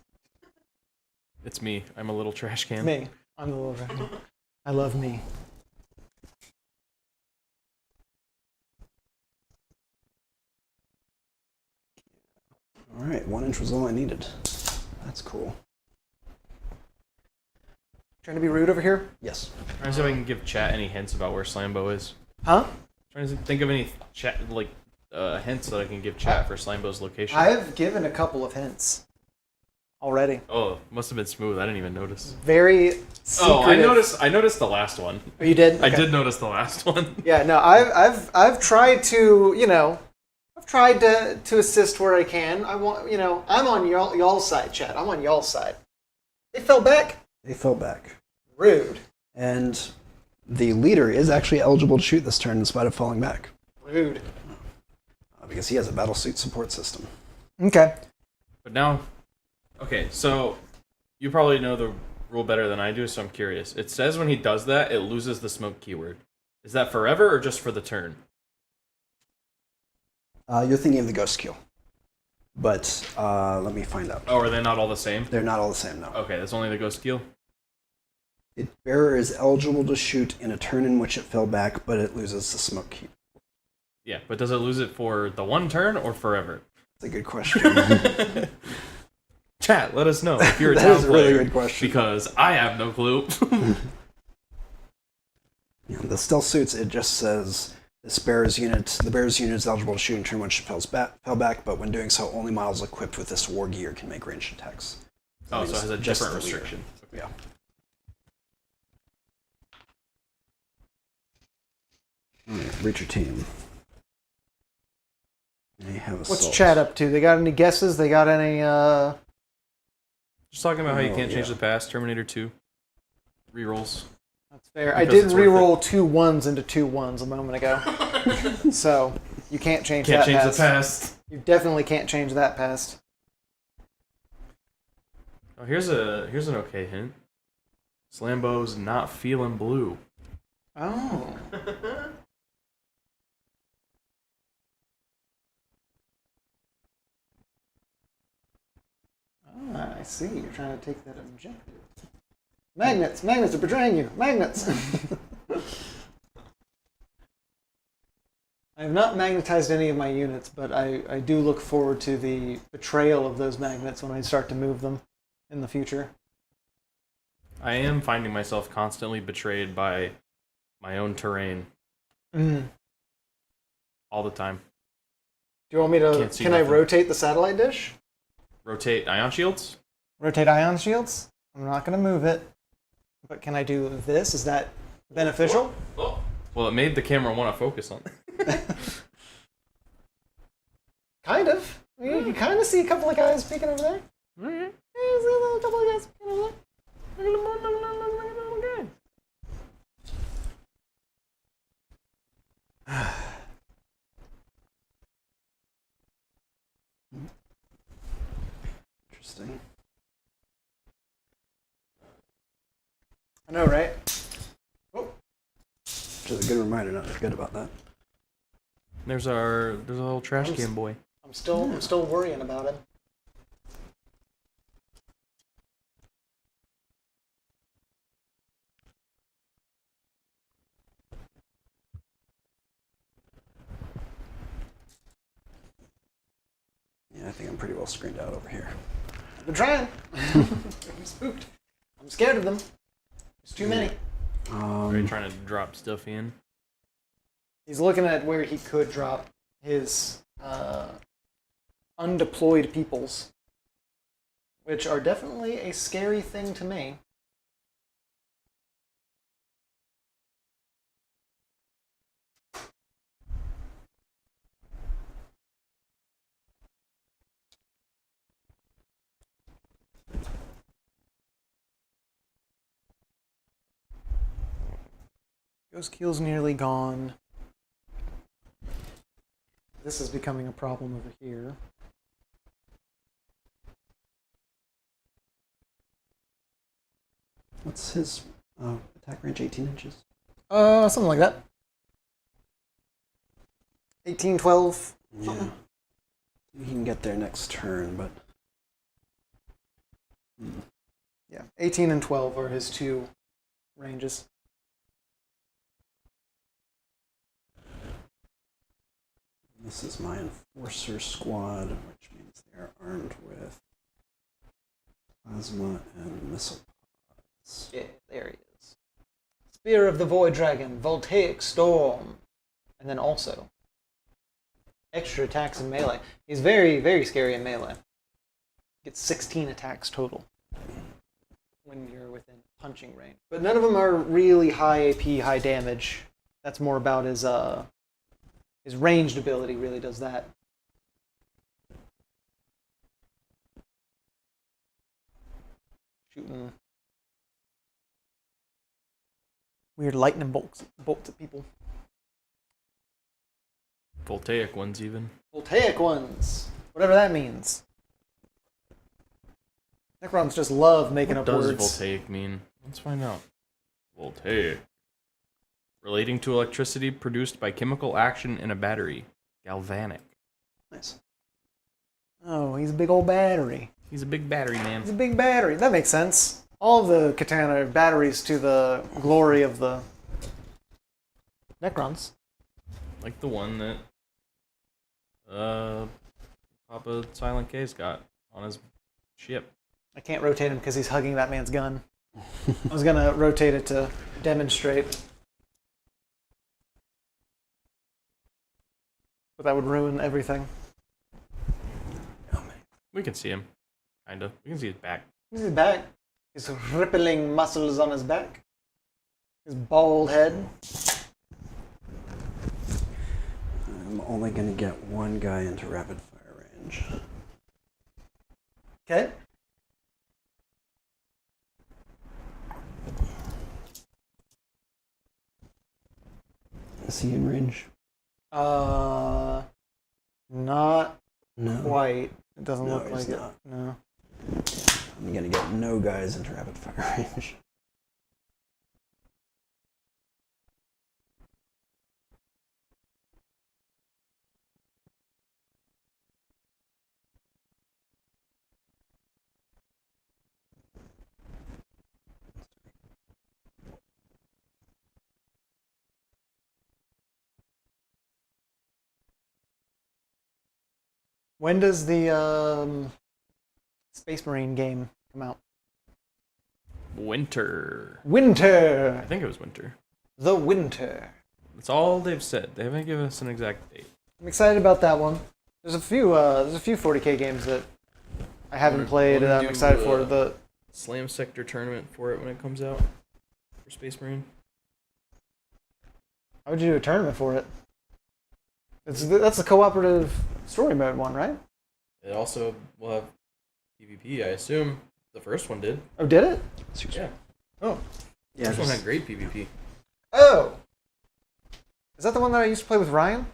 It's me. I'm a little trash can. Me. I'm the little trash can. I love me. All right, 1 inch was all I needed. That's cool. Trying to be rude over here? Yes. Trying to see if I can give chat any hints about where Slambo is. Huh? Trying to think of any chat hints that I can give chat for Slambo's location. I've given a couple of hints already. Oh, must have been smooth. I didn't even notice. Very secretive. Oh, I noticed the last one. Oh, you did? I Okay. did notice the last one. Yeah, no, I've tried to, I've tried to assist where I can. I want, I'm on y'all's side, chat. I'm on y'all's side. They fell back. They fell back. Rude. And the leader is actually eligible to shoot this turn in spite of falling back. Rude. because he has a battlesuit support system. Okay. But now, okay, so you probably know the rule better than I do, so I'm curious. It says when he does that, it loses the smoke keyword. Is that forever or just for the turn? You're thinking of the ghost skill. But let me find out. Oh, are they not all the same? They're not all the same, no. Okay, that's only the ghost skill. Its bearer is eligible to shoot in a turn in which it fell back, but it loses the smoke key. Yeah, but does it lose it for the one turn or forever? That's a good question. Chat, let us know if you're a That town is a really player, good question. because I have no clue. Yeah, the stealth suits, it just says the bearer's unit is eligible to shoot in turn when it fell back, but when doing so, only models equipped with this war gear can make ranged attacks. Oh, so it has a just different the leader. restriction. Yeah. Alright, Breacher team. They have What's assault. chat up to? They got any guesses? They got any, Just talking about how you Oh, can't change yeah. the past. Terminator 2. Rerolls. That's fair. I Because did it's worth re-roll 2 1s into 2 1s a moment ago. So, you can't change Can't that change past. the past. You definitely can't change that past. Oh, here's an okay hint. Slambo's not feeling blue. Oh. Ah, I see. You're trying to take that objective. Magnets! Magnets are betraying you! Magnets! I have not magnetized any of my units, but I do look forward to the betrayal of those magnets when I start to move them in the future. I am finding myself constantly betrayed by my own terrain Mm. all the time. Do you want me to... Can't see Can I nothing. rotate the satellite dish? Rotate ion shields? Rotate ion shields? I'm not going to move it. But can I do this? Is that beneficial? Oh. Well, it made the camera want to focus on. Kind of. You kind of see a couple of guys peeking over there. Yeah, you see a couple of guys peeking over there. Look at them guys. Interesting. I know, right? Which is a good reminder not to forget about that. There's a little trash can boy. I'm still worrying about him. Yeah, I think I'm pretty well screened out over here. I've been trying. I'm spooked. I'm scared of them. There's too many. Are you trying to drop stuff in? He's looking at where he could drop his undeployed peoples, which are definitely a scary thing to me. Ghost Keel's nearly gone. This is becoming a problem over here. What's his attack range? 18 inches? Something like that. 18, 12. Yeah. He can get there next turn, but... Yeah, 18 and 12 are his two ranges. This is my Enforcer squad, which means they are armed with plasma and missile pods. Yeah, there he is. Spear of the Void Dragon, Voltaic Storm. And then also extra attacks in melee. He's very, very scary in melee. Gets 16 attacks total when you're within punching range. But none of them are really high AP, high damage. That's more about his ranged ability really does that. Shooting weird lightning bolts at people. Voltaic ones, even. Voltaic ones. Whatever that means. Necrons just love making What up does words. voltaic mean? Let's find out. Voltaic. Relating to electricity produced by chemical action in a battery. Galvanic. Nice. Oh, he's a big old battery. He's a big battery He's a man. big battery. That makes sense. All of the katana are batteries to the glory of the Necrons. Like the one that Papa Silent K's got on his ship. I can't rotate him because he's hugging that man's gun. I was gonna rotate it to demonstrate, but that would ruin everything. We can see him. Kinda. We can see his back. His back, his rippling muscles on his back, his bald head. I'm only going to get one guy into rapid fire range. Okay. Is he in range? Not No. quite. It doesn't No, look he's like not. it. No. I'm going to get no guys into rapid fire range. When does the Space Marine game come out? Winter. I Winter. think it was winter. The winter. That's all they've said. They haven't given us an exact date. I'm excited about that one. There's a few 40K games that I haven't played and I'm excited for. The Slam Sector tournament for it when it comes out for Space Marine. How would you do a tournament for it? That's a cooperative story mode one, right? It also will have PvP, I assume. The first one did. Oh, did it? Yeah. Oh. The first one had great PvP. Oh. Is that the one that I used to play with Ryan?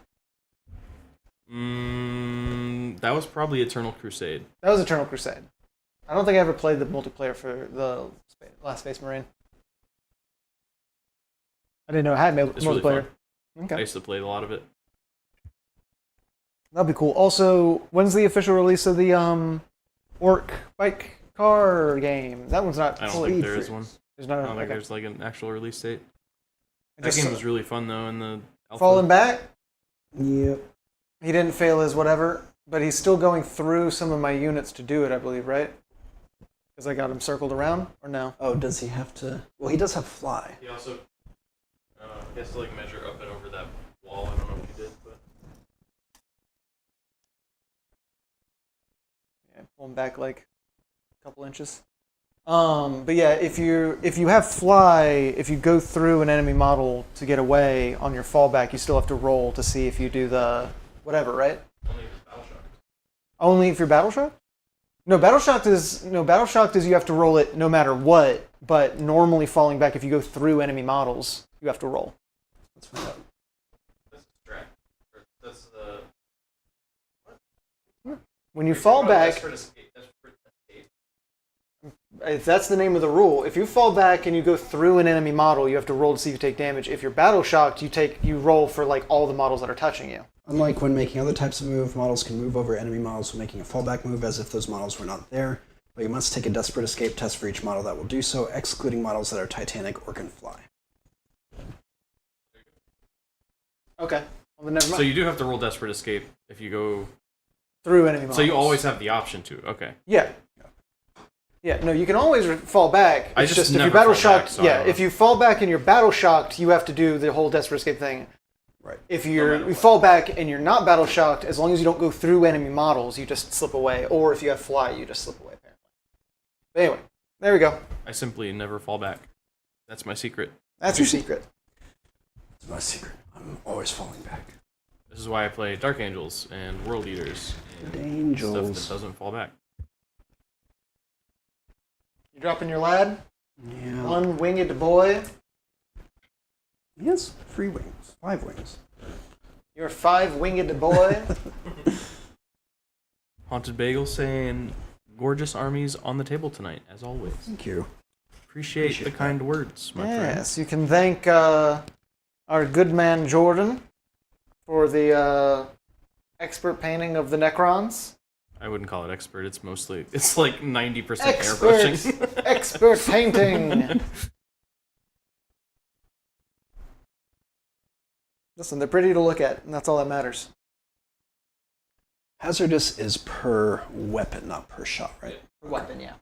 That was probably Eternal Crusade. That was Eternal Crusade. I don't think I ever played the multiplayer for the last Space Marine. I didn't know it had It's really multiplayer. fun. I Okay. used to play a lot of it. That'd be cool. Also, when's the official release of the Orc bike car game? That one's not. I don't think there is one. There's not. I don't think okay. there's like an actual release date. I That just game was really fun though in the alpha. Falling back. Yep. He didn't fail his whatever, but he's still going through some of my units to do it, I believe, right? Because I got him circled around, or no? Oh, does he have to? Well, he does have fly. He also he has to like measure up and over that wall. I don't know if he did, but Yeah, pull him back like a couple inches. But yeah, if you have fly, if you go through an enemy model to get away on your fallback, you still have to roll to see if you do the whatever, right? only if it's battle shock. Only if you're battle shocked? No, battle shocked is you have to roll it no matter what, but normally falling back if you go through enemy models, you have to roll. Let's find out. That's distract. That's the When you fall back, Desperate escape. if that's the name of the rule, if you fall back and you go through an enemy model, you have to roll to see if you take damage. If you're battle shocked, you roll for like all the models that are touching you. Unlike when making other types of move, models can move over enemy models when making a fallback move as if those models were not there, but you must take a desperate escape test for each model that will do so, excluding models that are Titanic or can fly. Okay. Well, then never mind. So you do have to roll desperate escape if you go. Through enemy models. So you always have the option to. Okay. Yeah. Yeah, no, you can always fall back. I It's just if you're never battle fall back, shocked, so I don't know. if you fall back and you're battle shocked, you have to do the whole desperate escape thing. Right. If matter you what. fall back and you're not battle shocked, as long as you don't go through enemy models, you just slip away. Or if you have fly, you just slip away, apparently. But anyway, there we go. I simply never fall back. That's my secret. That's your secret. It's my secret. I'm always falling back. This is why I play Dark Angels and World Eaters and Angels. stuff that doesn't fall back. You dropping your lad? Yeah. One winged boy. He has 3 wings. 5 wings. Your 5-winged boy. Haunted Bagel saying, gorgeous armies on the table tonight, as always. Thank you. Appreciate the kind words, my friend. Yes, you can thank our good man Jordan for the expert painting of the Necrons. I wouldn't call it expert. It's like 90% Expert, airbrushing. expert painting. Listen, they're pretty to look at, and that's all that matters. Hazardous is per weapon, not per shot, right? Weapon, yeah.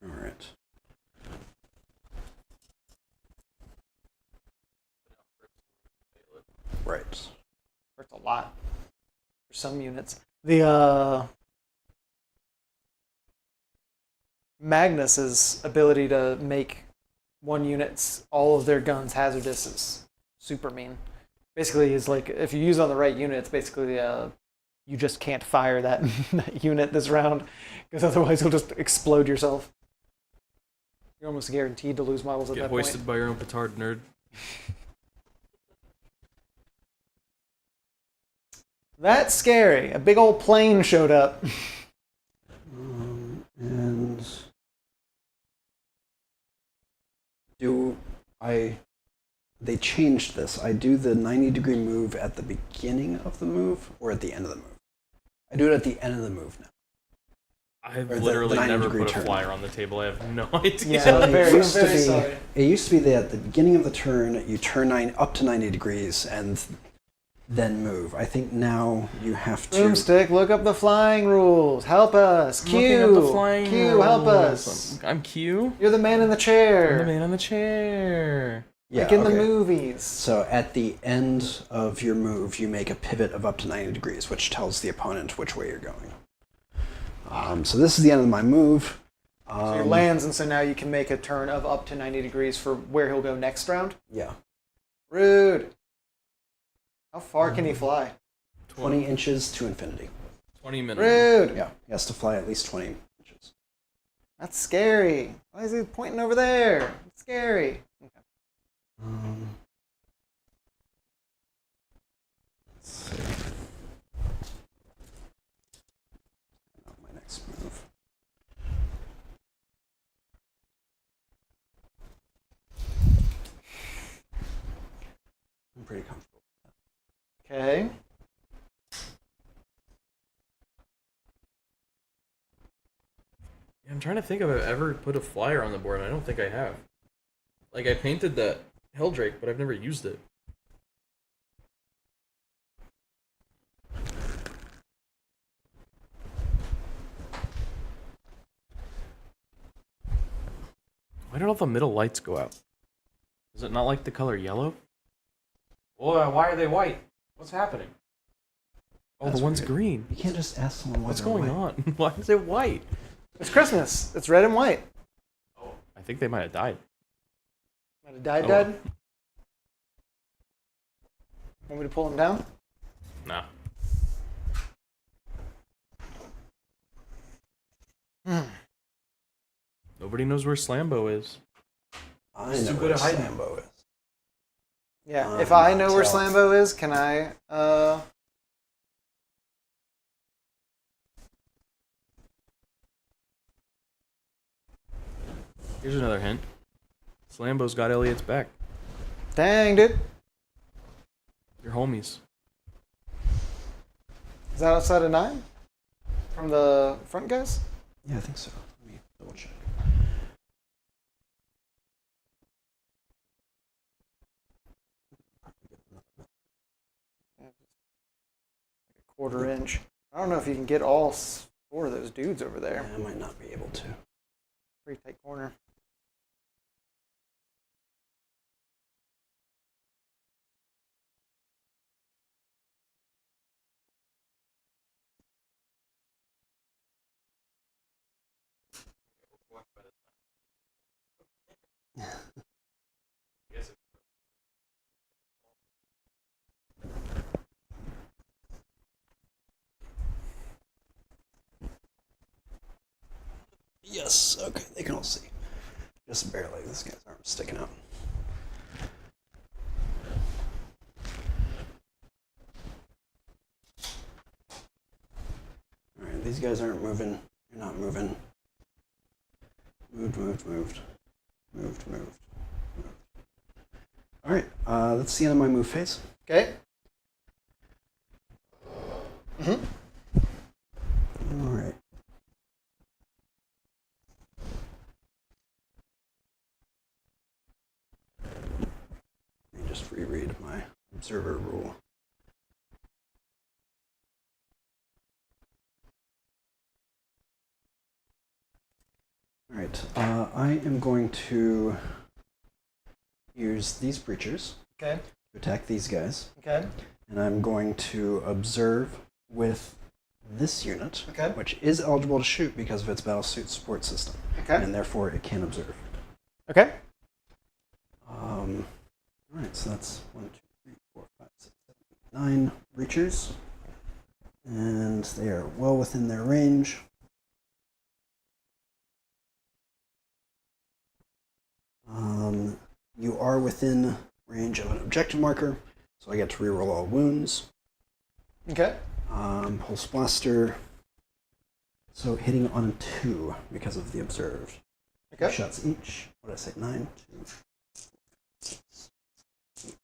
All right. Right. Hurts a lot for some units. The Magnus's ability to make one unit's all of their guns hazardous is super mean. Basically, is like if you use it on the right unit, it's basically you just can't fire that, that unit this round because otherwise you'll just explode yourself. You're almost guaranteed to lose models at Get that hoisted point. by your own petard, nerd. That's scary. A big old plane showed up. And they changed this. I do the 90-degree move at the beginning of the move or at the end of the move? I do it at the end of the move now. I've Or the literally never 90-degree put a turn. flyer on the table. I have no idea. Yeah, So I'm very be, sorry. It used to be that at the beginning of the turn, you turn up to 90 degrees and then move. I think now you have to... Broomstick, look up the flying rules. Help us. I'm looking Q. up the flying Q, help rules. us. I'm Q. You're the man in the I'm chair. the man on the chair. Yeah, like in the okay. movies. So at the end of your move, you make a pivot of up to 90 degrees, which tells the opponent which way you're going. So this is the end of my move. So your lands, and so now you can make a turn of up to 90 degrees for where he'll go next round. Yeah. Rude. How far can he fly? 20 inches to infinity. 20 minutes. Rude. Yeah, he has to fly at least 20 inches. That's scary. Why is he pointing over there? It's scary. Okay. Let's see. My next move. I'm pretty comfortable. Okay. Yeah, I'm trying to think if I've ever put a flyer on the board. I don't think I have. Like, I painted that Helldrake, but I've never used it. Why did all the middle lights go out? Is it not like the color yellow? Well, why are they white? What's happening? Oh, That's the one's weird. green. You can't just ask someone What's going on? Why is it white? It's Christmas. It's red and white. I think they might have died. Might have died, Oh. Dad. Want me to pull him down? Nah. Nobody knows where Slambo is. I He's know too good where at hiding. Sambo is. Yeah. If I know where tell. Slambo is, can I? Here's another hint. Slambo's got Elliot's back. Dang, dude. Your homies. Is that outside of 9? From the front guys? Yeah, I think so. Let me double check. Quarter inch. I don't know if you can get all 4 of those dudes over Yeah, there. I might not be able to. Pretty tight corner. Yes, okay, they can all see. Just barely, this guy's arm's sticking out. these guys aren't moving. You're not moving. Moved. All right, that's the end of my move phase. Okay. All right. Let me just reread my observer rule. All right, I am going to use these breachers Okay. to attack these guys, Okay. and I'm going to observe with this unit, Okay. which is eligible to shoot because of its battlesuit support system, Okay. and therefore it can observe. Okay. All right, so that's 1, 2, 3, 4, 5, 6, 7, 8, 9 breachers, and they are well within their range. You are within range of an objective marker, so I get to reroll all wounds. Okay. Pulse blaster. So hitting on 2 because of the observed. Okay. 2 shots each. What did I say? 9, 2, 6, 8,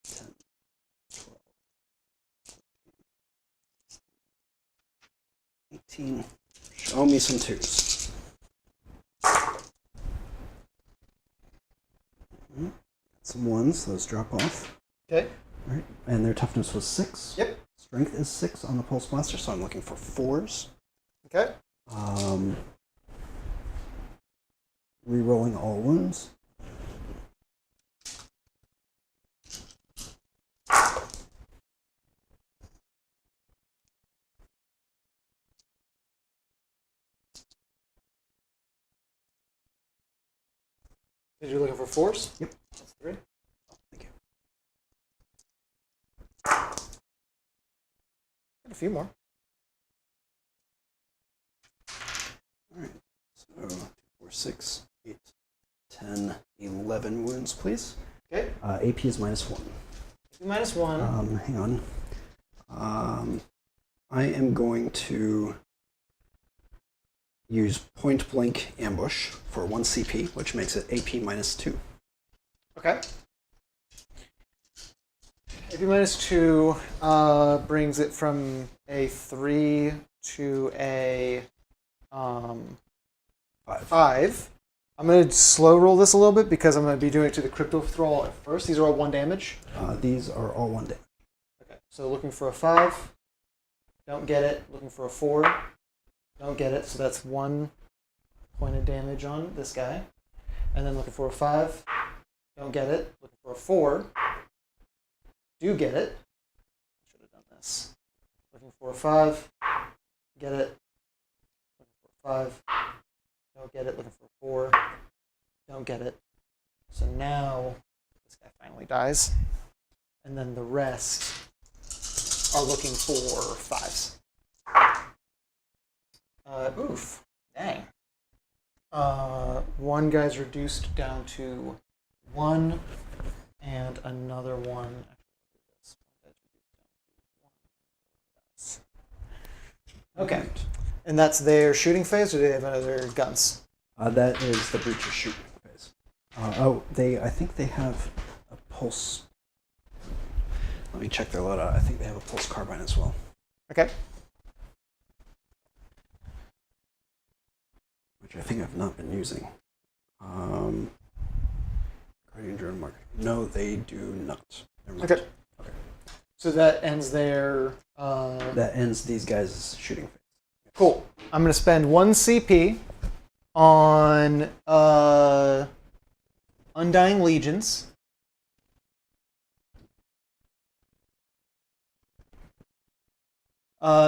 10, 12, 18. Show me some 2s. Some 1s, those drop off. Okay. All right, and their toughness was 6. Yep. Strength is 6 on the pulse blaster, so I'm looking for 4s. Okay. Rerolling all wounds. Did you looking for force? Yep. That's 3. Thank you. Got a few more. All right. So 2, 4, 6, 8, 10, 11 wounds, please. Okay. AP is -1. -1. Hang on. I am going to use point blank ambush for 1 CP, which makes it AP -2. Okay. AP -2 brings it from a 3 to a 5. I'm going to slow roll this a little bit because I'm going to be doing it to the crypto thrall at first. These are all 1 damage. These are all 1 damage. Okay. So looking for a 5. Don't get it. Looking for a 4. Don't get it. So that's 1 point of damage on this guy. And then looking for a 5. Don't get it. Looking for a 4. Do get it. Should have done this. Looking for a 5. Get it. Looking for a 5. Don't get it. Looking for a 4. Don't get it. So now this guy finally dies. And then the rest are looking for 5s. Oof. Dang. 1 guy's reduced down to 1, and another one. Okay. And that's their shooting phase, or do they have other guns? That is the breacher shooting phase. I think they have a pulse. Let me check their loadout. I think they have a pulse carbine as well. Okay. Which I think I've not been using. Guardian drone mark. No, they do not. Never mind. Okay. So that ends their... That ends these guys' shooting phase. Cool. I'm going to spend 1 CP on Undying Legions.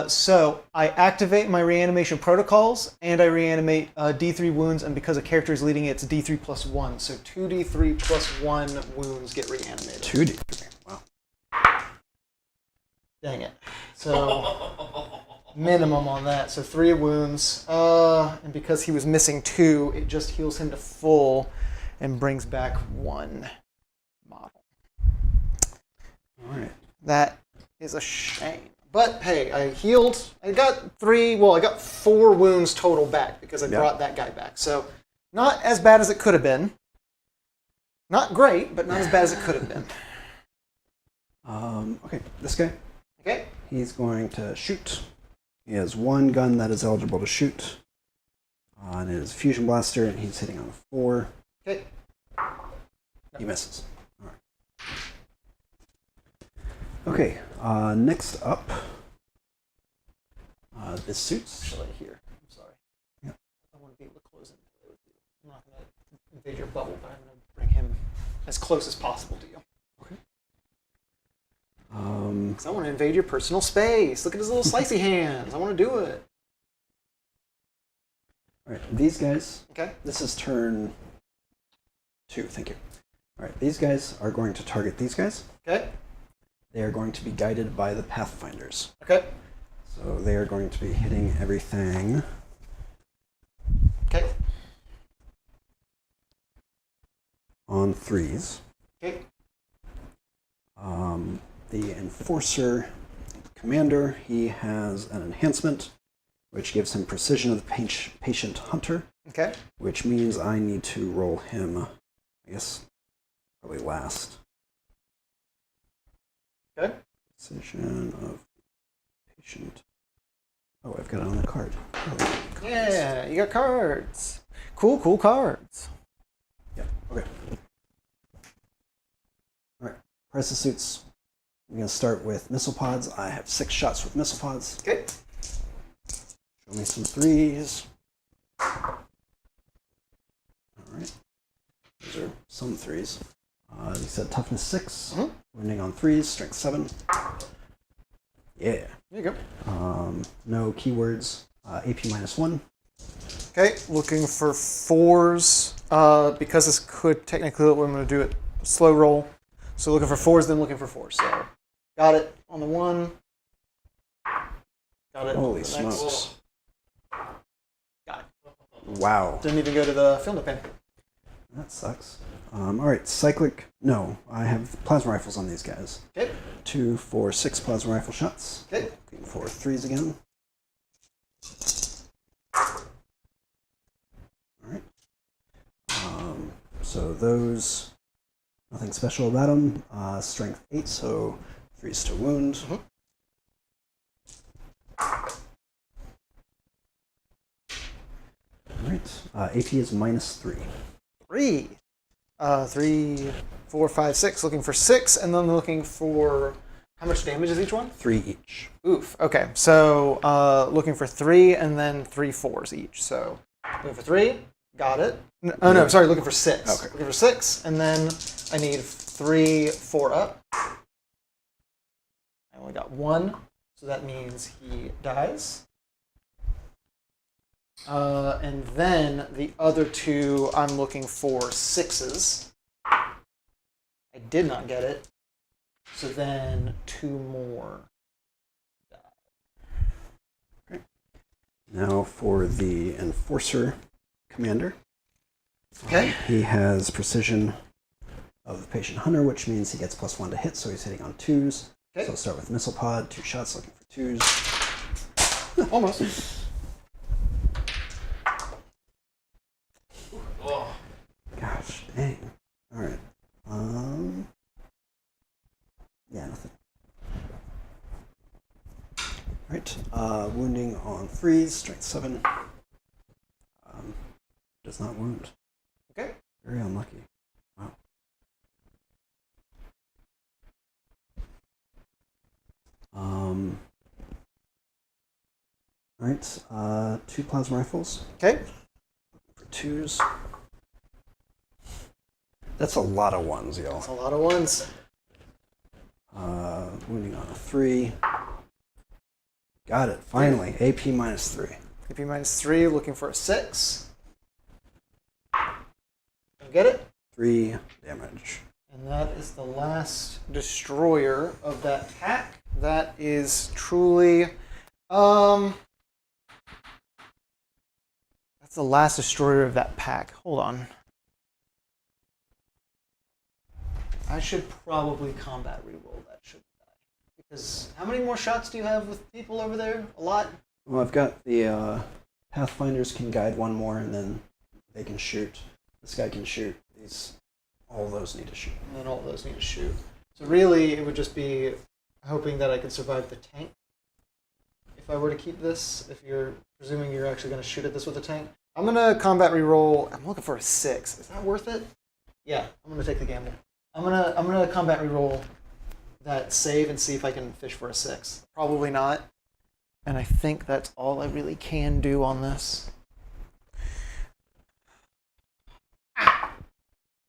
So I activate my reanimation protocols, and I reanimate D3 wounds, and because a character is leading it, it's D3 plus 1. So 2D3 plus 1 wounds get reanimated. 2D3. Wow. Dang it. So minimum on that. So 3 wounds. And because he was missing 2, it just heals him to full and brings back 1 model. All right. That is a shame. But hey, I healed. I got 4 wounds total back because I brought that guy back. So not as bad as it could have been. Not great, but not as bad as it could have been. Okay, this guy. Okay. He's going to shoot. He has 1 gun that is eligible to shoot. And it is a fusion blaster, and he's hitting on a 4. Okay. He misses. All right. Okay, next up, this suits. Actually, here. I'm sorry. Yeah. I want to be able to close in with you. I'm not going to invade your bubble, but I'm going to bring him as close as possible to you. Okay. Because I want to invade your personal space. Look at his little slicey hands. I want to do it. All right, these guys. Okay. This is turn 2. Thank you. All right, these guys are going to target these guys. Okay. They are going to be guided by the Pathfinders. Okay. So they are going to be hitting everything. Okay. On 3s. Okay. The Enforcer Commander, he has an enhancement, which gives him Precision of the Patient Hunter, Okay. which means I need to roll him, I guess, probably last. Okay. Precision of Patient. Oh, I've got it on the card. Oh, Yeah, you got cards. Cool cards. Yeah, okay. Alright, price of suits. I'm going to start with missile pods. I have 6 shots with missile pods. Okay. Show me some 3s. Alright. Those are some 3s. You said toughness 6. Mhm. Wounding on 3s, strength 7. Yeah. There you go. No keywords. AP -1. Okay, looking for 4s. Because this could technically, I'm going to do it slow roll. So looking for 4s, then looking for 4s. So got it on the 1. Got it. Holy on the next. smokes. Got it. Wow. Didn't even go to the field of pen. That sucks. Alright, cyclic. No, I have plasma rifles on these guys. Okay. 2, 4, 6 plasma rifle shots. Okay. Looking for 3s again. Alright. So those, nothing special about them. Strength 8, so 3s to wound. Mhm. Alright. AP is -3. 3. 3, 4, 5, 6. Looking for 6, and then looking for how much damage is each one? 3 each. Oof. Okay. So looking for 3, and then 3 4s each. So looking for 3. Got it. No. Sorry. Looking for 6. Okay. Looking for 6, and then I need 3 4 up. I only got 1, so that means he dies. And then the other 2, I'm looking for 6s. I did not get it. So then 2 more. Now for the Enforcer Commander. Okay. He has Precision of the Patient Hunter, which means he gets +1 to hit, so he's hitting on 2s. Okay. So I'll start with Missile Pod, 2 shots, looking for 2s. Almost. Gosh, dang. Alright. Yeah, nothing. Alright, wounding on 3s, strength 7. Does not wound. Okay. Very unlucky. Wow. Alright, 2 plasma rifles Okay. for 2s. That's a lot of 1s, y'all. That's a lot of 1s. Wounding on a 3. Got it, finally. AP -3. AP -3, looking for a 6. Get it? 3 damage. And that is the last destroyer of that pack. That is truly, that's the last destroyer of that pack. Hold on. I should probably combat reroll that, shouldn't I? Because how many more shots do you have with people over there? A lot? Well, I've got the Pathfinders can guide one more, and then they can shoot. This guy can shoot. All those need to shoot. And then all of those need to shoot. So really, it would just be hoping that I could survive the tank. If I were to keep this, if you're presuming you're actually going to shoot at this with a tank. I'm going to combat reroll. I'm looking for a 6. Is that worth it? Yeah, I'm going to take the gamble. I'm gonna combat reroll that save and see if I can fish for a 6. Probably not. And I think that's all I really can do on this.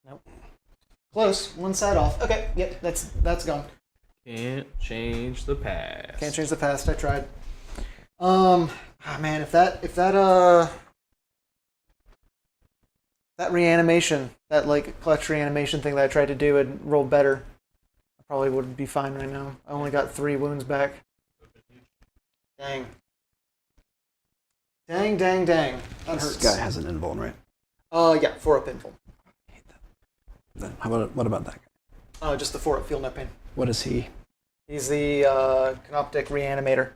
Nope. Close. One side off. Okay. Yep. That's gone. Can't change the past. Can't change the past. I tried. Man, if that reanimation, that like clutch reanimation thing that I tried to do had rolled better, I probably would be fine right now. I only got 3 wounds back. Dang. Dang. That hurts. This guy has an invuln, right? Yeah, 4-up invuln. I hate that. Then what about that guy? Just the 4-up, feel no pain. What is he? He's the Canoptic Reanimator.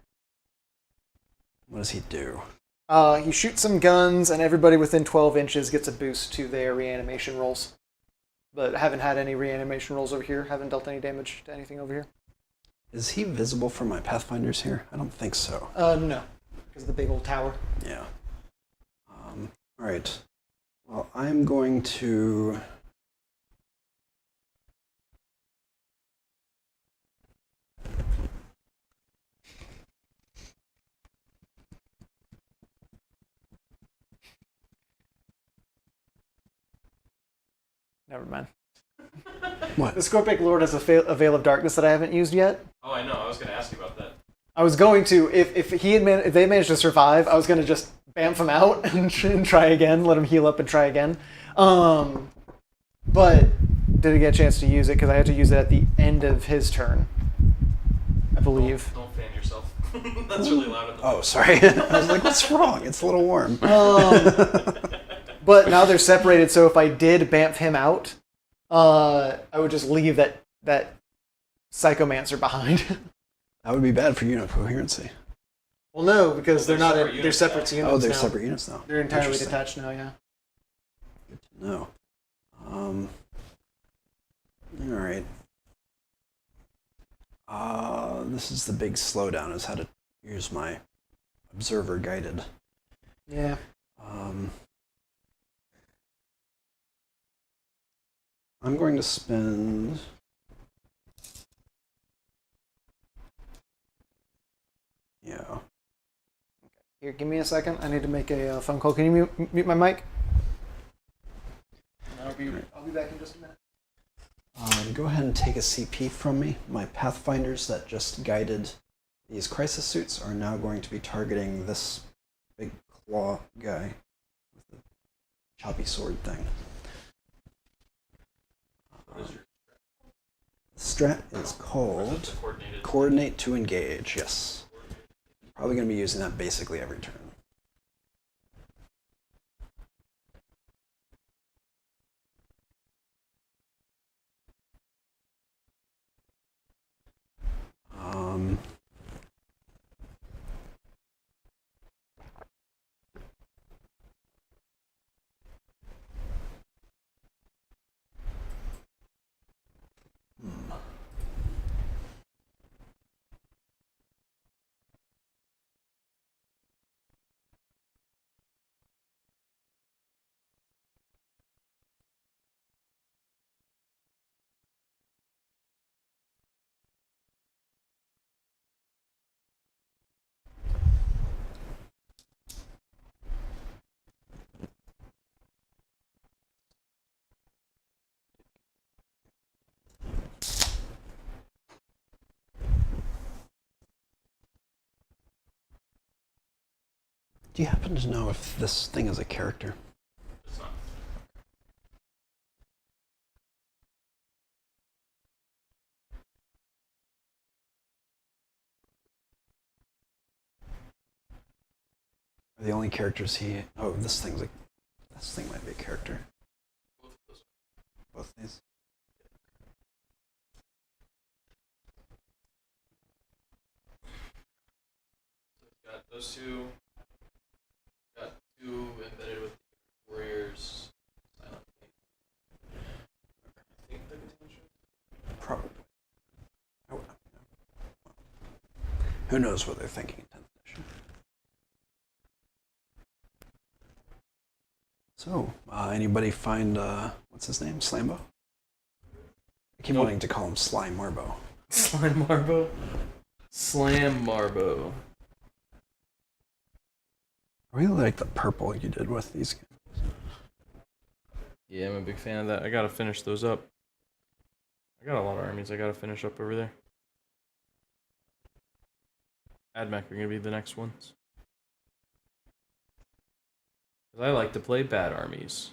What does he do? He shoots some guns, and everybody within 12 inches gets a boost to their reanimation rolls. But I haven't had any reanimation rolls over here. Haven't dealt any damage to anything over here. Is he visible from my Pathfinders here? I don't think so. No. Because of the big old tower. Yeah. Alright. Well, I'm going to... Never mind. What? The Scorpic Lord has a Veil of Darkness that I haven't used yet. Oh, I know. I was going to ask you about that. I was going to, if they managed to survive, I was going to just bamf him out and try again, let him heal up and try again. But didn't get a chance to use it because I had to use it at the end of his turn, I believe. Don't fan yourself. That's really loud at the Oh, sorry. I was like, what's wrong? It's a little warm. But now they're separated, so if I did bamf him out, I would just leave that Psychomancer behind. That would be bad for unit coherency. Well, no, because Well, they're separate units. Oh, they're now. separate units now. They're entirely Interesting. detached now, yeah. Good to know. Alright. This is the big slowdown, is how to use my observer guided. Yeah. I'm going to spend... Yeah. Here, give me a second. I need to make a phone call. Can you mute my mic? I'll be back in just a minute. Go ahead and take a CP from me. My Pathfinders that just guided these crisis suits are now going to be targeting this big claw guy with the choppy sword thing. What is your The strat is called coordinated? Coordinate to Engage, yes. Probably going to be using that basically every turn. Do you happen to know if this thing is a character? It's not. Are the only characters he... Oh, this thing might be a character. Both of those. Both these? those two. Got 2 embedded with warriors. Silent King. I think the contention. Probably. Oh, who knows what they're thinking in 10th edition. So, anybody find, what's his name? Slambo? I keep wanting to call him Slime Marbo. Slime Marbo? Slam Marbo. I really like the purple you did with these guys. Yeah, I'm a big fan of that. I gotta finish those up. I got a lot of armies I gotta finish up over there. AdMech are gonna be the next ones. Because I like to play bad armies.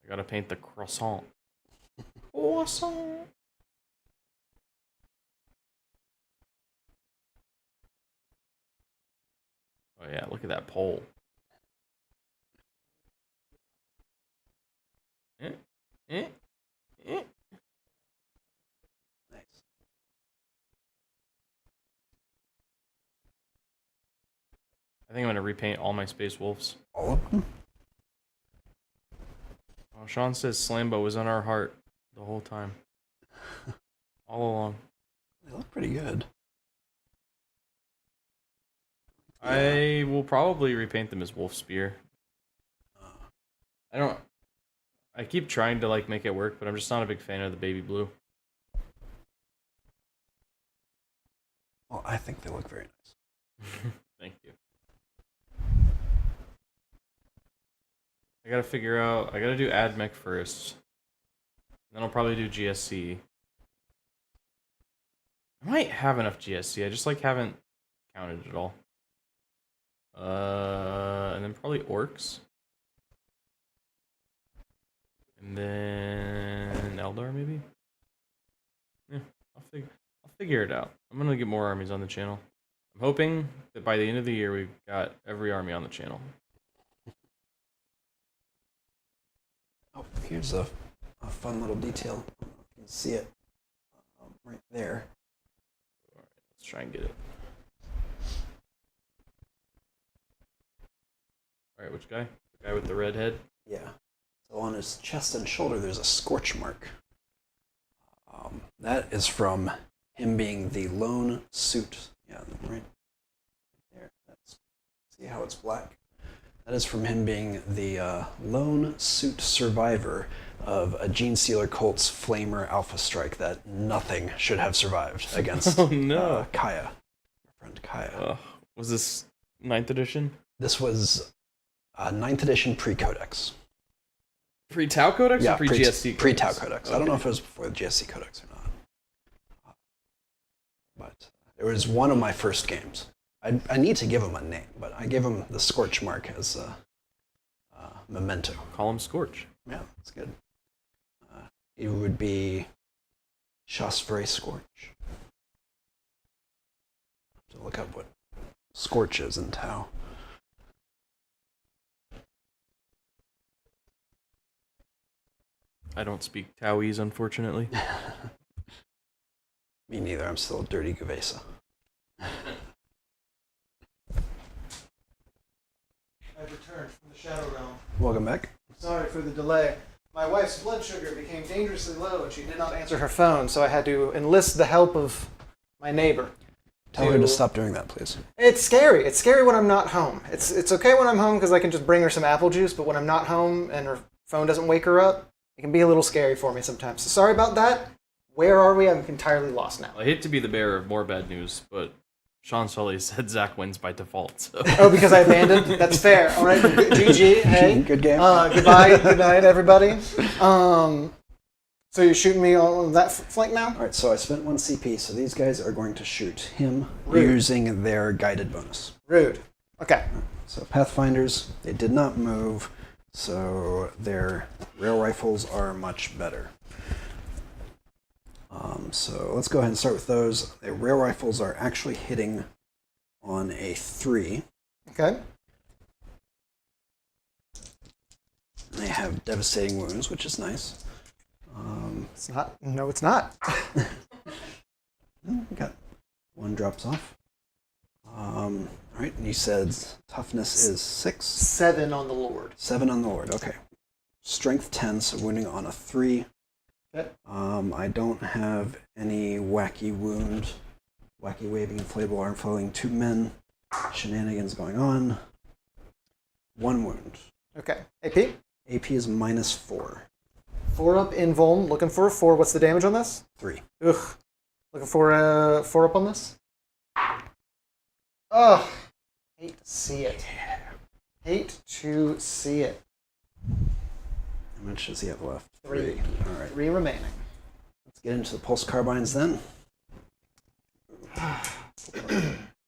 I gotta paint the croissant. Croissant! Oh yeah, look at that pole. Eh? Eh? Eh? Nice. I think I'm gonna repaint all my Space Wolves. All of them? Oh, Sean says Slambo was on our heart the whole time. All along. They look pretty good. I will probably repaint them as Wolf Spear. I keep trying to like make it work, but I'm just not a big fan of the baby blue. Well, I think they look very nice. Thank you. I gotta figure out, I gotta do AdMech first. Then I'll probably do GSC. I might have enough GSC, I just like haven't counted it all. And then probably Orcs. And then Eldar maybe? Yeah, I'll figure it out. I'm gonna get more armies on the channel. I'm hoping that by the end of the year we've got every army on the channel. Oh, here's a fun little detail. I don't know if you can see it right there. Alright, let's try and get it. Alright, which guy? The guy with the red head? Yeah. So on his chest and shoulder, there's a scorch mark. That is from him being the lone suit. Yeah, right there. See how it's black? That is from him being the lone suit survivor of a Gene Stealer Colt's Flamer Alpha Strike that nothing should have survived against Oh no. Kaya. My friend Kaya. Was this 9th edition? This was 9th edition pre-Codex. Pre-Tau Codex or pre-GSC? Pre-Tau Codex. Okay. I don't know if it was before the GSC Codex or not. But it was one of my first games. I need to give him a name, but I gave him the Scorch mark as a memento. Call him Scorch. Yeah, that's good. It would be Shasvray Scorch. To look up what Scorch is in Tau. I don't speak Tauese, unfortunately. Me neither. I'm still a dirty Gavesa. I've returned from the Shadow Realm. Welcome back. Sorry for the delay. My wife's blood sugar became dangerously low and she did not answer her phone, so I had to enlist the help of my neighbor. Tell her to stop doing that, please. It's scary. It's scary when I'm not home. It's okay when I'm home because I can just bring her some apple juice, but when I'm not home and her phone doesn't wake her up, it can be a little scary for me sometimes. So sorry about that. Where are we? I'm entirely lost now. I hate to be the bearer of more bad news, but Sean Sully said Zach wins by default. So. Oh, because I abandoned? That's fair. All right. GG. Hey. Good game. Goodbye. Good night, everybody. So you're shooting me on that flank now? All right, so I spent 1 CP, so these guys are going to shoot him Rude. using their guided bonus. Rude. Okay. So Pathfinders, they did not move, so their rail rifles are much better. So let's go ahead and start with those. The rail rifles are actually hitting on a 3. Okay. have devastating wounds, which is nice. It's not. No, it's not. Got one drops off. All right, and you said toughness is 6. 7 on the Lord. 7 on the Lord. Okay. Strength 10, so wounding on a 3. Okay. I don't have any wacky wound, wacky waving, inflatable arm flailing, 2 men, shenanigans going on. 1 wound. Okay. AP? AP is -4. 4 up invuln. Looking for a 4. What's the damage on this? 3. Ugh. Looking for a 4 up on this? Ugh. Hate to see it. Hate to see it. How much does he have left? 3. All right. 3 remaining. Let's get into the pulse carbines then.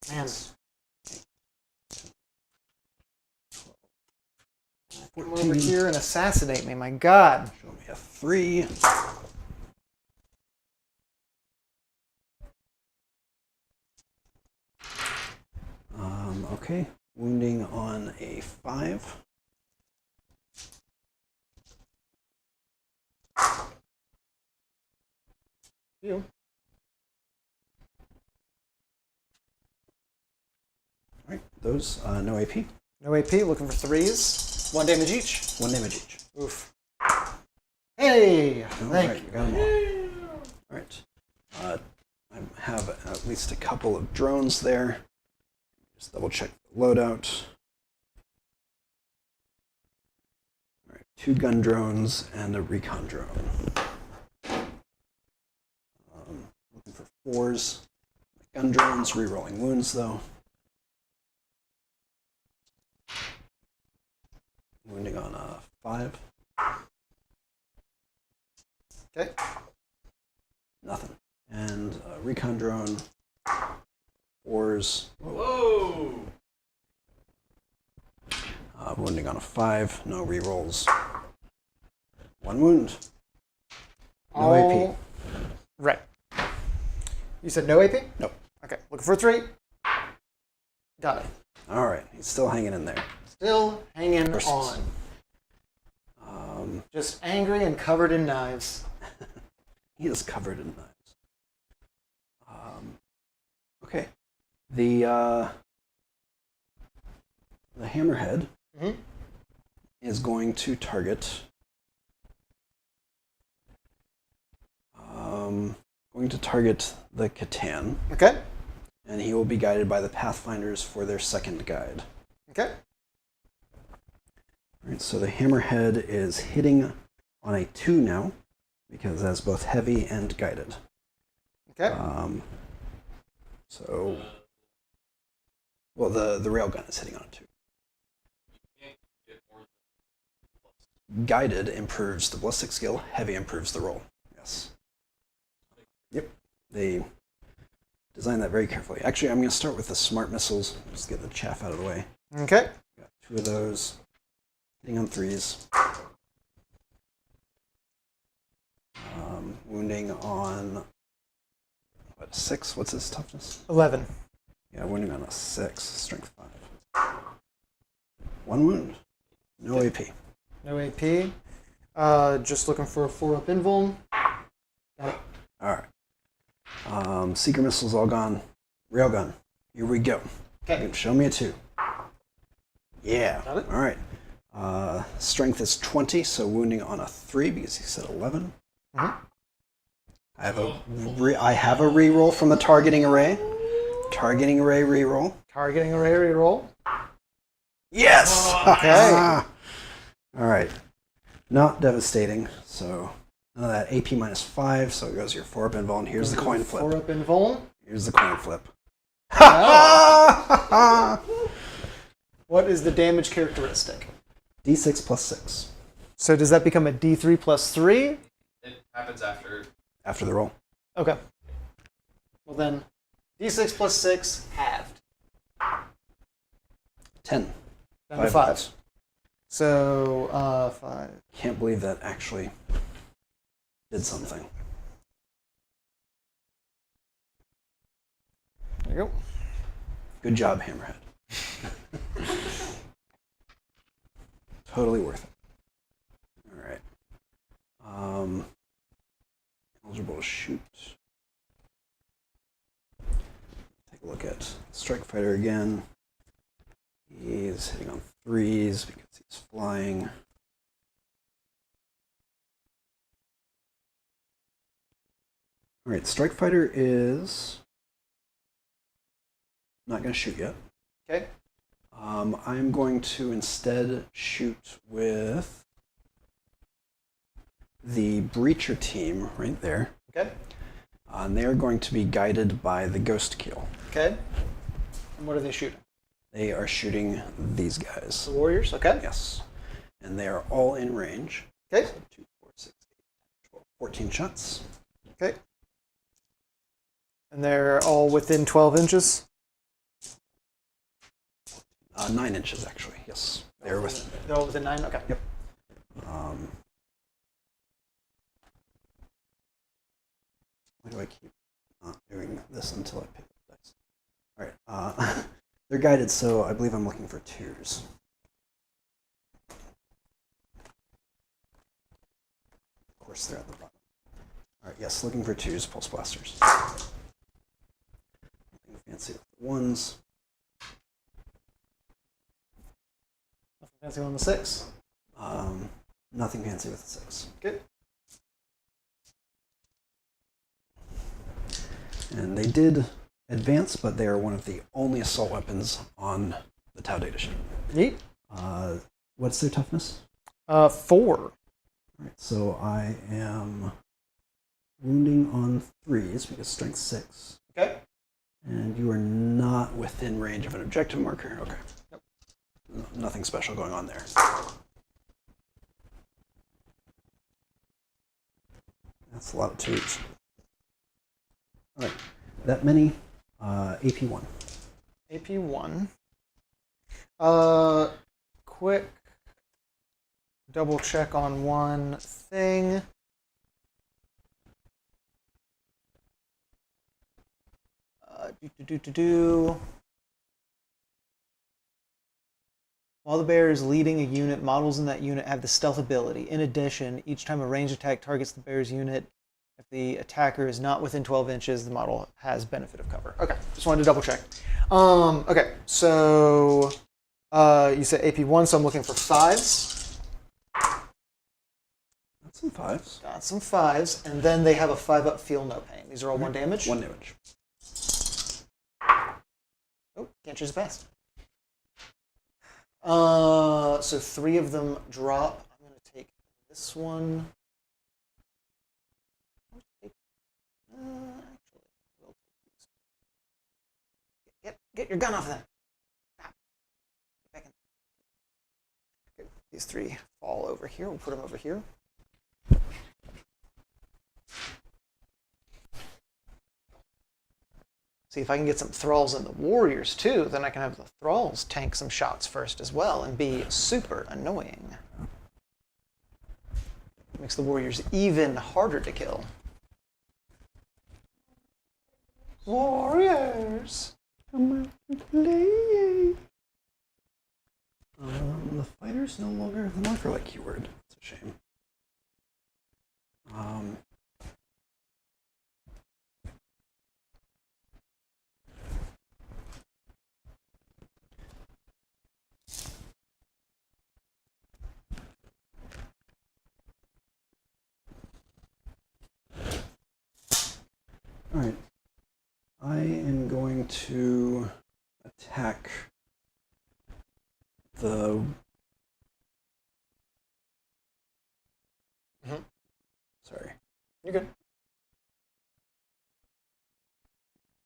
Man. Come over here and assassinate me, my god. Show me a 3. Okay. Wounding on a 5. You. All right. Those, no AP. No AP, looking for 3s. 1 damage each. 1 damage each. Oof. Hey! All Thank right, you. you got them all. All right. I have at least a couple of drones there. Just double check the loadout. All right, 2 gun drones and a recon drone. Looking for 4s. Gun drones, rerolling wounds though. Wounding on a 5. Okay. Nothing. And recon drone. 4s. Whoa! Wounding on a 5. No rerolls. 1 wound. No AP. Right. You said no AP? Nope. Okay. Looking for a 3. Got it. All right. He's still hanging in there. Still hanging Versus. on. Just angry and covered in knives. He is covered in knives. Okay. The hammerhead is going to target. The Catan, Okay. and he will be guided by the Pathfinders for their second guide. Okay. All right, so the hammerhead is hitting on a 2 now, because that's both heavy and guided. Okay. Well, the railgun is hitting on a 2. Guided improves the ballistic skill, heavy improves the roll. Yes. Yep. They designed that very carefully. Actually, I'm going to start with the smart missiles, just get the chaff out of the way. Okay. Got 2 of those, hitting on 3s. Wounding on, 6? What's his toughness? 11. Yeah, wounding on a 6, strength 5. 1 wound. No AP. No AP. Just looking for a 4 up invuln. Got it. All right. Seeker missiles all gone. Railgun. Here we go. Okay. Show me a 2. Yeah. Got it. All right. Strength is 20, so wounding on a 3 because he said 11. Mm-hmm. I have a reroll from the targeting array. Targeting array reroll. Targeting array reroll. Yes. Okay. All right. Not devastating. So none of that. AP -5. So it goes your 4 up invuln. Here's the coin flip. 4 up invuln. Here's the coin flip. What is the damage characteristic? D6 plus 6 So does that become a D3 plus 3? It happens after. after the roll. Okay. Well then, D6 plus 6 halved. 10. Down to 5. So 5. Can't believe that actually did something. There you go. Good job, Hammerhead. Totally worth it. eligible to shoot. Take a look at Strike Fighter again. He's hitting on 3s because he's flying. Alright, Strike Fighter is not going to shoot yet. Okay. I'm going to instead shoot with the Breacher team right there. Okay. And they're going to be guided by the Ghost Keel. Okay. And what are they shooting? They are shooting these guys. The Warriors? Okay. Yes. And they are all in range. Okay. So 2, 4, 6, 8, 12, 14 shots. Okay. And they're all within 12 inches? 9 inches, actually. Yes. They're all within 9? Okay. Yep. Why do I keep not doing this until I pick up dice? All right. They're guided, so I believe I'm looking for 2s. Of course, they're at the bottom. All right. Yes, looking for 2s, pulse blasters. Nothing fancy with the 1s. Nothing fancy on the 6? Nothing fancy with the 6. Good. And they did advance, but they are one of the only assault weapons on the Tau data sheet. Neat. What's their toughness? 4. All right, so I am wounding on 3s because strength 6. Okay. And you are not within range of an objective marker. Okay. Nope. Nothing special going on there. That's a lot of 2s. All right, that many. AP1. AP1. Quick double check on one thing. While the bear is leading a unit, models in that unit have the stealth ability. In addition, each time a ranged attack targets the bear's unit, if the attacker is not within 12 inches, the model has benefit of cover. Okay, just wanted to double check. Okay, so you said AP1, so I'm looking for 5s. Got some 5s. Got some 5s, and then they have a 5-up feel no pain. These are all 1 damage? 1 damage. Oh, can't choose a pass. So 3 of them drop. I'm going to take this one. Actually, we'll take these. Get your gun off of them. Stop. Get back in. Okay, these 3 fall over here. We'll put them over here. See if I can get some thralls in the warriors too, then I can have the thralls tank some shots first as well and be super annoying. Makes the warriors even harder to kill. Warriors, come out and play. The fighter's no longer the marker-like keyword. It's a shame. All right. I am going to attack the... Sorry. You're good.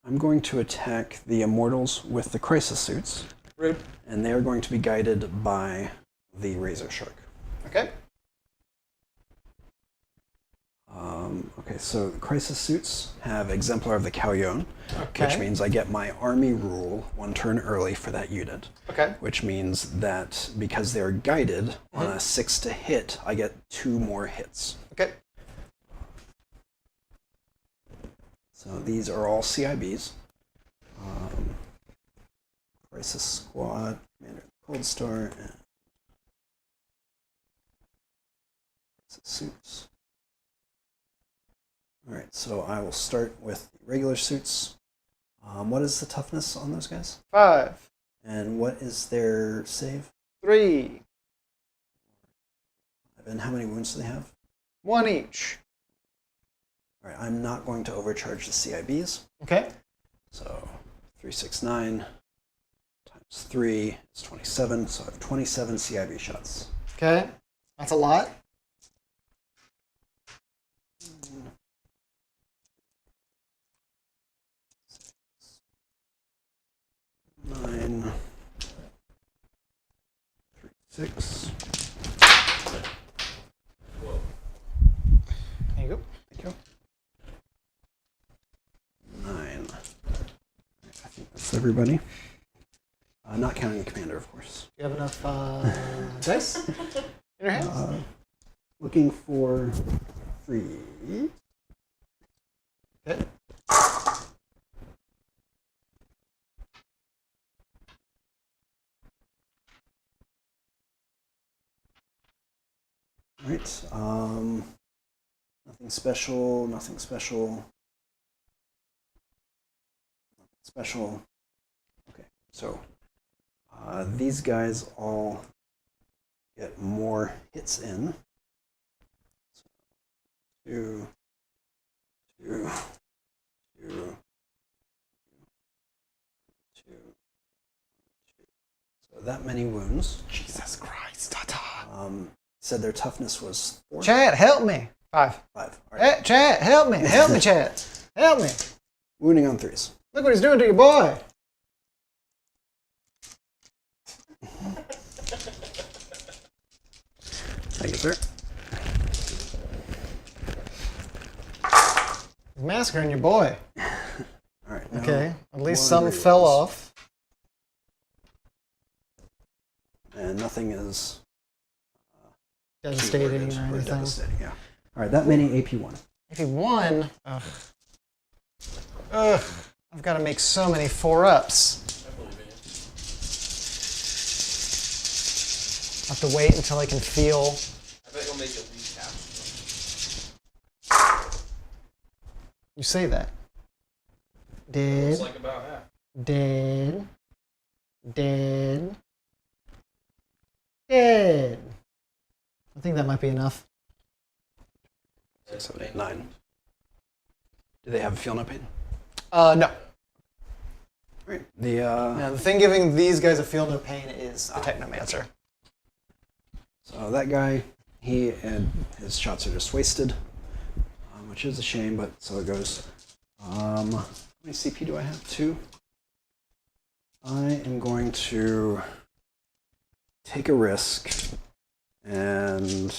I'm going to attack the Immortals with the Crisis Suits. Rude. And they are going to be guided by the Razor Shark. Okay. Okay, so the Crisis Suits have Exemplar of the Kauyon, Okay. which means I get my army rule 1 turn early for that unit. Okay. Which means that because they're guided on a 6 to hit, I get 2 more hits. Okay. So these are all CIBs. Crisis Squad, Commander Cold Star, and Crisis Suits. All right, so I will start with the regular suits. What is the toughness on those guys? 5. And what is their save? 3. And how many wounds do they have? 1 each. All right, I'm not going to overcharge the CIBs. Okay. So 369 times 3 is 27. So I have 27 CIB shots. Okay. That's a lot. Nine, 3, 6. There you go. Thank you. 9. I think that's everybody. Not counting the commander, of course. Do you have enough dice in your hands? Looking for 3. Okay. All right. Nothing special. Nothing special. Nothing special. Okay. So these guys all get more hits in. So 2, 2, 2, 2, 2. So that many wounds. Jesus Christ, Tata. Said their toughness was 4. Chat, help me. 5. 5. All right. Hey, Chat, help me. Help me, Chat. Help me. Wounding on 3s. Look what he's doing to your boy. Thank you, sir. He's massacring your boy. All right. Now, Okay. At least more some reels. fell off. And nothing is Devastating keyword or or anything. devastating. Yeah. All right. That many AP1. If he won, ugh. Ugh. I've got to make so many 4-ups. I have to wait until I can feel. I bet you'll make at least half. You say that. Dead. It's like about half. Dead. Dead. Dead. I think that might be enough. 6, 7, 8, 9. Do they have feel no pain? No. All right. The No, the thing giving these guys a feel no pain is the Technomancer. so that guy, he and his shots are just wasted, which is a shame, but so it goes. How many CP do I have? 2. I am going to take a risk, and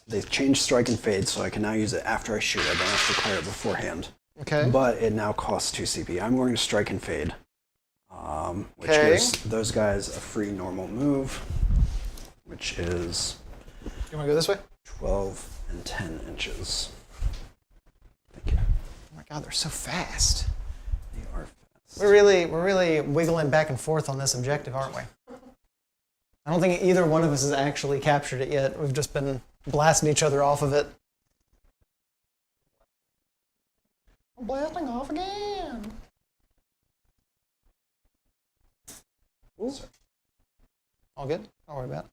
they've changed strike and fade, so I can now use it after I shoot. I don't have to declare it beforehand. Okay. But it now costs 2 CP. I'm going to strike and fade, which Okay. gives those guys a free normal move, which is You want to go this way? 12 and 10 inches. Thank you. Oh my god, they're so fast. They are fast. We're really wiggling back and forth on this objective, aren't we? I don't think either one of us has actually captured it yet. We've just been blasting each other off of it. I'm blasting off again. Ooh. All good? Don't worry about it.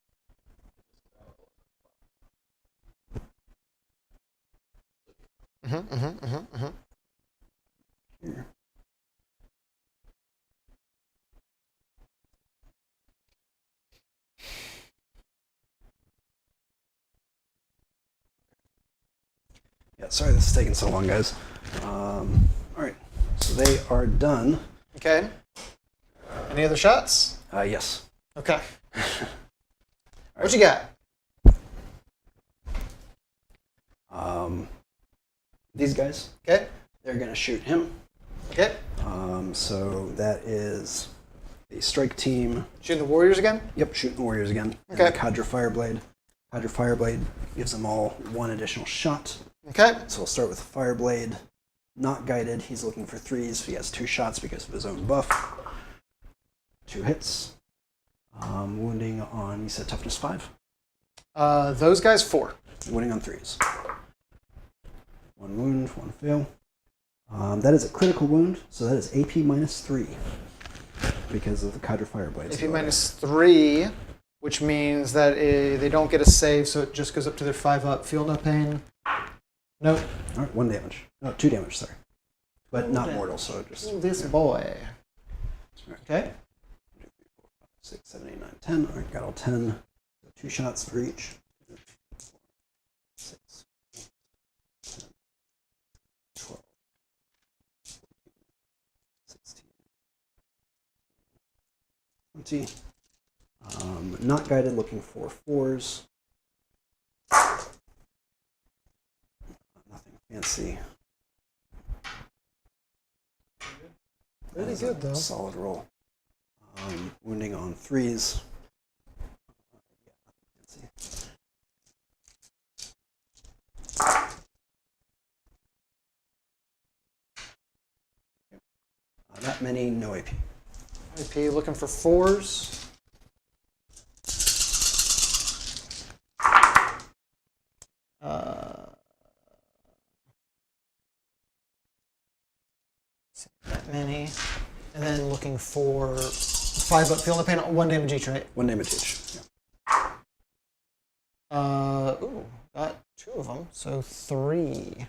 Here. Yeah, sorry this is taking so long, guys. All right, so they are done. Okay. Any other shots? Yes. Okay. What you got? These guys, Okay. they're gonna shoot him. Okay. So that is the strike team. Shooting the Warriors again? Yep, shooting the Warriors again. And Okay. the Cadre Fireblade. Cadre Fireblade gives them all 1 additional shot. Okay. So we'll start with Fireblade. Not guided. He's looking for 3s. So he has 2 shots because of his own buff. 2 hits. Wounding on, you said toughness 5? Those guys 4. Winning on 3s. 1 wound, 1 fail. That is a critical wound, so that is AP -3 because of the Cadre Fireblades. AP -3, which means that they don't get a save, so it just goes up to their 5-up. Feel no pain. Nope. All right, 1 damage. No, 2 damage, sorry. But not damage. mortal, so just... This boy. Right. Okay. 6, 7, 8, 9, 10. All right, got all 10. So 2 shots for each. 6, 10, 12, 16, 20. Not guided, looking for 4s. Nothing fancy. Really good, though. Solid roll. Wounding on 3s. Yeah, nothing fancy. That many, no AP. AP looking for 4s. That many. And then looking for 5-up. Feel no pain. 1 damage each, right? 1 damage each. Yeah. Ooh, got 2 of them, so 3.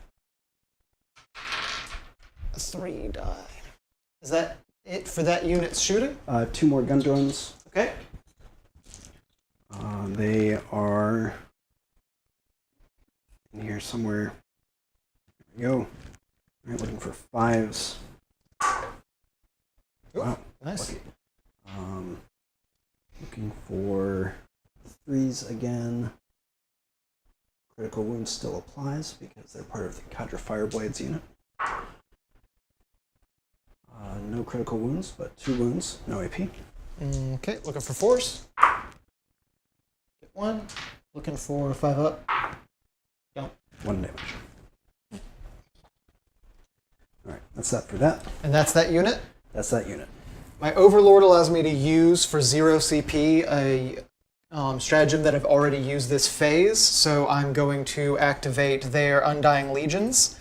3 die. Is that it for that unit's shooting? 2 more gun drones. Okay. They are in here somewhere. There we go. All right, looking for 5s. Ooh, Wow, nice. lucky. Looking for 3s again. Critical wound still applies because they're part of the Cadre Fireblades unit. No critical wounds, but 2 wounds, no AP. Okay, looking for 4s. Get 1. Looking for 5-up. Don't. 1 damage. All right, that's that for that. And that's that unit. That's that unit. My Overlord allows me to use for 0 CP a stratagem that I've already used this phase, so I'm going to activate their Undying Legions.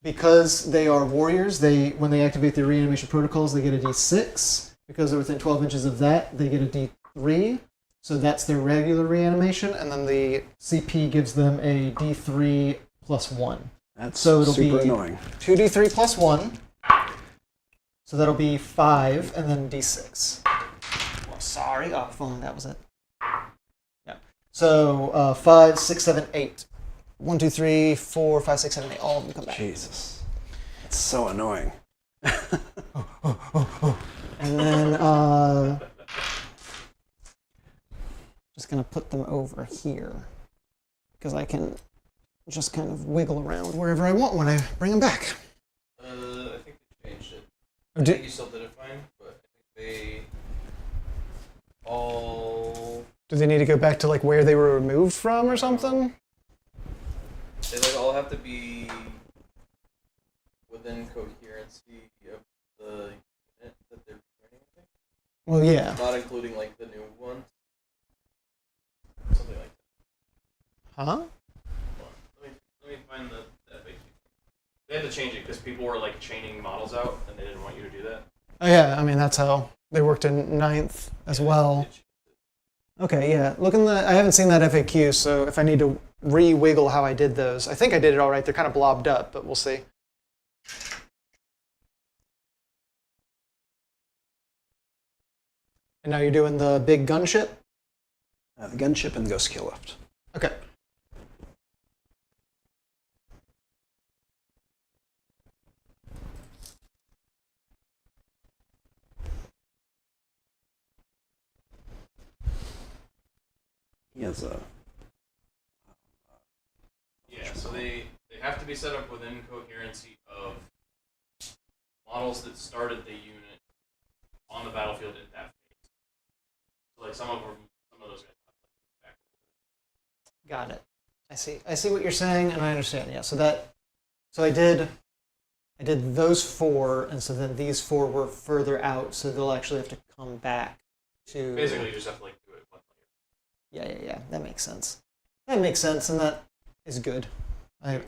Because they are warriors, when they activate their reanimation protocols, they get a D6. Because they're within 12 inches of that, they get a D3. So that's their regular reanimation, and then the CP gives them a D3 plus 1. That's so it'll super be annoying. 2D3 plus 1. So that'll be 5, and then D6. Oh, sorry. Oh, if only that was it. Yeah. So 5, 6, 7, 8. 1, 2, 3, 4, 5, 6, 7, 8. All of them come back. Jesus. That's so annoying. And then just going to put them over here. Because I can just kind of wiggle around wherever I want when I bring them back. I think they changed it. Oh, I think you still did it fine, but I think they all... Do they need to go back to like where they were removed from or something? They like all have to be within coherency of the unit that they're training, I think. Well, yeah. Not including like the new ones. Something like that. Huh? Hold on. Let me find the FAQ. They had to change it because people were like chaining models out and they didn't want you to do that. Oh, yeah. I mean, that's how they worked in 9th as well. Okay, yeah. I haven't seen that FAQ, so if I need to re-wiggle how I did those. I think I did it all right. They're kind of blobbed up, but we'll see. And now you're doing the big gunship? The gunship and the ghost kill left. Okay. He has a... Yeah, so they have to be set up within coherency of models that started the unit on the battlefield in that phase. So like some of those guys have like back. Got it. I see what you're saying, and I understand. Yeah. So I did those 4, and so then these 4 were further out, so they'll actually have to come back to. Basically, you just have to like do it one layer. Yeah. That makes sense. That makes sense, and that is good. We're doing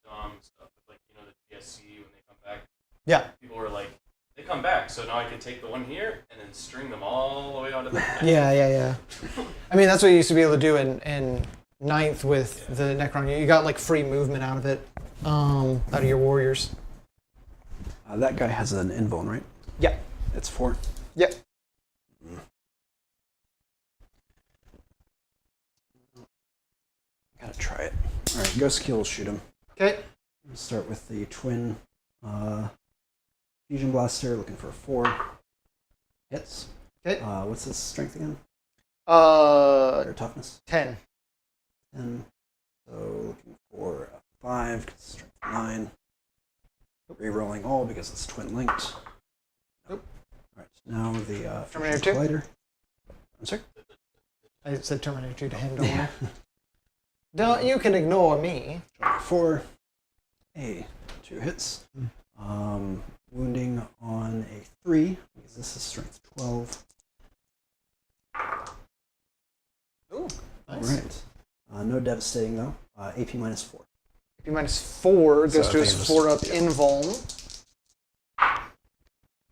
dumb stuff with, like, the GSC when they come back. Yeah. People were like, they come back, so now I can take the one here and then string them all the way onto the next. Yeah. I mean, that's what you used to be able to do in ninth with the Necron. You got like free movement out of it, out of your warriors. That guy has an invuln, right? Yeah. It's 4. Yep. Gotta try it. All right, Ghost Kill will shoot him. Okay. Start with the twin fusion blaster, looking for 4 hits. Okay. What's his strength again? Or toughness? 10. 10. So looking for a 5, strength 9. Rerolling all because it's twin linked. Nope. All right, now the Terminator 2? Collider. I'm sorry? I said Terminator 2 to him, don't worry. Don't, you can ignore me. 4. 2 hits. Wounding on a 3, because this is strength 12. Ooh, nice. Alright. No devastating though. AP minus 4. AP minus 4 goes So to I his think 4 up yeah. invuln.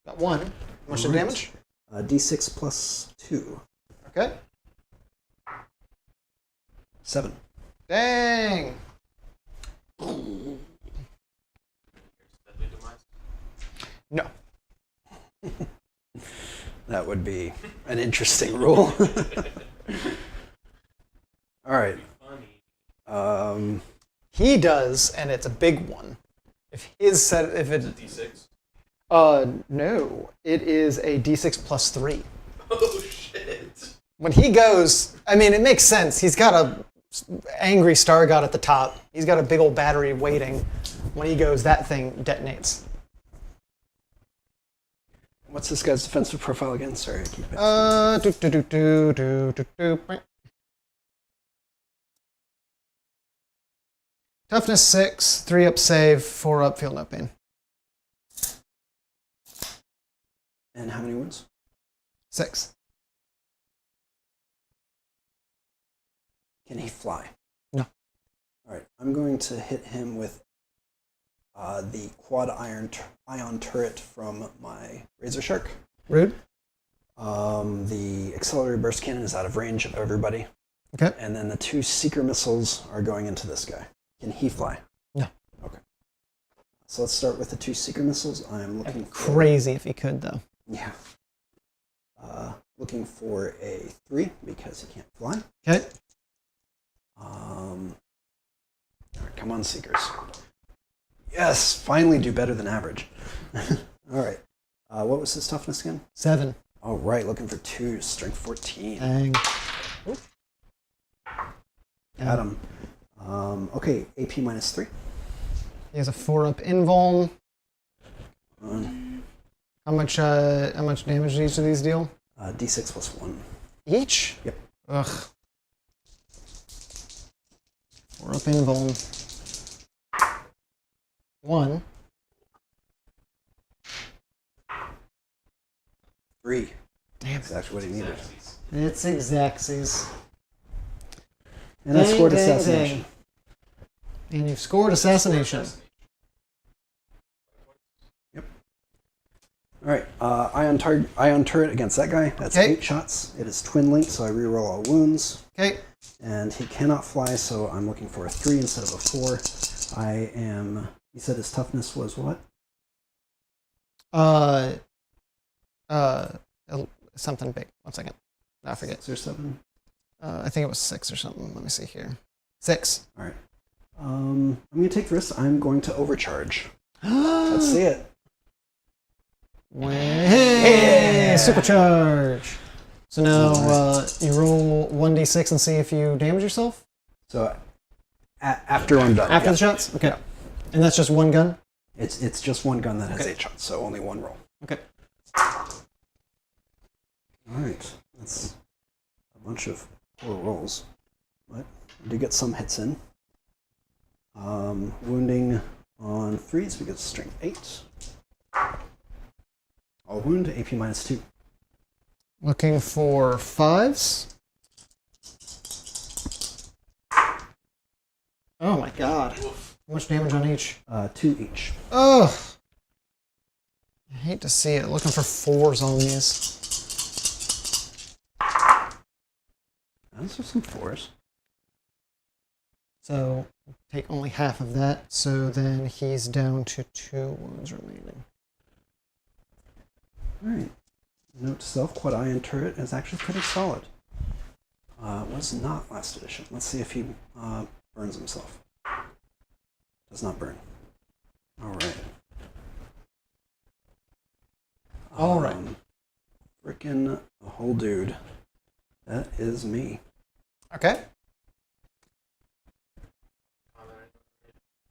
Got 1. How much Alright. damage? D6 plus 2. Okay. 7. Dang! No. That would be an interesting rule. Alright. He does, and it's a big one. If it's D6. no, it is a D6 plus 3. Oh shit! When he goes, I mean, it makes sense. He's got a angry star god at the top. He's got a big old battery waiting. When he goes, that thing detonates. What's this guy's defensive profile again? Sorry, I keep asking. Toughness 6, 3 up save, 4 up feel no pain. And how many wounds? 6. Can he fly? No. Alright, I'm going to hit him with the quad ion turret from my Razor Shark. Rude. The accelerated burst cannon is out of range of everybody. Okay. And then the 2 seeker missiles are going into this guy. Can he fly? No. Okay. So let's start with the 2 seeker missiles. I'm looking for... Crazy if he could, though. Yeah. Looking for a 3 because he can't fly. Okay. All right, come on, seekers. Yes, finally do better than average. All right. What was his toughness again? 7. All right, looking for 2, strength 14. Dang. Got him. Okay, AP minus 3. He has a 4 up invuln. How much damage do each of these deal? D6 plus 1. Each? Yep. Ugh. 4 up invuln. 1. 3. Damn. That's actually what he needed. It's Xaxes. And I scored assassination. And you've scored assassination. Yep. All right. Ion turret against that guy. That's 8 shots. It is twin linked, so I reroll all wounds. Okay. And he cannot fly, so I'm looking for a 3 instead of a 4. I am. You said his toughness was what? Something big. 1 second. I forget. 6 or 7. I think it was 6 or something. Let me see here. 6. All right. I'm going to take the risk. I'm going to overcharge. Let's see it. Hey, supercharge. So now you roll 1d6 and see if you damage yourself? So after I'm done. After the shots? Okay. Yeah. And that's just 1 gun? It's just 1 gun that has 8 shots, so only 1 roll. Okay. All right. That's a bunch of poor rolls. But I did get some hits in. Wounding on 3s because strength 8. All wound, AP minus 2. Looking for 5s. Oh my god. How much damage on each? 2 each. Ugh. I hate to see it. Looking for 4s on these. Those are some 4s. So take only half of that. So then he's down to 2 wounds remaining. Alright. Note to self, Quad Ion Turret is actually pretty solid. Was not last edition. Let's see if he burns himself. Does not burn. Alright. Alright. Frickin' the whole dude. That is me. Okay.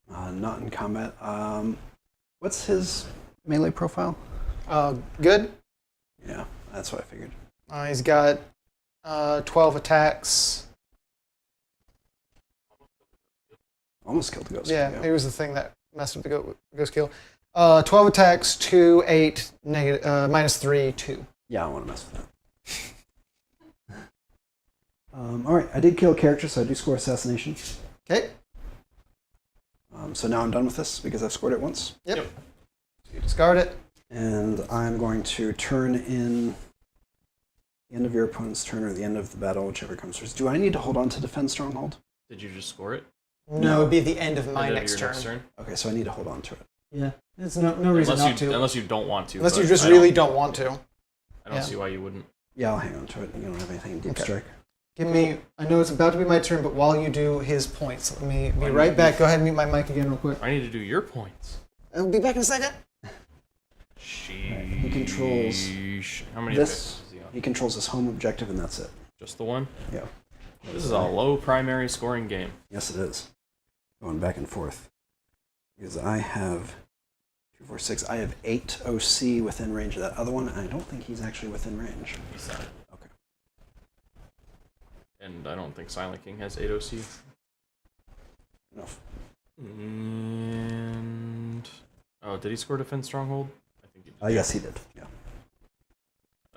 Not in combat. What's his melee profile? Good. Yeah, that's what I figured. He's got 12 attacks. Almost killed the ghost. Yeah, it was the thing that messed up the ghost kill. 12 attacks, 2, 8, minus 3, 2. Yeah, I don't want to mess with that. Alright, I did kill a character, so I do score assassination. Okay. So now I'm done with this because I've scored it once. Yep. So you discard it. And I'm going to turn in the end of your opponent's turn or the end of the battle, whichever comes first. Do I need to hold on to Defend Stronghold? Did you just score it? No, it'd be the end of my End of next your turn. Okay, so I need to hold on to it. Yeah. There's no reason not to. Unless you don't want to. Unless you but just I really don't want to. I don't see why you wouldn't. Yeah, I'll hang on to it. You don't have anything in Deep Strike. Give me, I know it's about to be my turn, but while you do his points, let me be right back. Go ahead and mute my mic again real quick. I need to do your points. I'll be back in a second. He controls How many this. objectives is he on? He controls his home objective, and that's it. Just the one? Yeah. This is a low primary scoring game. Yes, it is. Going back and forth. Because I have 2, 4, 6. I have 8 OC within range of that other one, and I don't think he's actually within range. He's not. Okay. And I don't think Silent King has 8 OC. Enough. And oh, did he score Defense Stronghold? I think he did. Yes, he did. Yeah.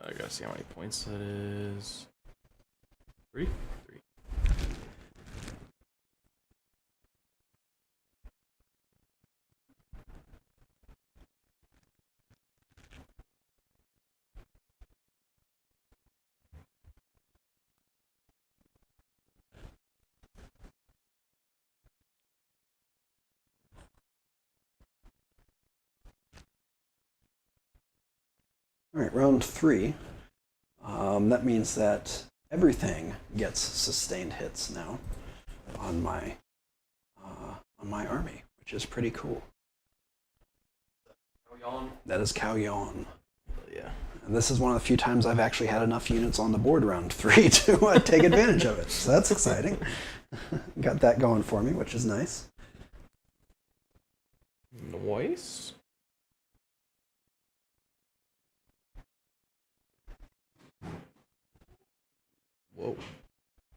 I gotta see how many points that is. 3? 3. All right, round 3. That means that everything gets sustained hits now on my army, which is pretty cool. That is Cow Yawn. Yeah. And this is one of the few times I've actually had enough units on the board round 3 to take advantage of it. So that's exciting. Got that going for me, which is nice. Noise? Whoa.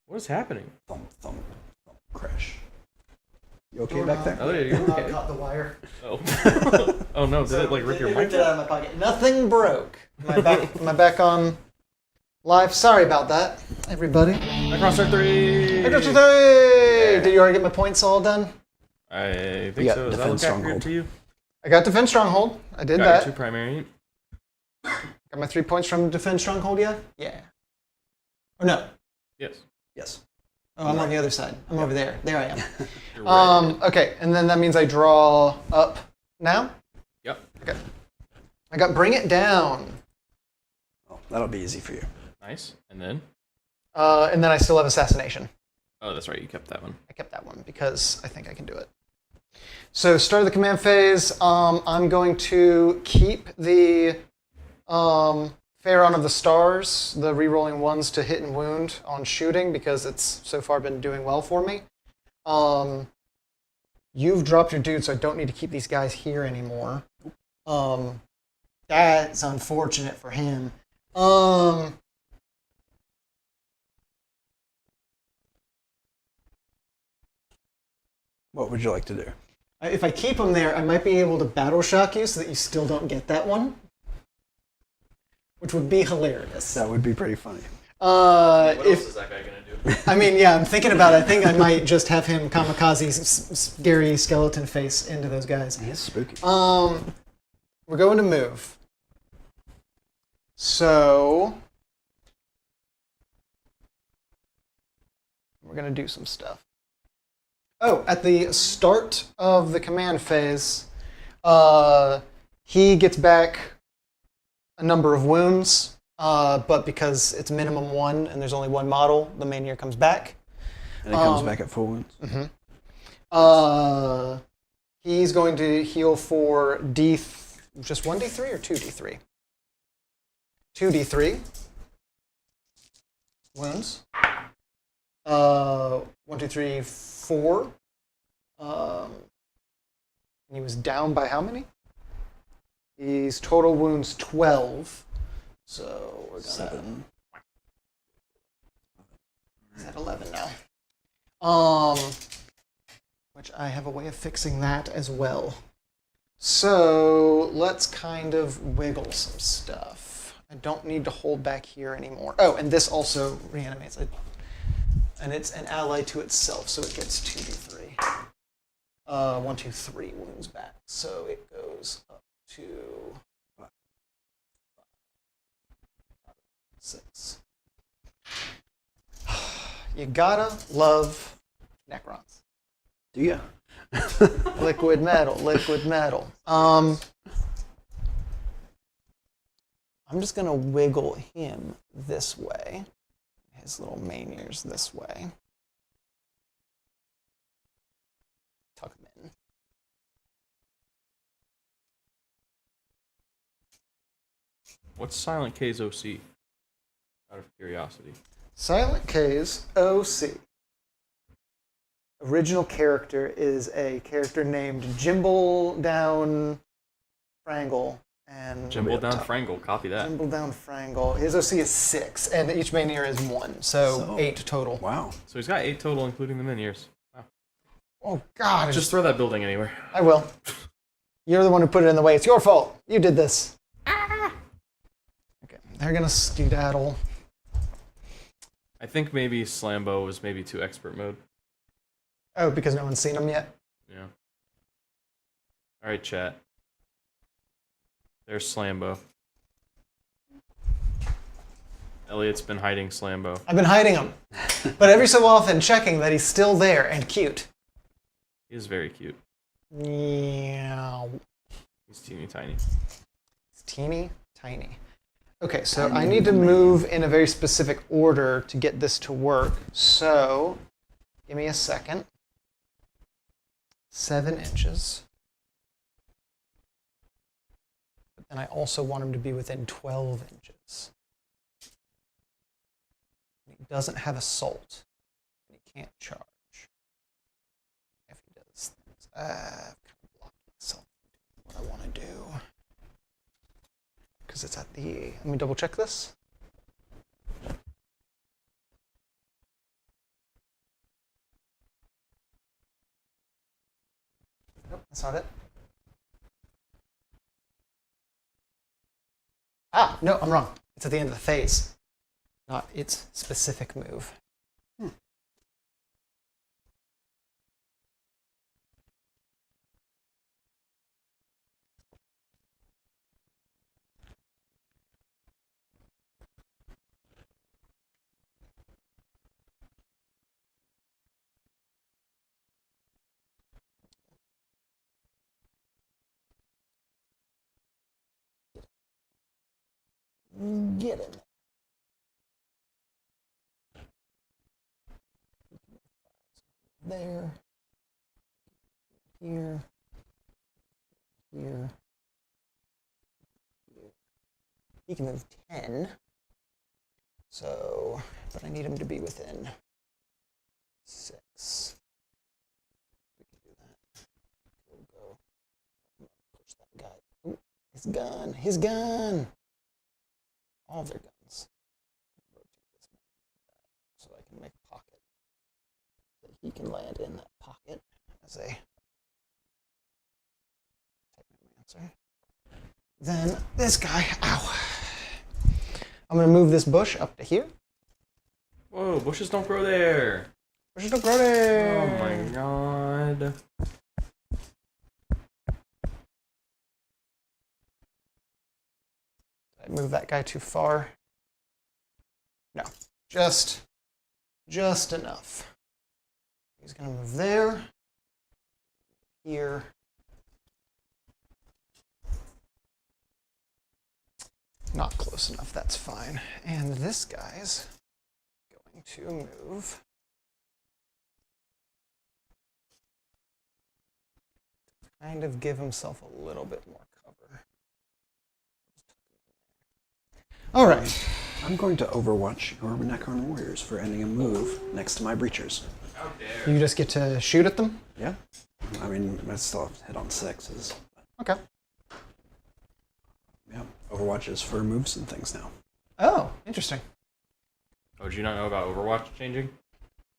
What is happening? Thump, thump, thump, crash. You okay back there? Oh, yeah, you're okay. Caught the wire. Oh. Oh no, did it like rip your It mic ripped it out of my pocket. Nothing broke. My back on live. Sorry about that, everybody. Necrons Turn 3! Necrons Turn 3! Did you already get my points all done? I think so. Does that look accurate to you? I got Defend Stronghold. I did Got that. your 2 primary. Got my 3 points from Defend Stronghold yet? Yeah. Or no? Yes. Yes. Oh, I'm on the other side. I'm over there. There I am. You're right. Okay, and then that means I draw up now? Yep. Okay. I got Bring It Down. Oh, that'll be easy for you. Nice. And then? And then I still have Assassination. Oh, that's right. You kept that one. I kept that one because I think I can do it. So start of the command phase, I'm going to keep the Pharaon of the Stars, the rerolling ones to hit and wound on shooting because it's so far been doing well for me. You've dropped your dude, so I don't need to keep these guys here anymore. That's unfortunate for him. What would you like to do? If I keep him there, I might be able to battle shock you so that you still don't get that one. Which would be hilarious. That would be pretty funny. What else is that guy gonna do? I mean, yeah, I'm thinking about it. I think I might just have him kamikaze scary skeleton face into those guys. He is spooky. We're going to move. So we're going to do some stuff. Oh, at the start of the command phase, he gets back a number of wounds, but because it's minimum 1 and there's only 1 model, the Manier comes back. And it comes back at full wounds. Mm-hmm. He's going to heal for just 1d3 or 2d3? 2d3 wounds. 1, 2, 3, 4. And he was down by how many? He's total wounds 12. So we're gonna. 7. He's at 11 now. Which I have a way of fixing that as well. So let's kind of wiggle some stuff. I don't need to hold back here anymore. Oh, and this also reanimates it. And it's an ally to itself, so it gets 2d3. 1, 2, 3 wounds back. So it goes up to 6. You gotta love Necrons. Do ya? Liquid metal, liquid metal. I'm just gonna wiggle him this way. His little Maniers this way. Tuck him in. What's Silent K's OC? Out of curiosity. Silent K's OC. Original character is a character named Jimble Down Frangle. And Jimble down Frangle, copy that. Jimble Down Frangle. His OC is 6, and each Manier is 1, so 8 total. Wow. So he's got 8 total, including the Miniers. Wow. Oh, God. Just throw that building anywhere. I will. You're the one who put it in the way. It's your fault. You did this. Okay, they're going to skedaddle. I think maybe Slambo was maybe too expert mode. Oh, because no one's seen him yet? Yeah. Alright, chat. There's Slambo. Elliot's been hiding Slambo. I've been hiding him. But every so often checking that he's still there and cute. He is very cute. Yeah. He's teeny tiny. It's teeny tiny. Okay, so I need to move in a very specific order to get this to work. So, give me a second. 7 inches. But then I also want him to be within 12 inches. He doesn't have assault. And he can't charge. If he does things. I've kind of blocked myself what I want to do. Because it's at the... Let me double check this. Nope, that's not it. Ah, no, I'm wrong. It's at the end of the phase, not its specific move. Get in there. Here. Here. Here. He can move 10. So, but I need him to be within 6. We can do that. Go. Push that guy. Ooh, his gun. His gun. All of their guns. Rotate this so I can make a pocket. So he can land in that pocket as a answer. Then this guy, ow. I'm going to move this bush up to here. Whoa, bushes don't grow there. Bushes don't grow there. Oh my god. Did I move that guy too far? No, just enough. He's gonna move there, here. Not close enough, that's fine. And this guy's going to move kind of give himself a little bit more cover. All right. I'm going to overwatch your Necron warriors for ending a move next to my breachers. How dare. You just get to shoot at them? Yeah. I mean, I still have to hit on 6s. Okay. Yeah. Overwatches for moves and things now. Oh, interesting. Oh, did you not know about Overwatch changing?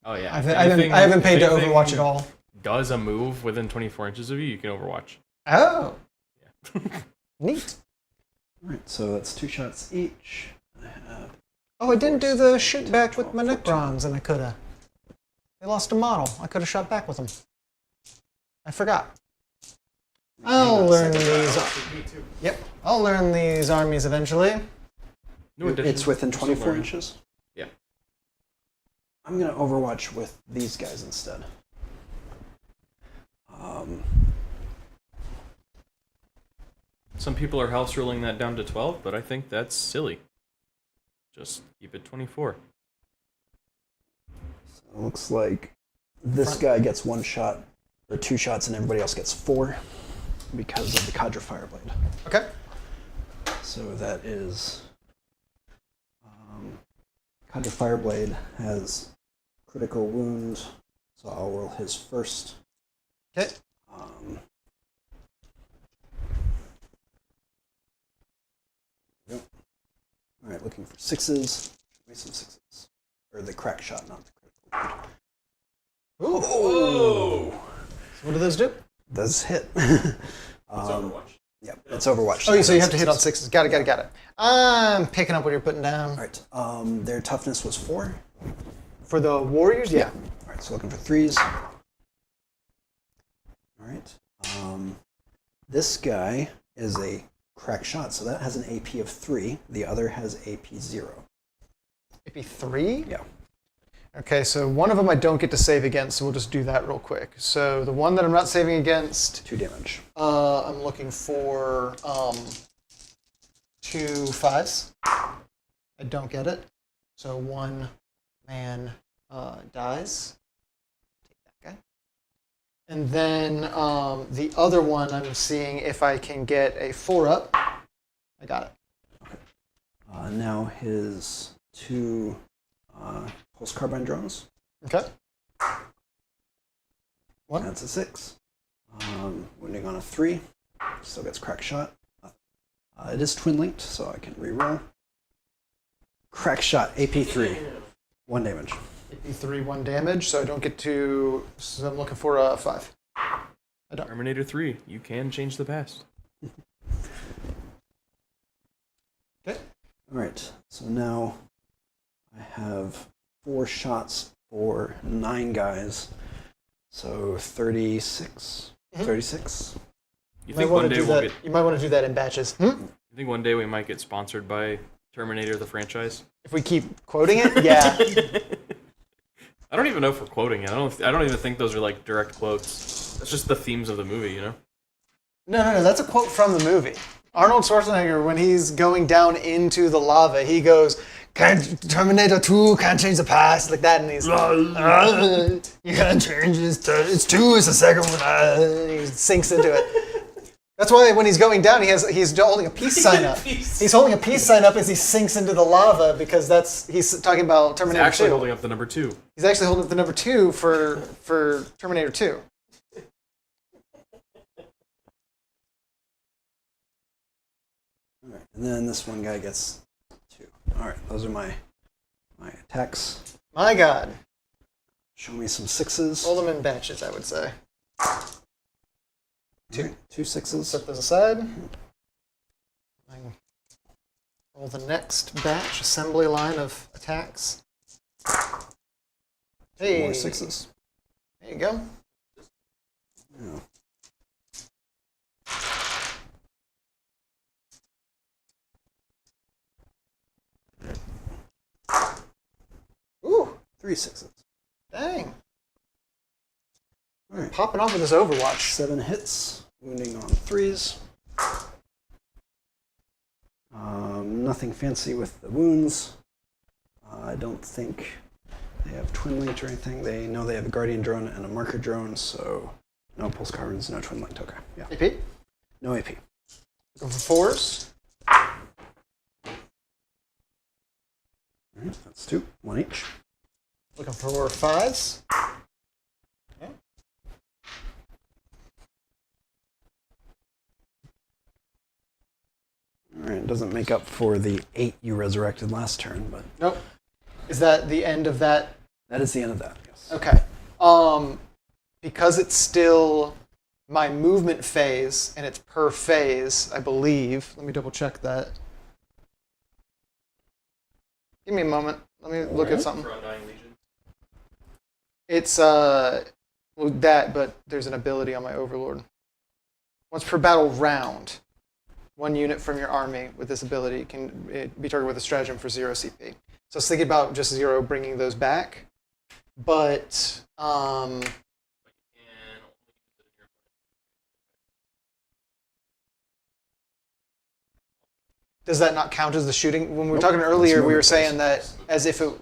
Oh yeah. I haven't paid to Overwatch at all. Does a move within 24 inches of you, you can Overwatch. Oh. Yeah. Neat. Alright, so that's 2 shots each. I have Oh, I didn't do the shoot back with my Necrons, and I coulda. They lost a model. I coulda shot back with them. I forgot. I'll learn these. Yep, I'll learn these armies eventually. New edition. It's within 24 Silver. inches. Yeah. I'm going to Overwatch with these guys instead. Some people are house ruling that down to 12, but I think that's silly. Just keep it 24. So it looks like this guy gets 1 shot, or 2 shots, and everybody else gets 4 because of the Cadre Fireblade. Okay. So that is... Cadre Fireblade has critical wound, so I'll roll his first. Okay. Yep. All right, looking for 6s. Show me some 6s. Or the crack shot, not the critical wound. Ooh. Whoa! So what do those do? Does hit. It's Overwatch. Yep, it's Overwatch. Oh, so you have to hit on 6s. Got it. I'm picking up what you're putting down. All right. Their toughness was 4. For the warriors, yeah. All right, so looking for 3s. All right. This guy is a crack shot, so that has an AP of 3. The other has AP 0. AP 3? Yeah. Okay, so one of them I don't get to save against, so we'll just do that real quick. So the one that I'm not saving against, 2 damage. I'm looking for 2 5s. I don't get it. So 1 man dies. Take that guy. And then the other one, I'm seeing if I can get a 4-up. I got it. Okay. Now his 2 pulse carbine drones. Okay. 1. That's a 6. Wounding on a 3. Still gets crack shot. It is twin linked, so I can reroll. Crack shot, AP 3. 1 damage. AP 3, 1 damage, so I don't get to. So I'm looking for a 5. I don't. Terminator 3, you can change the past. Okay. Alright, so now I have 4 shots for 9 guys. So 36. 36. You think one day we'll get? You might want to do that in batches. You think one day we might get sponsored by Terminator the franchise? If we keep quoting it, yeah. I don't even know if we're quoting it. I don't even think those are like direct quotes. It's just the themes of the movie, you know? No. That's a quote from the movie. Arnold Schwarzenegger, when he's going down into the lava, he goes, Terminator 2 can't change the past, like that, and he's you can't change it. It's 2, it's the second one. He sinks into it. That's why when he's going down, he's holding a peace sign up. He's holding a peace sign up as he sinks into the lava because he's talking about He's Terminator actually 2. holding up the number 2. He's actually holding up the number 2 for Terminator 2. Alright, and then this one guy gets 2. Alright, those are my attacks. My God. Show me some 6s. Roll them in batches, I would say. 2. Alright, 2 6s. Set those aside. Roll the next batch, assembly line of attacks. Hey. More 6s. There you go. Yeah. Ooh, 3 6s. dang. All right. Popping off with this Overwatch. 7 hits, wounding on 3s. Nothing fancy with the wounds. I don't think they have twin linked or anything. They know they have a guardian drone and a marker drone, so no pulse carbons, no twin linked. Okay, yeah. AP? No AP. Looking for 4s. All right, that's 2, 1 each. Looking for 5s. Okay. All right, it doesn't make up for the 8 you resurrected last turn, but Nope. Is that the end of that? that is the end of that. Yes. Okay. Because it's still my movement phase and it's per phase, I believe. Let me double check that. Give me a moment. Let me look at something. For Undying Legion. It's well that, but there's an ability on my Overlord. Once per battle round, one unit from your army with this ability can be targeted with a stratagem for 0 CP. So I was thinking about just 0 bringing those back, but does that not count as the shooting? When we were Nope. talking earlier, That's we were movement saying phase. that as if it,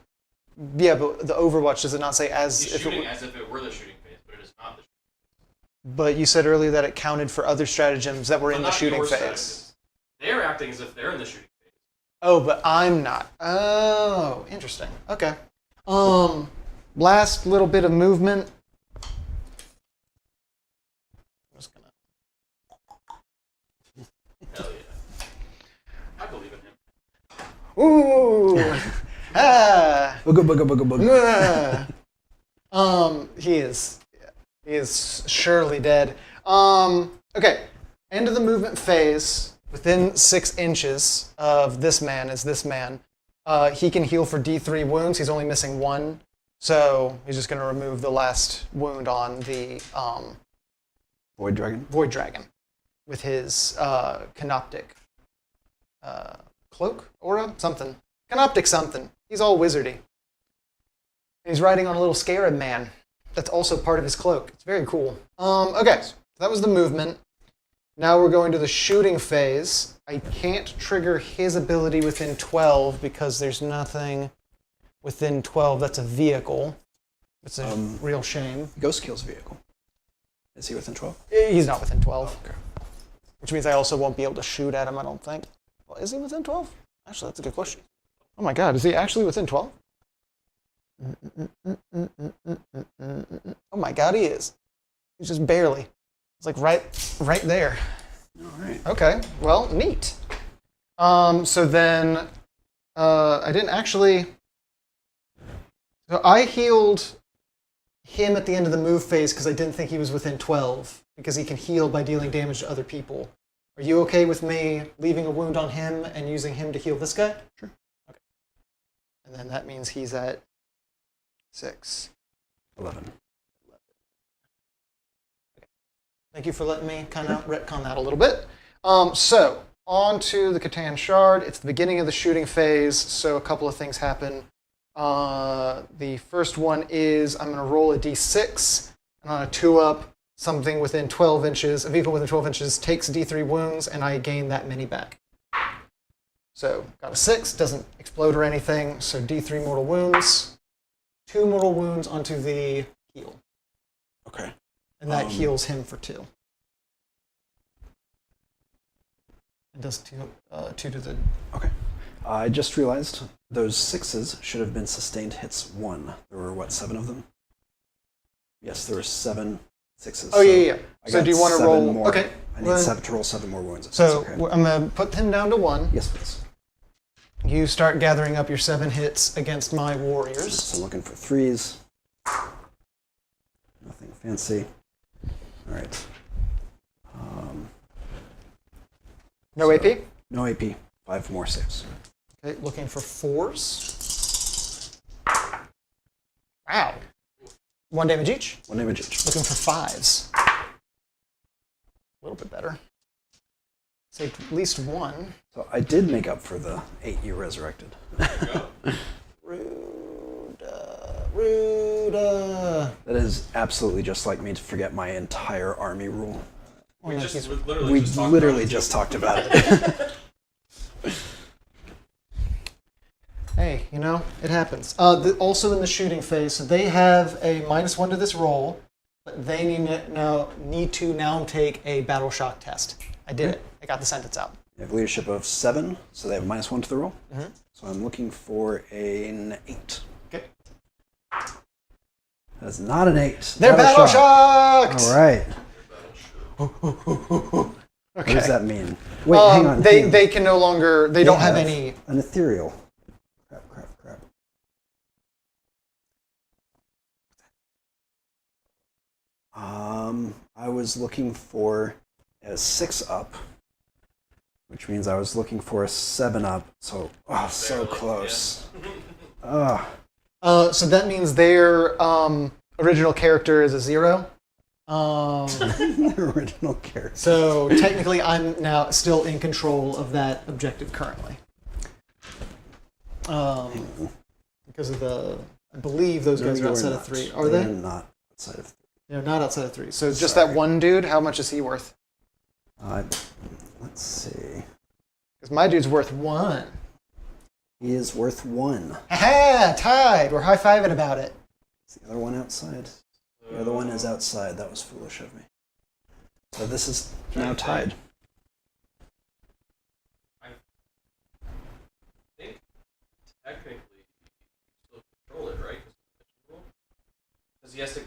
yeah, but the Overwatch does it not say as He's if shooting it? as if it were the shooting phase, but it is not the shooting But you said earlier that it counted for other stratagems that were phase. in But the not shooting your phase. stratagems. They're acting as if they're in the shooting phase. Oh, but I'm not. Oh, interesting. Okay. Last little bit of movement. I'm just gonna. Hell yeah. I believe in him. Ooh. Ah. Booga, booga, booga, booga. He is surely dead. Okay. End of the movement phase. Within 6 inches of this man is this man. He can heal for D3 wounds. He's only missing 1. So he's just going to remove the last wound on the Void Dragon. Void Dragon with his Canoptic cloak, aura, something. Canoptic something. He's all wizardy. He's riding on a little scarab man. That's also part of his cloak. It's very cool. Okay, so that was the movement. Now we're going to the shooting phase. I can't trigger his ability within 12 because there's nothing within 12 that's a vehicle. It's a real shame. Ghost kills vehicle. Is he within 12? He's not within 12. Okay. Which means I also won't be able to shoot at him, I don't think. Well, is he within 12? Actually, that's a good question. Oh my god, is he actually within 12? Oh my god, he is. He's just barely. It's like right there. All right. Okay, well, neat. So then, I didn't actually... So I healed him at the end of the move phase because I didn't think he was within 12, because he can heal by dealing damage to other people. Are you okay with me leaving a wound on him and using him to heal this guy? Sure. Okay. And then that means he's at 6. 11. Thank you for letting me kind of retcon that a little bit. So, on to the Catan Shard. It's the beginning of the shooting phase, so a couple of things happen. The first one is I'm going to roll a d6, and on a 2-up, something within 12 inches, a vehicle within 12 inches takes d3 wounds, and I gain that many back. So, got a 6, doesn't explode or anything, so d3 mortal wounds. 2 mortal wounds onto the heal. Okay. And that heals him for 2. It does 2 to the... Okay. I just realized those 6s should have been sustained hits 1. There were, what, 7 of them? Yes, there were 7 6s. Oh, yeah. I So got do you want to 7 roll... more. Okay. I need well, 7 to roll 7 more wounds. if So that's okay. I'm going to put him down to 1. Yes, please. You start gathering up your 7 hits against my warriors. So looking for 3s. Nothing fancy. All right. No AP? No AP. 5 more saves. Okay, looking for 4s. Wow. 1 damage each. 1 damage each. Looking for 5s. A little bit better. Saved at least 1. So I did make up for the 8 you resurrected. Rude. That is absolutely just like me to forget my entire army rule. We We literally just talked about it. Hey, you know, it happens. Also in the shooting phase, so they have a -1 to this roll, but they need to now take a battle shock test. I did it. I got the sentence out. They have leadership of 7, so they have -1 to the roll. So I'm looking for an 8. Okay. That's not an 8. They're battle shocked! All right. Okay. What does that mean? Wait, hang on. They can no longer. They don't have any. An ethereal. Crap. I was looking for a 6 up, which means I was looking for a 7 up. So, so close. So that means their original character is a 0. The original character. So technically, I'm now still in control of that objective currently. Because of I believe those guys are outside of 3. Are they? They're not outside of 3. They're not outside of 3. So just that one dude, how much is he worth? Let's see. Because my dude's worth 1. He is worth 1. Ha! Tied! We're high-fiving about it. Is the other one outside? The other one is outside. That was foolish of me. So this is now tied. I think technically you still control it, right? Because he has to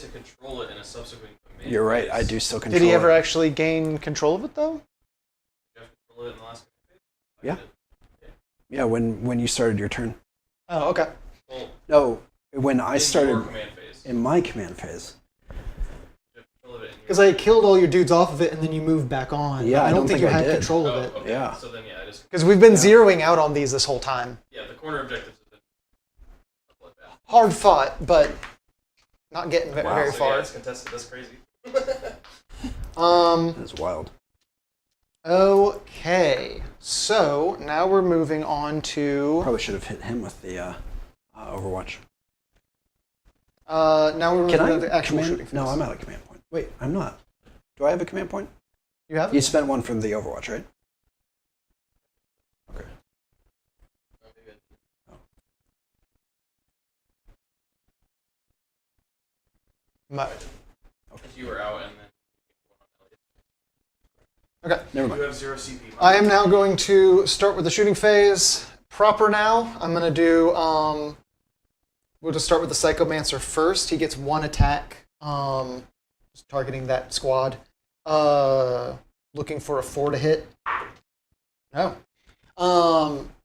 control it in a subsequent command. You're right. I do still control it. Did he ever actually gain control of it, though? Did you have to control it in the last command phase? Yeah. Yeah, when you started your turn. Oh, okay. Well, No, when I in started your command phase. in my command phase. Because I killed all your dudes off of it and then you moved back on. Yeah, I don't think you I had did. control of it. Okay. Yeah. So then, yeah, I just... Because we've been zeroing out on these this whole time. Yeah, the corner objectives have been a bloodbath. Hard fought, but not getting very So, far. yeah, it's contested. That's crazy. That's wild. Okay. So now we're moving on to. Probably should have hit him with the Overwatch. Now we're moving on to the actual command? shooting phase. No, I'm out of command point. Wait, I'm not. Do I have a command point? You have? You spent 1 from the Overwatch, right? Okay. Oh, maybe If you were out and then... Okay. Never You mind. have 0 CP. I am now going to start with the shooting phase proper now. I'm going to do, we'll just start with the Psychomancer first. He gets 1 attack, just targeting that squad. Looking for a 4 to hit. No.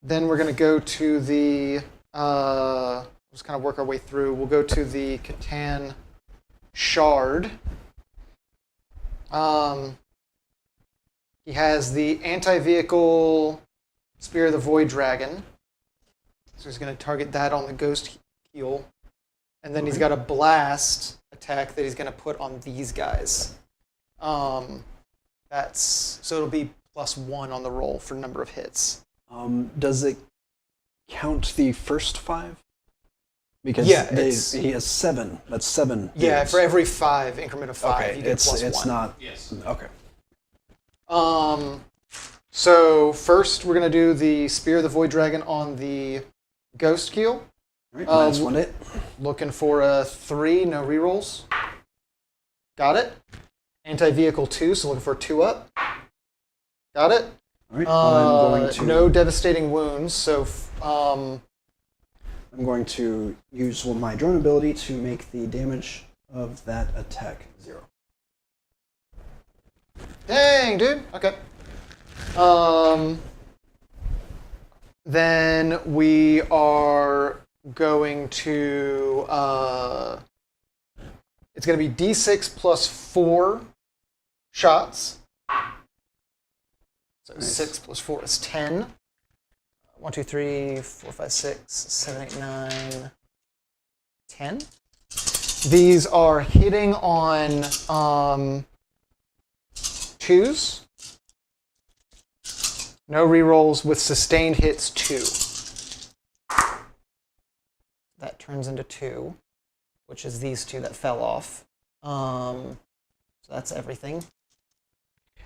Then we're going to go to the, just kind of work our way through. We'll go to the Catan Shard. He has the anti-vehicle Spear of the Void Dragon. So he's going to target that on the Ghost Heel. And then he's got a Blast attack that he's going to put on these guys. So it'll be +1 on the roll for number of hits. Does it count the first 5? Because Yeah, he has 7. That's 7. Yeah, dudes. for every 5 increment of 5, Okay, you get +1. it's not. Yes. Okay. So first we're going to do the Spear of the Void Dragon on the Ghost Keel. All right, -1 hit. Looking for a 3, no rerolls. Got it. Anti-vehicle 2, so looking for a 2 up. Got it. All right, I'm going to. No devastating wounds, so I'm going to use my drone ability to make the damage of that attack 0. dang, dude. Okay. Then we are going to. It's going to be D6 plus 4 shots. So Nice. 6 plus 4 is 10. 1, 2, 3, 4, 5, 6, 7, 8, 9, 10. These are hitting on 2s. No rerolls with sustained hits 2. That turns into 2, which is these 2 that fell off. So that's everything.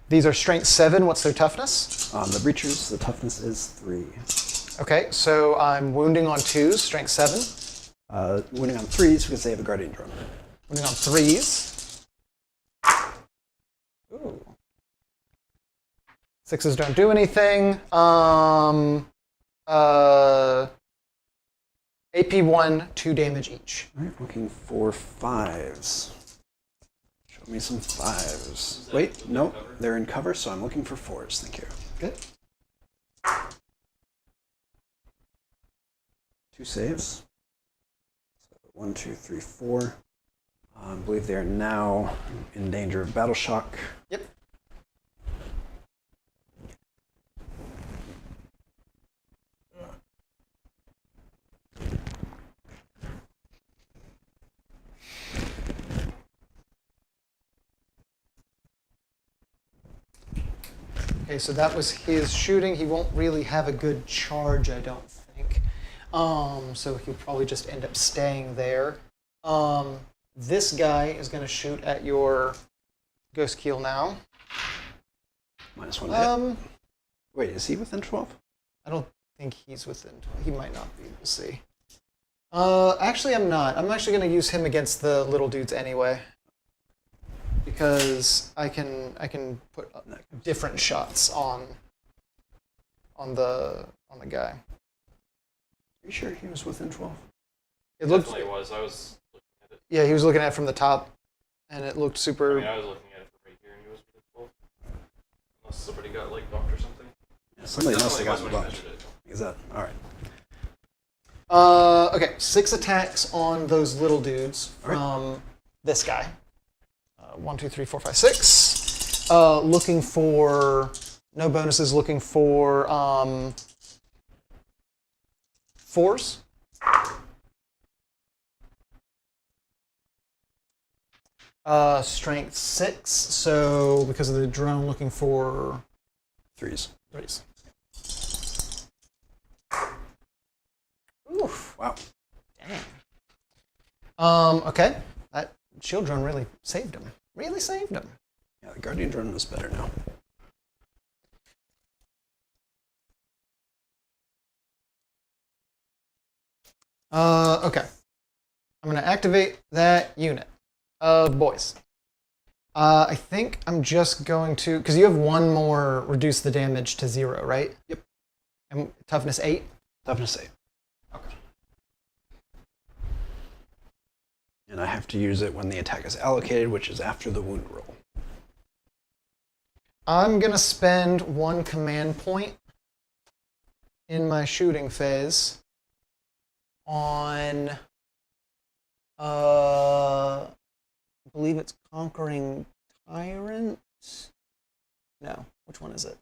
These are strength 7. What's their toughness? On the breachers, the toughness is 3. Okay, so I'm wounding on 2s, strength 7. Wounding on 3s because they have a guardian drone. Wounding on 3s. Ooh. 6s don't do anything. AP 1, 2 damage each. All right, looking for 5s. Show me some 5s. Wait, no, they're in cover, so I'm looking for 4s. Thank you. Good. 2 saves. So 1, 2, 3, 4. I believe they are now in danger of battle shock. Yep. Okay, so that was his shooting. He won't really have a good charge, I don't think. So he'll probably just end up staying there. This guy is going to shoot at your Ghost Keel now. -1 hit. Wait, is he within 12? I don't think he's within 12. He might not be. We'll see. Actually, I'm not. I'm actually going to use him against the little dudes anyway, because I can put different shots on the guy. Are you sure he was within 12? It looked. Definitely was. I was looking at it. Yeah, he was looking at it from the top, and it looked super. I mean, I was looking at it from right here, and he was within 12. Unless somebody got like bumped or something. Yeah, somebody must have Definitely was gotten when he bumped. measured it. Is that all right? Okay, 6 attacks on those little dudes from this guy. 1, 2, 3, 4, 5, 6. Looking for no bonuses. Looking for 4s. Strength 6. So because of the drone, looking for 3s. 3s. Oof. Wow. Dang. Okay. That shield drone really saved him. Really saved him. Yeah, the guardian drone is better now. Okay. I'm going to activate that unit of boys. I think I'm just going to, because you have 1 more reduce the damage to 0, right? Yep. And toughness 8? Toughness 8. Okay. And I have to use it when the attack is allocated, which is after the wound roll. I'm going to spend 1 command point in my shooting phase on, I believe it's Conquering Tyrant? No, which one is it?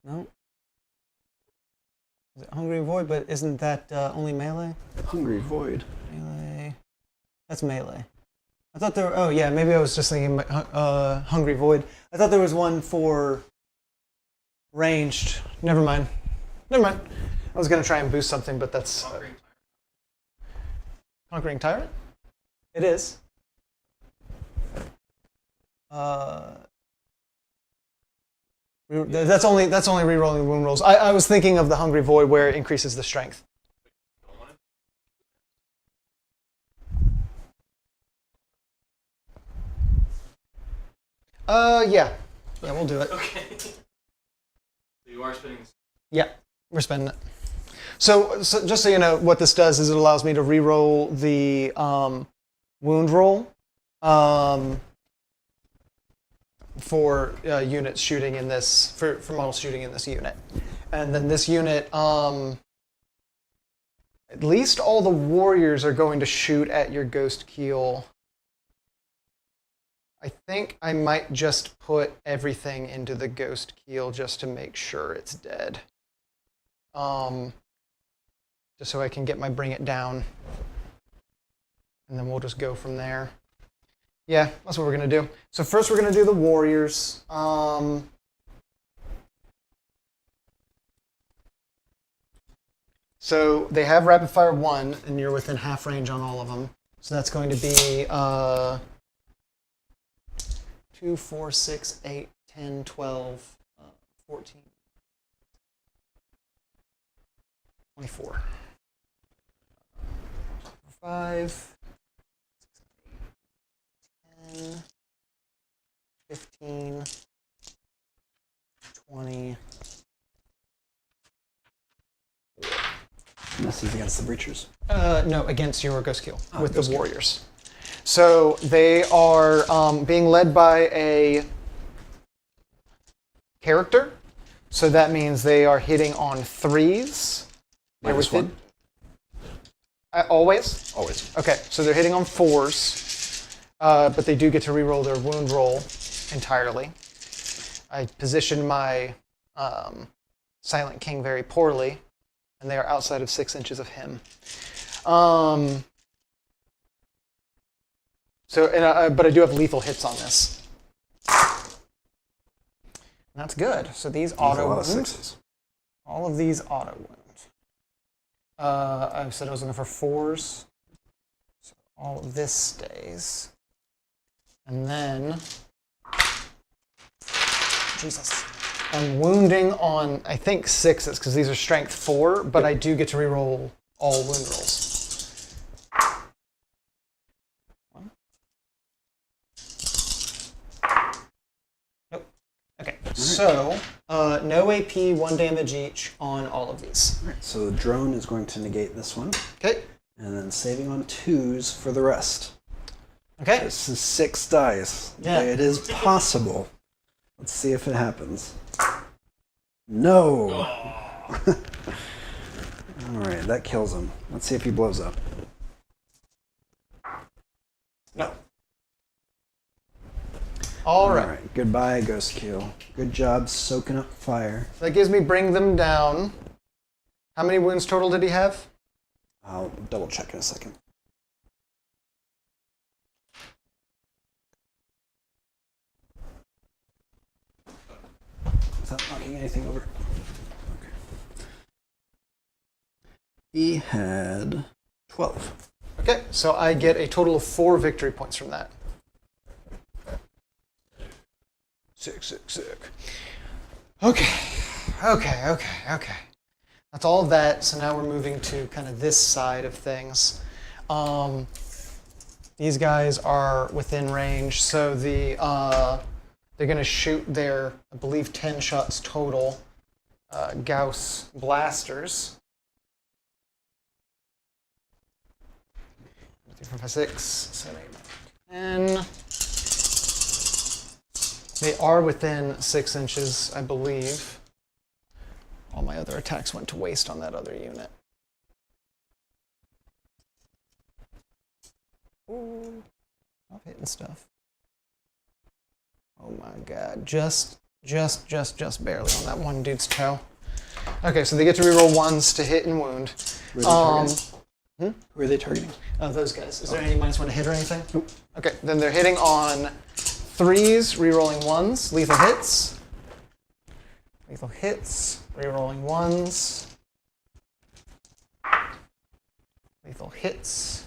No. Is it Hungry Void? But isn't that only melee? Hungry Void. Melee. That's melee. I thought there. Oh yeah, maybe I was just thinking Hungry Void. I thought there was one for ranged. Never mind. Never mind. I was gonna try and boost something, but that's Conquering Tyrant. It is. That's only rerolling wound rolls. I was thinking of the Hungry Void where it increases the strength. Yeah, we'll do it. Okay. So you are spending. Yeah, we're spending it. So just so you know, what this does is it allows me to re-roll the wound roll for units shooting in this, for models shooting in this unit. And then this unit, at least all the warriors are going to shoot at your Ghost Keel I think I might just put everything into the ghost keel just to make sure it's dead. Just so I can get my bring it down. And then we'll just go from there. Yeah, that's what we're going to do. So first we're going to do the warriors. So they have rapid fire 1, and you're within half range on all of them. So that's going to be 2, 4, 6, 8, 10, 12, 14, 24. 5, 10, 15, 20. And this is against the breachers. No, against your ghost keel with the warriors. So they are being led by a character. So that means they are hitting on 3s. Minus 1. Always? Always. Okay, so they're hitting on 4s, but they do get to reroll their wound roll entirely. I positioned my Silent King very poorly, and they are outside of 6 inches of him. But I do have lethal hits on this. And that's good. So these auto wounds. All of these auto wounds. I said I was looking for 4s. So all of this stays. And then, Jesus. I'm wounding on, I think, 6s, because these are strength 4, but I do get to reroll all wound rolls. Nope. Okay, so no AP, 1 damage each on all of these. All right, so the drone is going to negate this one. Okay. And then saving on 2s for the rest. Okay. This is 6 dice. Yeah. It is possible. Let's see if it happens. No! Alright, that kills him. Let's see if he blows up. No. All right. Goodbye, Ghost Keel. Good job soaking up fire. That gives me bring them down. How many wounds total did he have? I'll double check in a second. Without knocking anything over. Okay. He had 12. Okay, so I get a total of 4 victory points from that. Sick. Okay. That's all of that. So now we're moving to kind of this side of things. These guys are within range, so they're going to shoot their, I believe, 10 shots total Gauss blasters. 3, 4, 5, 6, 7, 8, 9, 10. They are within 6 inches, I believe. All my other attacks went to waste on that other unit. Ooh, I'm hitting stuff. Oh my god, just barely on that one dude's toe. Okay, so they get to reroll 1s to hit and wound. Who are they targeting? Who are they targeting? Oh, those guys. Is there any -1 to hit or anything? Nope. Okay, then they're hitting on 3s, rerolling 1s, lethal hits. Lethal hits, rerolling 1s. Lethal hits.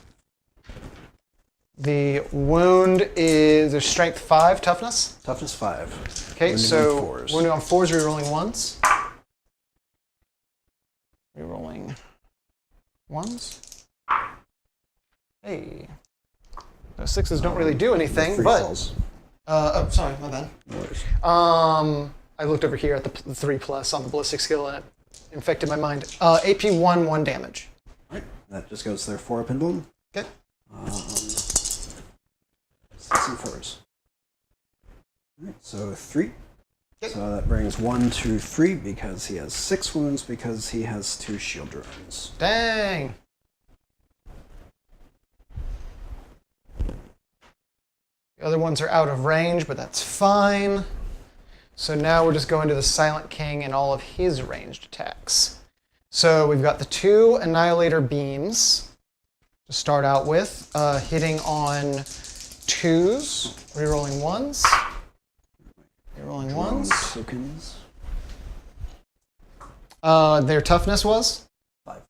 The wound is their strength 5, toughness. Toughness 5. Okay, Wounding so on 4s. wounding on 4s, rerolling 1s. Rerolling 1s. Hey. Those 6s don't really do anything, Free but... falls. Oh, sorry, my bad. No worries. I looked over here at the 3+ on the ballistic skill and it infected my mind. AP 1 damage. Alright, that just goes to their 4 up and boom. Okay. 6 and 4s. Alright, so 3. Okay. So that brings 1, 2, 3 because he has 6 wounds because he has 2 shield drones. Dang. The other ones are out of range, but that's fine. So now we're just going to the Silent King and all of his ranged attacks. So we've got the 2 Annihilator beams to start out with, hitting on 2s, rerolling 1s, rerolling 1s. Tokens. Their toughness was? 5.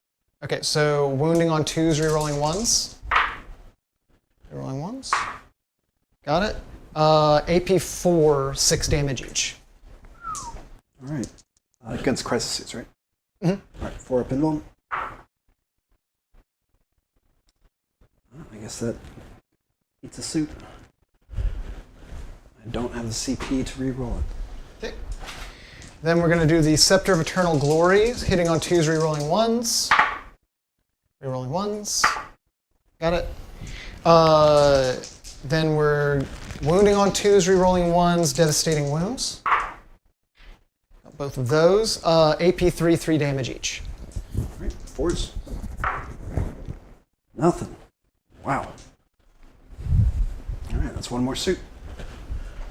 Okay, so wounding on 2s, rerolling 1s. Rerolling 1s. Got it. AP 4, 6 damage each. All right. Against crisis suits, right? Mm-hmm. All right, 4 up in one. I guess that eats a suit. I don't have the CP to reroll it. Okay. Then we're going to do the Scepter of Eternal Glory, hitting on 2s, rerolling 1s. Rerolling 1s. Got it. Then we're wounding on 2s, rerolling 1s, devastating wounds. Got both of those. AP 3, 3 damage each. All right, 4s. Nothing. Wow. All right, that's 1 more suit.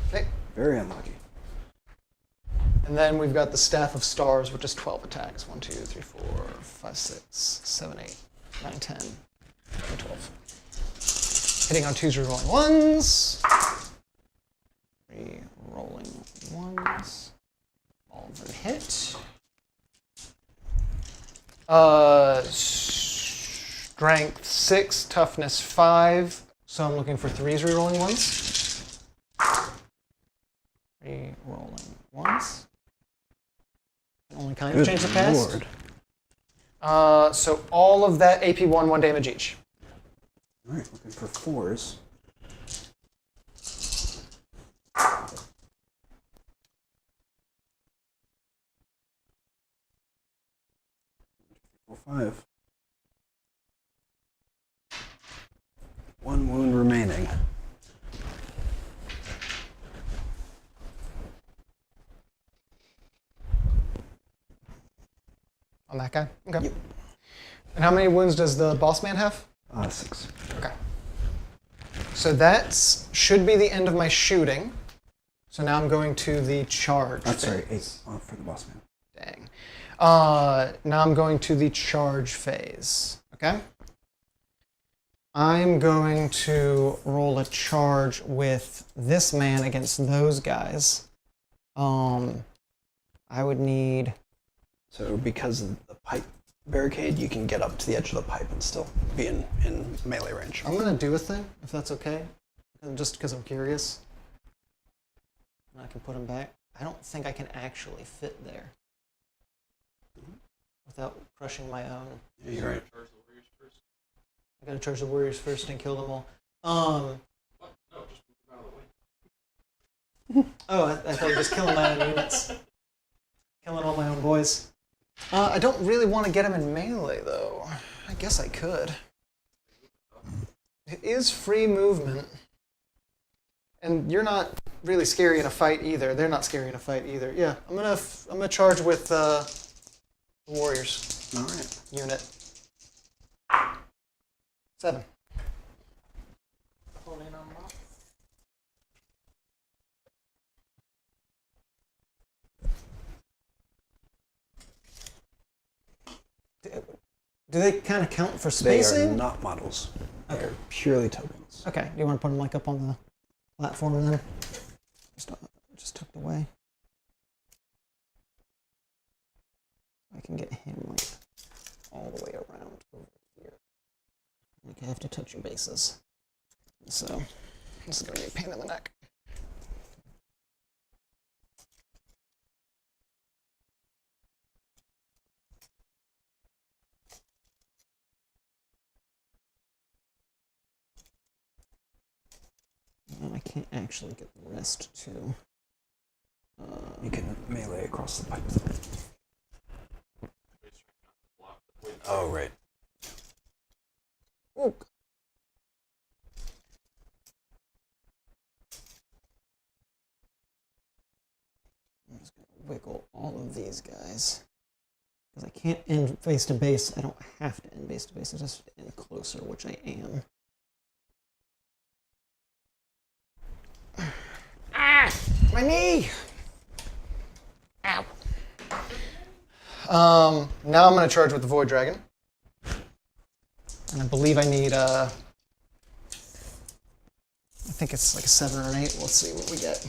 Okay. Very unlucky. And then we've got the Staff of Stars, which is 12 attacks. 1, 2, 3, 4, 5, 6, 7, 8, 9, 10, 12. Hitting on 2s, rerolling 1s. Rerolling 1s. All of them hit. Strength 6, toughness 5. So I'm looking for 3s, rerolling 1s. Rerolling 1s. Only kind of change the cast. Lord. So all of that AP 1, 1 damage each. All right, looking for 4s. Four, 5. 1 wound remaining. On that guy? Okay. Yep. And how many wounds does the boss man have? 6. Okay. So that should be the end of my shooting. So now I'm going to the charge. That's phase. sorry, 8 for the boss man. Dang. Now I'm going to the charge phase. Okay? I'm going to roll a charge with this man against those guys. I would need... So because of the pipe barricade, you can get up to the edge of the pipe and still be in melee range. I'm going to do a thing, if that's okay. Just because I'm curious. And I can put him back. I don't think I can actually fit there. Without crushing my own. Yeah, you're right. I gotta charge the warriors first and kill them all. What? No, just move them out of the way. Oh, I thought you were just killing my own units. Killing all my own boys. I don't really want to get him in melee, though. I guess I could. It is free movement. And you're not really scary in a fight either. They're not scary in a fight either. Yeah, I'm gonna charge with the warriors. All right. Unit. 7. Do they kind of count for They spacing? are not models. Okay. They're purely tokens. Okay, do you want to put them like up on the platform then? Just tucked away. I can get him like all the way around over here. Like I have to touch your bases. So this is gonna be a pain in the neck. And I can't actually get the rest to. You can melee across the pipe. Oh, right. Oh. I'm just going to wiggle all of these guys. Because I can't end face to base. I don't have to end base to base. I just end closer, which I am. My knee! Ow. Now I'm going to charge with the Void Dragon. And I believe I need, I think it's like a 7 or an 8. Let's see what we get.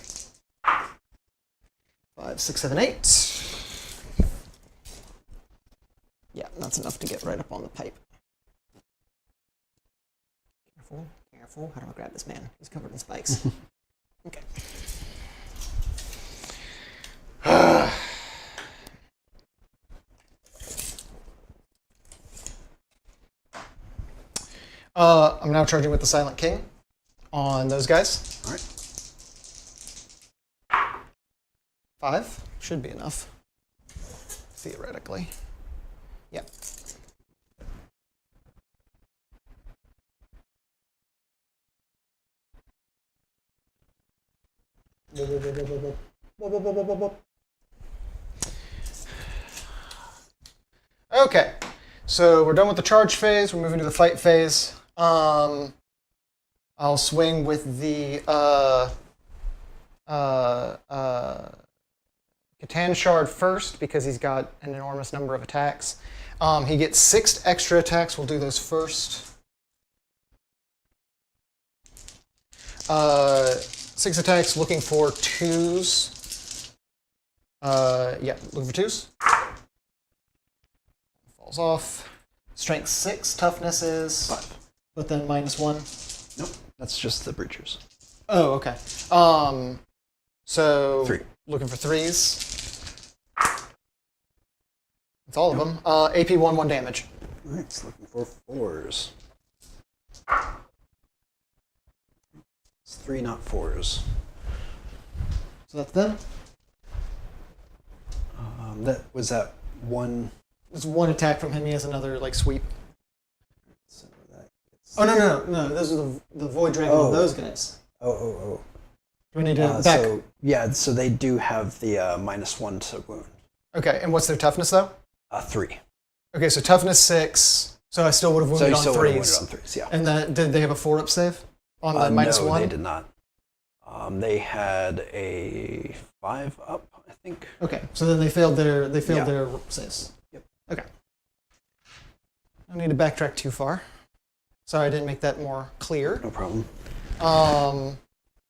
5, 6, 7, 8. Yeah, that's enough to get right up on the pipe. Careful, careful. How do I grab this man? He's covered in spikes. Okay. I'm now charging with the Silent King on those guys. All right. 5 should be enough, theoretically. Yep. Okay, so we're done with the charge phase. We're moving to the fight phase. I'll swing with the Catan Shard first because he's got an enormous number of attacks. He gets 6 extra attacks. We'll do those first. 6 attacks, looking for 2s. Yeah, looking for 2s. Falls off. Strength 6, toughness is 5. But then -1. Nope, that's just the breachers. Oh, okay. So 3. Looking for 3s. That's all of them. AP 1 damage. All right, it's looking for 4s. It's 3, not 4s. So that's them. That was that one. There's 1 attack from him. He has another like sweep. So that gets... Oh no! Those are the Void Dragon on those guys. Oh. Do we need to back? So they do have the -1 to wound. Okay, and what's their toughness though? 3. Okay, so toughness 6. So I still would have So wounded you on still would have wounded 3s. on 3s, yeah. And then did they have a 4-up save on the No, -1? they did not. They had a 5-up, I think. Okay, so then they failed their saves. Yep. Okay. I don't need to backtrack too far. Sorry, I didn't make that more clear. No problem.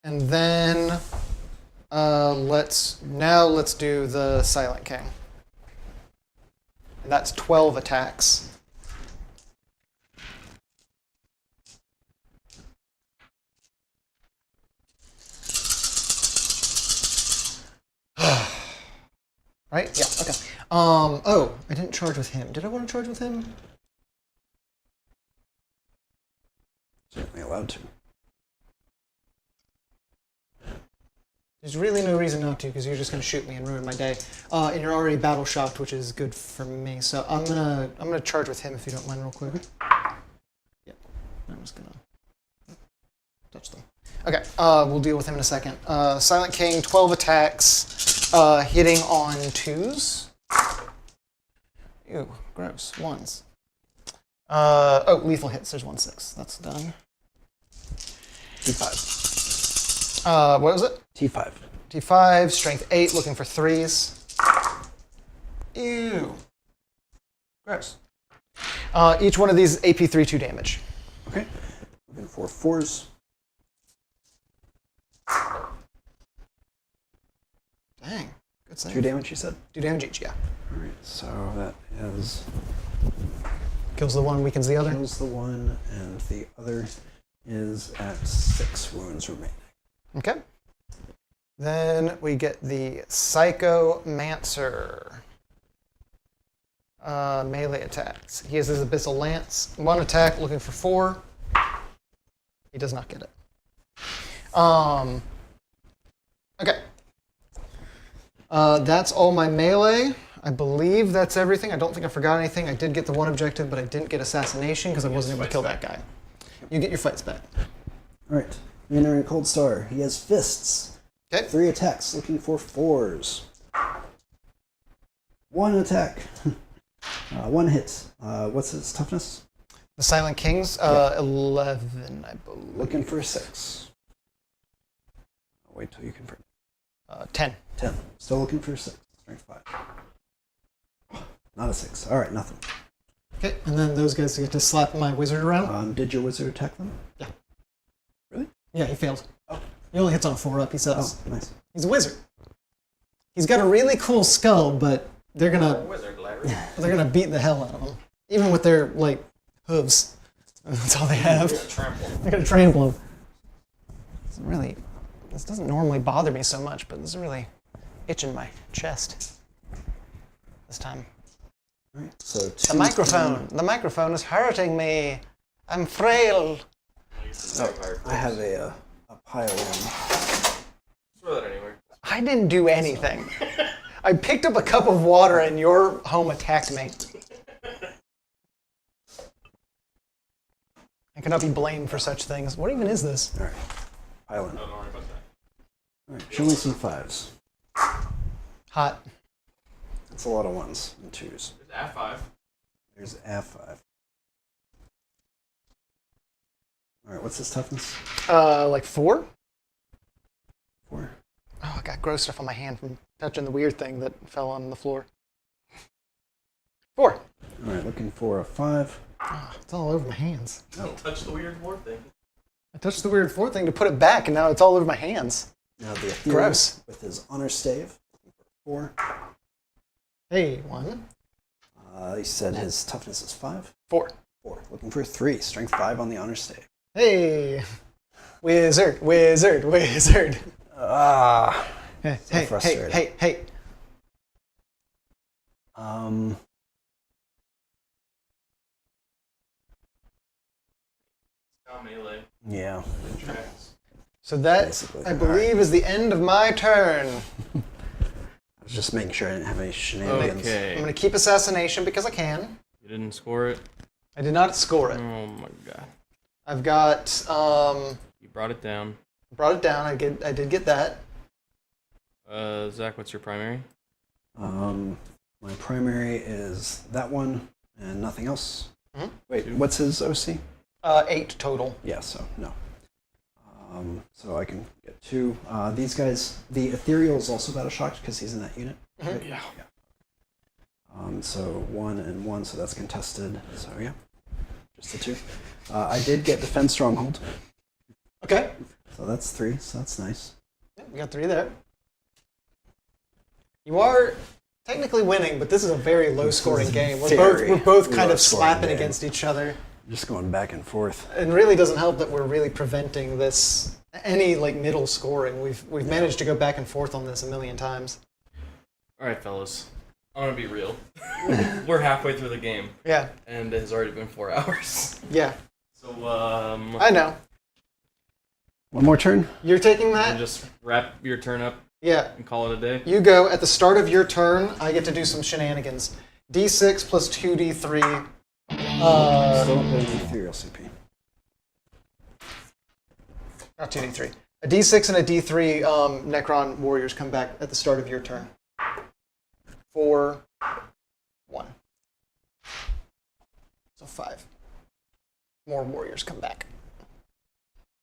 And then let's do the Silent King. And that's 12 attacks. Right? Yeah, okay. Oh, I didn't charge with him. Did I want to charge with him? Certainly allowed to. There's really no reason not to, because you're just going to shoot me and ruin my day. And you're already battle shocked, which is good for me. So I'm gonna charge with him if you don't mind, real quick. Yeah, I'm just gonna touch them. Okay, we'll deal with him in a second. Silent King, 12 attacks, hitting on 2s. Ew, gross. 1s. Oh, lethal hits. There's 1/6. That's done. T5. What was it? T5. T5, strength 8, looking for 3s. Ew. Gross. Each one of these AP 3/2 damage. Okay. Looking for 4s. Dang. Good save. 2 damage, you said? 2 damage each, yeah. All right, so that is... Kills the one, weakens the other. Kills the one, and the other is at 6 wounds remaining. Okay. Then we get the Psychomancer. Melee attacks. He has his Abyssal Lance. 1 attack, looking for 4. He does not get it. Okay. That's all my melee. I believe that's everything. I don't think I forgot anything. I did get the 1 objective, but I didn't get Assassination because I wasn't able to kill that guy. You get your fights back. All right. Entering Cold Star. He has fists. Okay. 3 attacks, looking for 4s. 1 attack. 1 hit. What's his toughness? The Silent Kings, 11, I believe. Looking for 6. Wait till you confirm. 10. 10. Still looking for 6. Strength 5. Not a 6. All right, nothing. Okay, and then those guys get to slap my wizard around. Did your wizard attack them? Yeah. Really? Yeah, he failed. Oh. He only hits on a 4-up, he says. Oh, nice. He's a wizard. He's got a really cool skull, but they're gonna they're gonna beat the hell out of him. Even with their like hooves. That's all they have. They're gonna trample him. This doesn't normally bother me so much, but this is really itching my chest this time. All right, so The microphone is hurting me. I'm frail. I have a pile in. Throw that anywhere. I didn't do anything. I picked up a cup of water and your home attacked me. I cannot be blamed for such things. What even is this? All right, pile in. Don't worry about that. All right, show me some 5s. Hot. That's a lot of 1s and 2s. There's A5. There's F5. All right, what's his toughness? Like 4? 4. Oh, I got gross stuff on my hand from touching the weird thing that fell on the floor. 4. All right, looking for a 5. Oh, it's all over my hands. Don't touch the weird war thing. I touched the weird 4 thing to put it back, and now it's all over my hands. Now the Ethereum Gross. with his honor stave. 4. Hey, 1. He said his toughness is 5. 4. 4. Looking for 3. Strength 5 on the honor stave. Hey, wizard, wizard, wizard. Ah. Hey, So hey, frustrating. hey. Not melee. Yeah. It tracks. So that, Basically. I believe, is the end of my turn. I was just making sure I didn't have any shenanigans. Okay. I'm going to keep assassination because I can. You didn't score it? I did not score it. Oh my god. I've got, You brought it down. brought it down. I did get that. Zach, what's your primary? My primary is that one and nothing else. Mhm. Wait, what's his OC? 8 total. Yeah, so no. So I can get 2. These guys, the Ethereal is also battle shocked because he's in that unit. Mhm. Yeah. So 1 and 1, so that's contested. So yeah, just the 2. I did get Defend Stronghold, Okay. so that's 3. So that's nice. Yeah, we got 3 there. You are technically winning, but this is a very low-scoring game. We're both kind of low-scoring slapping game. against each other. Just going back and forth. It really doesn't help that we're really preventing this any like middle scoring. We've managed to go back and forth on this a million times. All right, fellas. I want to be real. We're halfway through the game, Yeah, and it has already been 4 hours. yeah. So, I know. One more turn. You're taking and that? just wrap your turn up Yeah. and call it a day. You go at the start of your turn. I get to do some shenanigans. D6 plus 2D3. Still don't get an Ethereal CP. Not 2D3. A D6 and a D3 Necron warriors come back at the start of your turn. 4, 1. So 5. More warriors come back.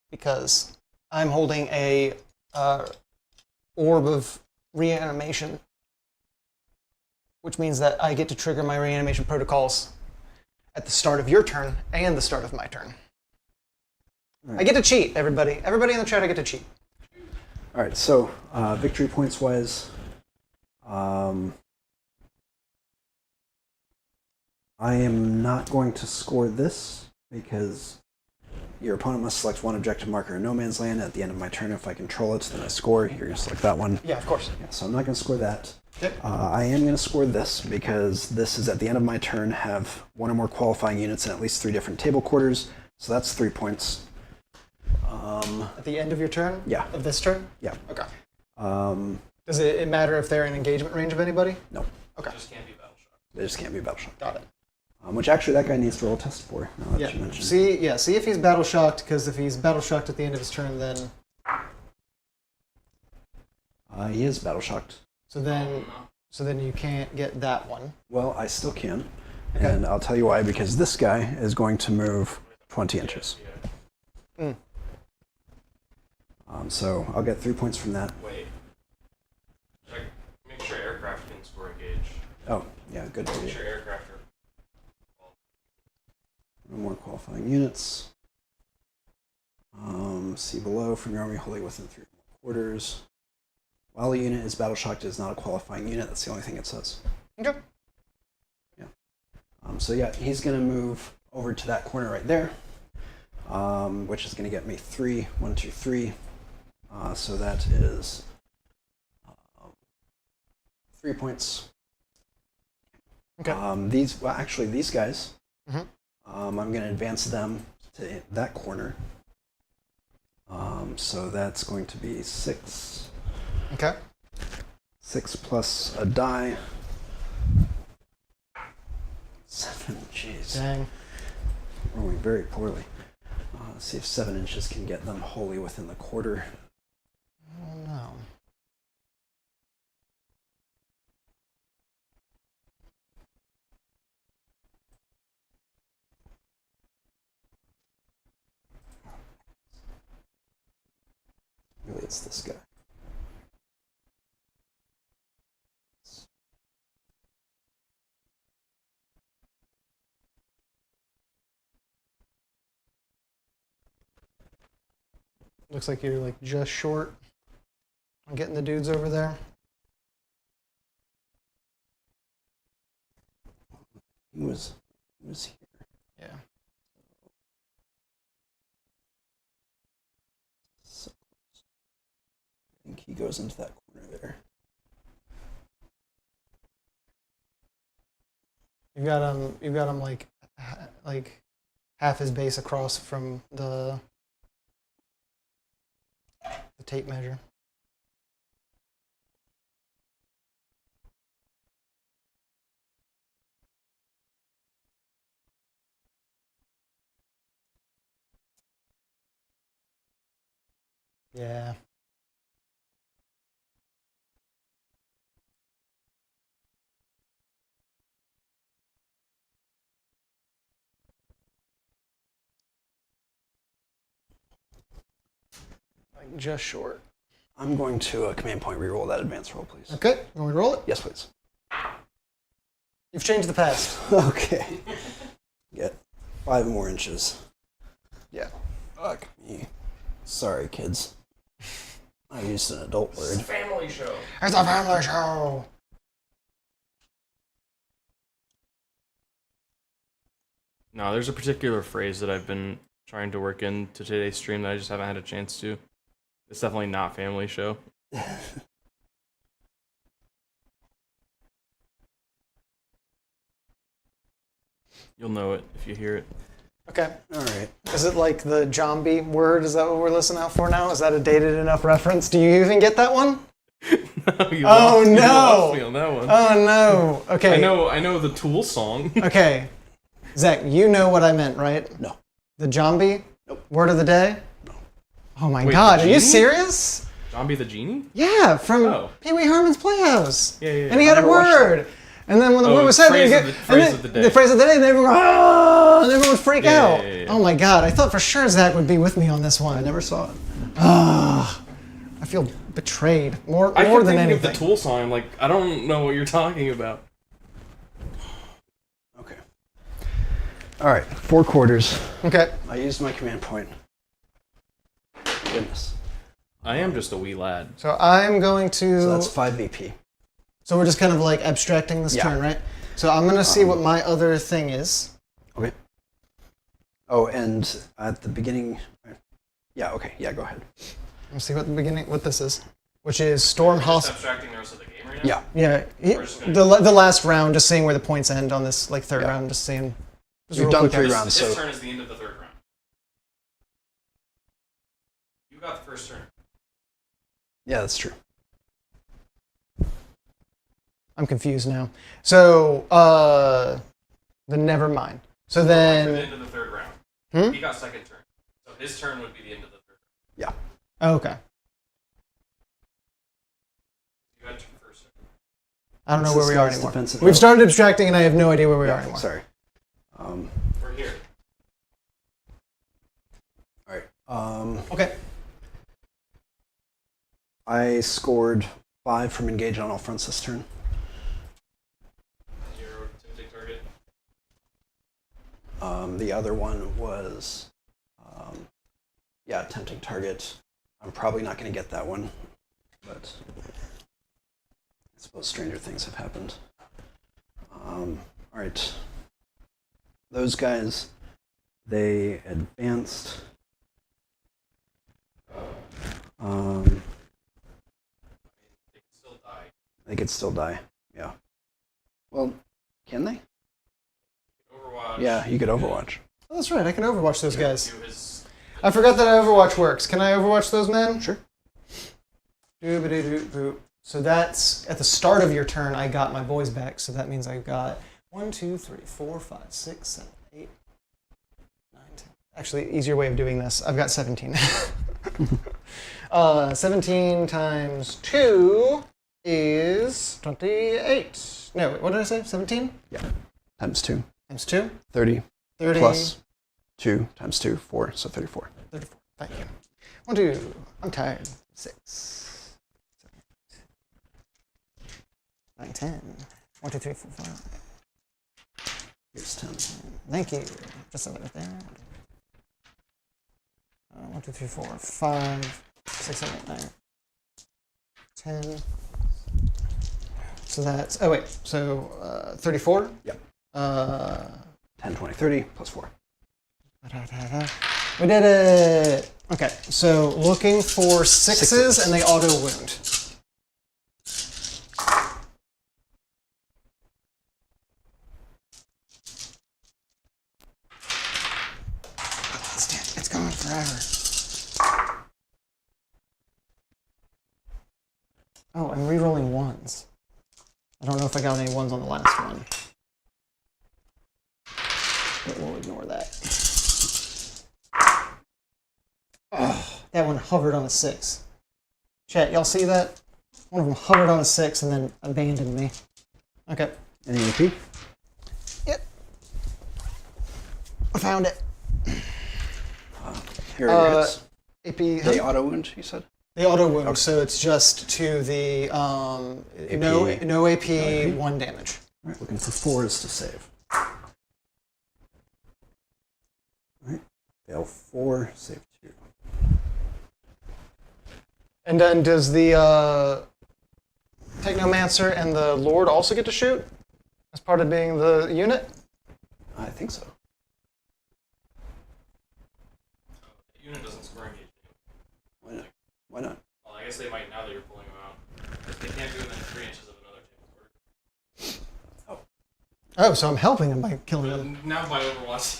Because I'm holding a orb of reanimation, which means that I get to trigger my reanimation protocols at the start of your turn and the start of my turn. Right. I get to cheat, everybody. Everybody in the chat, I get to cheat. All right, so victory points wise, I am not going to score this because your opponent must select one objective marker in no man's land. At the end of my turn, if I control it, then I score. You're going to select that one. Yeah, of course. Yeah, so I'm not going to score that. Yep. I am going to score this because this is at the end of my turn, have one or more qualifying units in at least 3 different table quarters. So that's 3 points. At the end of your turn? Yeah. Of this turn? Yeah. Okay. Um, Does it matter if they're in engagement range of anybody? no, Okay. Just can't be battle shock. they just can't be battle shocked. Got it. Which actually that guy needs to roll a test for. Now that you mention it. See if he's battle shocked, because if he's battle shocked at the end of his turn, then He is battle shocked. so then you can't get that one. Well, I still can. Okay. And I'll tell you why, because this guy is going to move 20 inches. Mm. So I'll get 3 points from that. Wait. good idea. Sure, aircraft are... No more qualifying units. See below, from your army wholly within 3 quarters. While a unit is battle shocked, it is not a qualifying unit. That's the only thing it says. Okay. Yeah. So yeah, he's going to move over to that corner right there, which is going to get me 3, 1, 2, 3. So that is 3 points. Okay. These guys, Mm-hmm. I'm going to advance them to that corner. So that's going to be 6. Okay. 6 plus a die. 7, jeez. Dang. Rolling very poorly. Let's see if 7 inches can get them wholly within the quarter. Oh no. Really, it's this guy. Looks like you're like just short on getting the dudes over there. He was here. Yeah. So, I think he goes into that corner there. You've got him like half his base across from the tape measure. Yeah. Like just short. I'm going to command point reroll that advance roll, please. Okay, you want me to roll it? Yes, please. You've changed the past. Okay. Get 5 more inches. Yeah. Fuck me. Sorry, kids. I used an adult It's word. a family show. It's a family show. No, there's a particular phrase that I've been trying to work into today's stream that I just haven't had a chance to. It's definitely not family show. You'll know it if you hear it. Okay. All right. Is it like the zombie word? Is that what we're listening out for now? Is that a dated enough reference? Do you even get that one? No, you Oh, lost, you no. lost me on that one. Oh no. Okay. I know the Tool song. Okay. Zach, you know what I meant, right? No. The zombie? Nope. Word of the day? No. Oh my Wait, god, the are you genie? serious? Zombie the Genie? Yeah, from Oh. Pee Wee Herman's Playhouse. Yeah. And he had a never watched word. And then when the Oh, word was said, phrase you of get the- phrase of the day. the phrase of the day, and everyone, ah, and everyone would freak Yeah, out. yeah. Oh my god, I thought for sure Zach would be with me on this one. I never saw it. I feel betrayed more I more kept than thinking anything. of the Tool song. I'm like, I don't know what you're talking about. Okay. All right. 4 quarters. Okay. I used my command point. Goodness. I am just a wee lad. So I'm going to. So that's 5 BP. So we're just kind of like abstracting this Yeah. turn, right? So I'm gonna see what my other thing is. Okay. Oh, and at the beginning. Yeah. Okay. Yeah. Go ahead. Let's see what this is, which is Storm Hospital. abstracting the rest of the game right now? Yeah. Yeah, We're just gonna- the last round, just seeing where the points end on this like third Yeah. round, just seeing. Just We've real done quick. 3 rounds, This so turn is the end of the third round. You got the first turn. yeah, that's true. I'm confused now. So then never mind. So The then. end of the third round. Hmm? He got second turn. So his turn would be the end of the third round. Yeah. Oh, okay. You had first turn. I don't know This where we are guy's anymore. defensive. We've started abstracting, and I have no idea where we are Yeah, anymore. sorry. We're here. All right. Okay. I scored 5 from engage on all fronts this turn. 0 The other one was, yeah, tempting target. I'm probably not going to get that one, but I suppose stranger things have happened. All right. Those guys, they advanced. They could still die. Yeah. Well, can they? Overwatch. Yeah, you could Overwatch. Oh, that's right. I can Overwatch those guys. I forgot that Overwatch works. Can I Overwatch those men? Sure. Doo-ba-doo-doo-boo. So that's at the start of your turn. I got my boys back. So that means I've got 1, 2, 3, 4, 5, 6, 7, 8, 9, 10. Actually, easier way of doing this. I've got 17. 17 times 2 is 28. No, what did I say? 17? Yeah. Times 2. Times 2? 30. 30. Plus 2 times 2, 4. So 34. 34. Thank you. 1, 2. I'm tired. 6. 7, 9, 10. 1, 2, 3, 4, 5. Here's 10. Thank you. Just a minute there. 1, 2, 3, 4, 5, 6, 7, 8, 9, 10. So that's, oh wait, so 34? Yep. 10, 10, 20, 30, plus 4. We did it! Okay, so looking for sixes and they auto wound. It's going forever. Oh, I'm re-rolling ones. I don't know if I got any ones on the last one. But we'll ignore that. Oh, that one hovered on a 6. Chat, y'all see that? One of them hovered on a 6 and then abandoned me. Okay. Any AP? Yep. I found it. Here are your hits. AP. They auto wound, you said? The auto wound, Okay. so it's just to the no AP, 1 damage. All right, looking for 4s to save. All right, fail 4, save 2. And then does the Technomancer and the Lord also get to shoot as part of being the unit? I think so. The unit doesn't score engage. Why not? Why not? Well, I guess they might now that you're pulling them out. They can't do it within 3 inches of another table square. Oh, so I'm helping him by killing him. Now by Overwatch,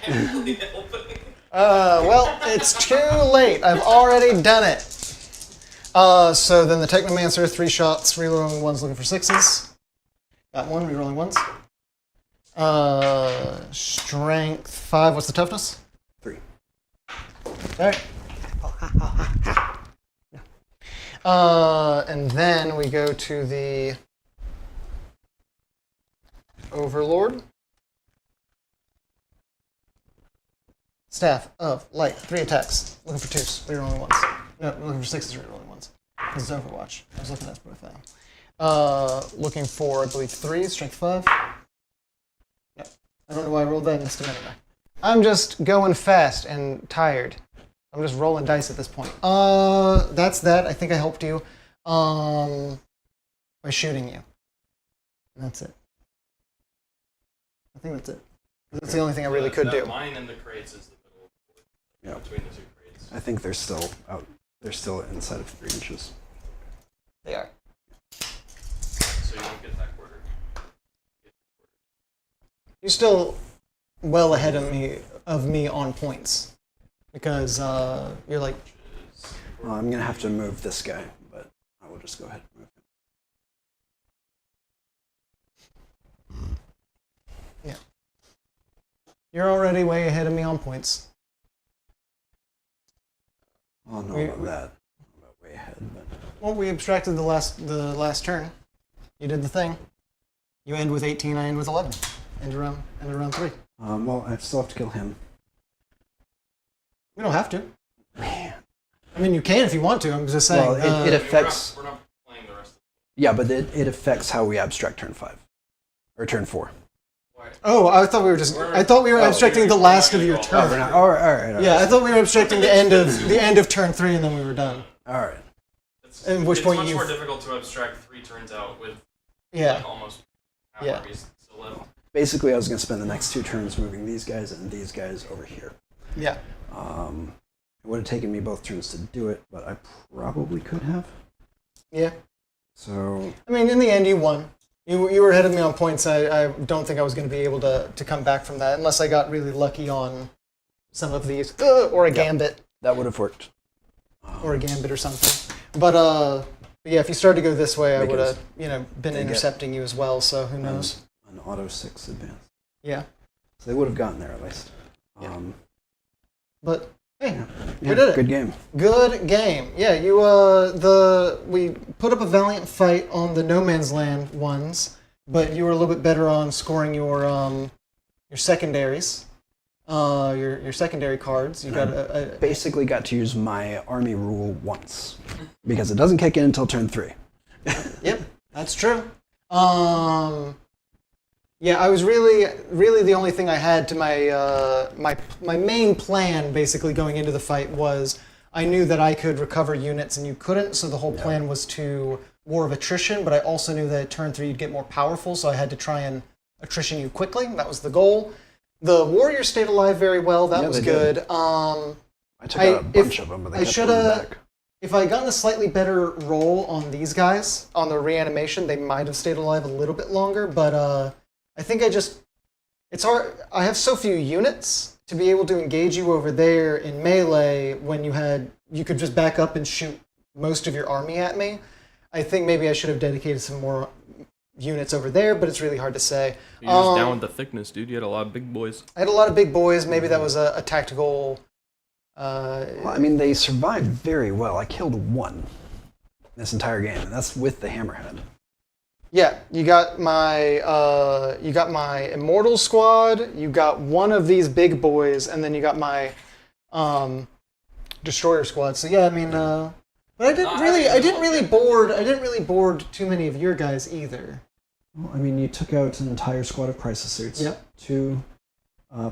I'm really helping. Well, it's too late. I've already done it. So then the Technomancer, 3 shots, rerolling 1s, looking for 6s. Got 1, rerolling 1s. Strength 5, what's the toughness? 3. Alright. And then we go to the Overlord. Staff of Light, 3 attacks. Looking for 2s, rerolling 1s. No, looking for 6s, rerolling 1s. This is Overwatch. I was looking at this thing. Looking for, I believe, 3s, strength 5. No, I don't know why I rolled that instead anyway. I'm just going fast and tired. I'm just rolling dice at this point. That's that. I think I helped you by shooting you. And that's it. I think that's it. That's the only thing I really could do. Mine and the crates is the middle Yeah. between the 2 crates. I think they're still out. They're still inside of 3 inches. They are. So you don't get that quarter. You're still well ahead of me on points. Because you're like... Well, I'm going to have to move this guy, but I will just go ahead and move him. Yeah. You're already way ahead of me on points. Well, no, about that. I'm about way ahead, but... Well, we abstracted the last turn. You did the thing. You end with 18, I end with 11. End around 3. Well, I still have to kill him. We don't have to. Man. I mean, you can if you want to. I'm just saying. Well, it affects... We're not playing the rest of Yeah, but it affects how we abstract turn 5. Or turn 4. Oh, I thought we were abstracting the last of your turn. All right. Yeah, I thought we were abstracting the end of turn 3, and then we were done. All right. At which point it's much more difficult to abstract 3 turns out with almost half Yeah. armies still left. Basically, I was going to spend the next 2 turns moving these guys and these guys over here. Yeah. It would have taken me both turns to do it, but I probably could have. Yeah. So. I mean, in the end, you won. You were ahead of me on points. I don't think I was going to be able to come back from that unless I got really lucky on some of these. Or a gambit. That would have worked. Or a gambit or something. But yeah, if you started to go this way, I would have been intercepting you as well, so who knows. An auto 6 advance. Yeah. So they would have gotten there at least. But hey, we did it. Good game. Good game. Yeah, we put up a valiant fight on the No Man's Land ones, but you were a little bit better on scoring your secondaries, your secondary cards. You got basically got to use my army rule once because it doesn't kick in until turn 3. Yep, that's true. Yeah, I was really the only thing I had to my main plan basically going into the fight was I knew that I could recover units and you couldn't, so the whole plan was to war of attrition, but I also knew that at turn 3 you'd get more powerful, so I had to try and attrition you quickly. That was the goal. The warriors stayed alive very well. That was good. I took out a bunch of them, but they kept coming back. If I had gotten a slightly better roll on these guys, on the reanimation, they might have stayed alive a little bit longer, but I think it's hard. I have so few units to be able to engage you over there in melee when you could just back up and shoot most of your army at me. I think maybe I should have dedicated some more units over there, but it's really hard to say. You was down with the thickness, dude. You had a lot of big boys. I had a lot of big boys. Maybe that was a tactical... well, I mean, they survived very well. I killed 1 this entire game, and that's with the hammerhead. Yeah, you got my immortal squad. You got one of these big boys, and then you got my destroyer squad. So yeah, I mean, but I didn't really board too many of your guys either. Well, I mean, you took out an entire squad of crisis suits. Yep. 2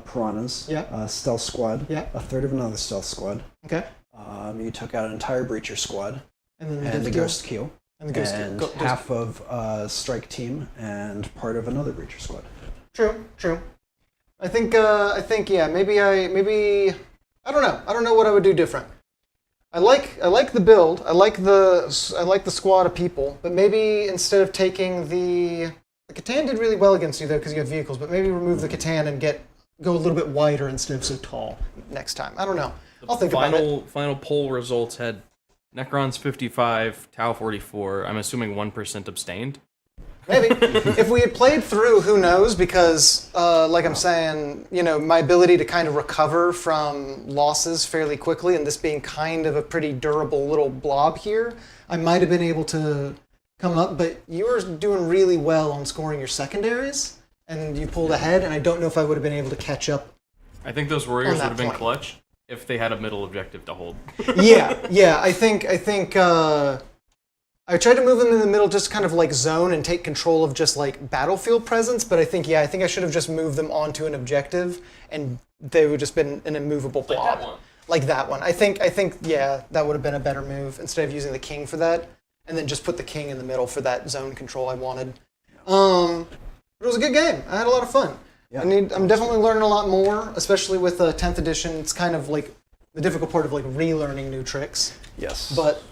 piranhas. Yep. A stealth squad. Yep. A third of another stealth squad. Okay. You took out an entire breacher squad. And then the ghost keel. And the ghost and keel. half of strike team and part of another breacher squad. True. I think yeah, maybe I don't know. I don't know what I would do different. I like the build. I like the squad of people, but maybe instead of taking the Catan did really well against you though because you have vehicles, but maybe remove the Catan and go a little bit wider instead of so tall next time. I don't know. I'll think about it. Final poll results had Necrons 55, Tau 44. I'm assuming 1% abstained. Maybe. If we had played through, who knows? Because, like I'm saying, my ability to kind of recover from losses fairly quickly, and this being kind of a pretty durable little blob here, I might have been able to come up. But you were doing really well on scoring your secondaries, and you pulled ahead, and I don't know if I would have been able to catch up. I think those warriors would that have been point. clutch if they had a middle objective to hold. Yeah. I think I tried to move them in the middle, just kind of like zone and take control of just like battlefield presence. But I think I should have just moved them onto an objective, and they would just been an immovable blob. Like that one. I think that would have been a better move instead of using the king for that, and then just put the king in the middle for that zone control I wanted. But it was a good game. I had a lot of fun. Yeah. I'm definitely learning a lot more, especially with 10th edition. It's kind of like the difficult part of like relearning new tricks. Yes. But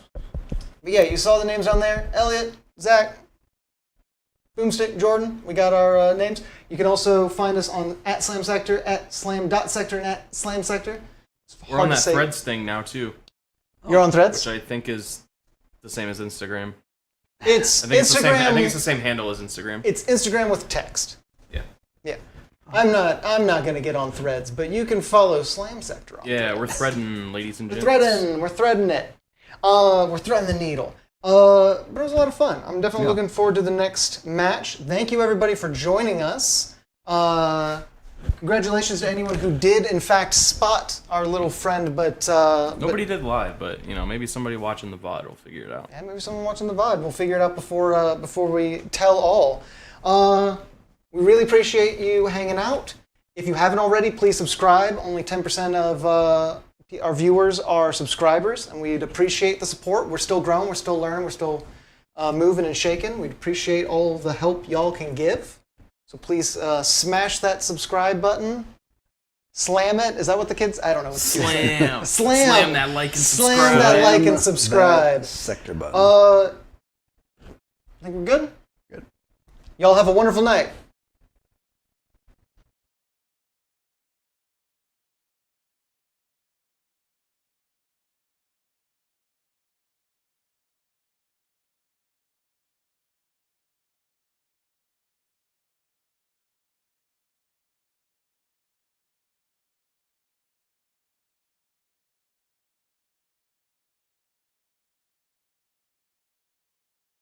yeah, you saw the names on there. Elliot, Zach, Boomstick, Jordan. We got our names. You can also find us on @SlamSector, @Slam.Sector, and @SlamSector. We're on that Threads thing now too. You're on Threads? Which I think is the same as Instagram. It's I think Instagram. I think it's the same handle as Instagram. It's Instagram with text. Yeah. I'm not gonna get on Threads, but you can follow Slam Sector on Threads. We're threading, ladies and gents. We're threading it. We're threading the needle. But it was a lot of fun. I'm definitely looking forward to the next match. Thank you everybody for joining us. Congratulations to anyone who did in fact spot our little friend, but nobody did live, but maybe somebody watching the VOD will figure it out. Yeah, maybe someone watching the VOD will figure it out before we tell all. We really appreciate you hanging out. If you haven't already, please subscribe. Only 10% of our viewers are subscribers, and we'd appreciate the support. We're still growing, we're still learning, we're still moving and shaking. We'd appreciate all the help y'all can give. So please smash that subscribe button. Slam it. Is that what the kids? I don't know. What the Slam. kids Slam. Slam that like and subscribe. Slam that like and subscribe. That sector button. I think we're good. Good. Y'all have a wonderful night.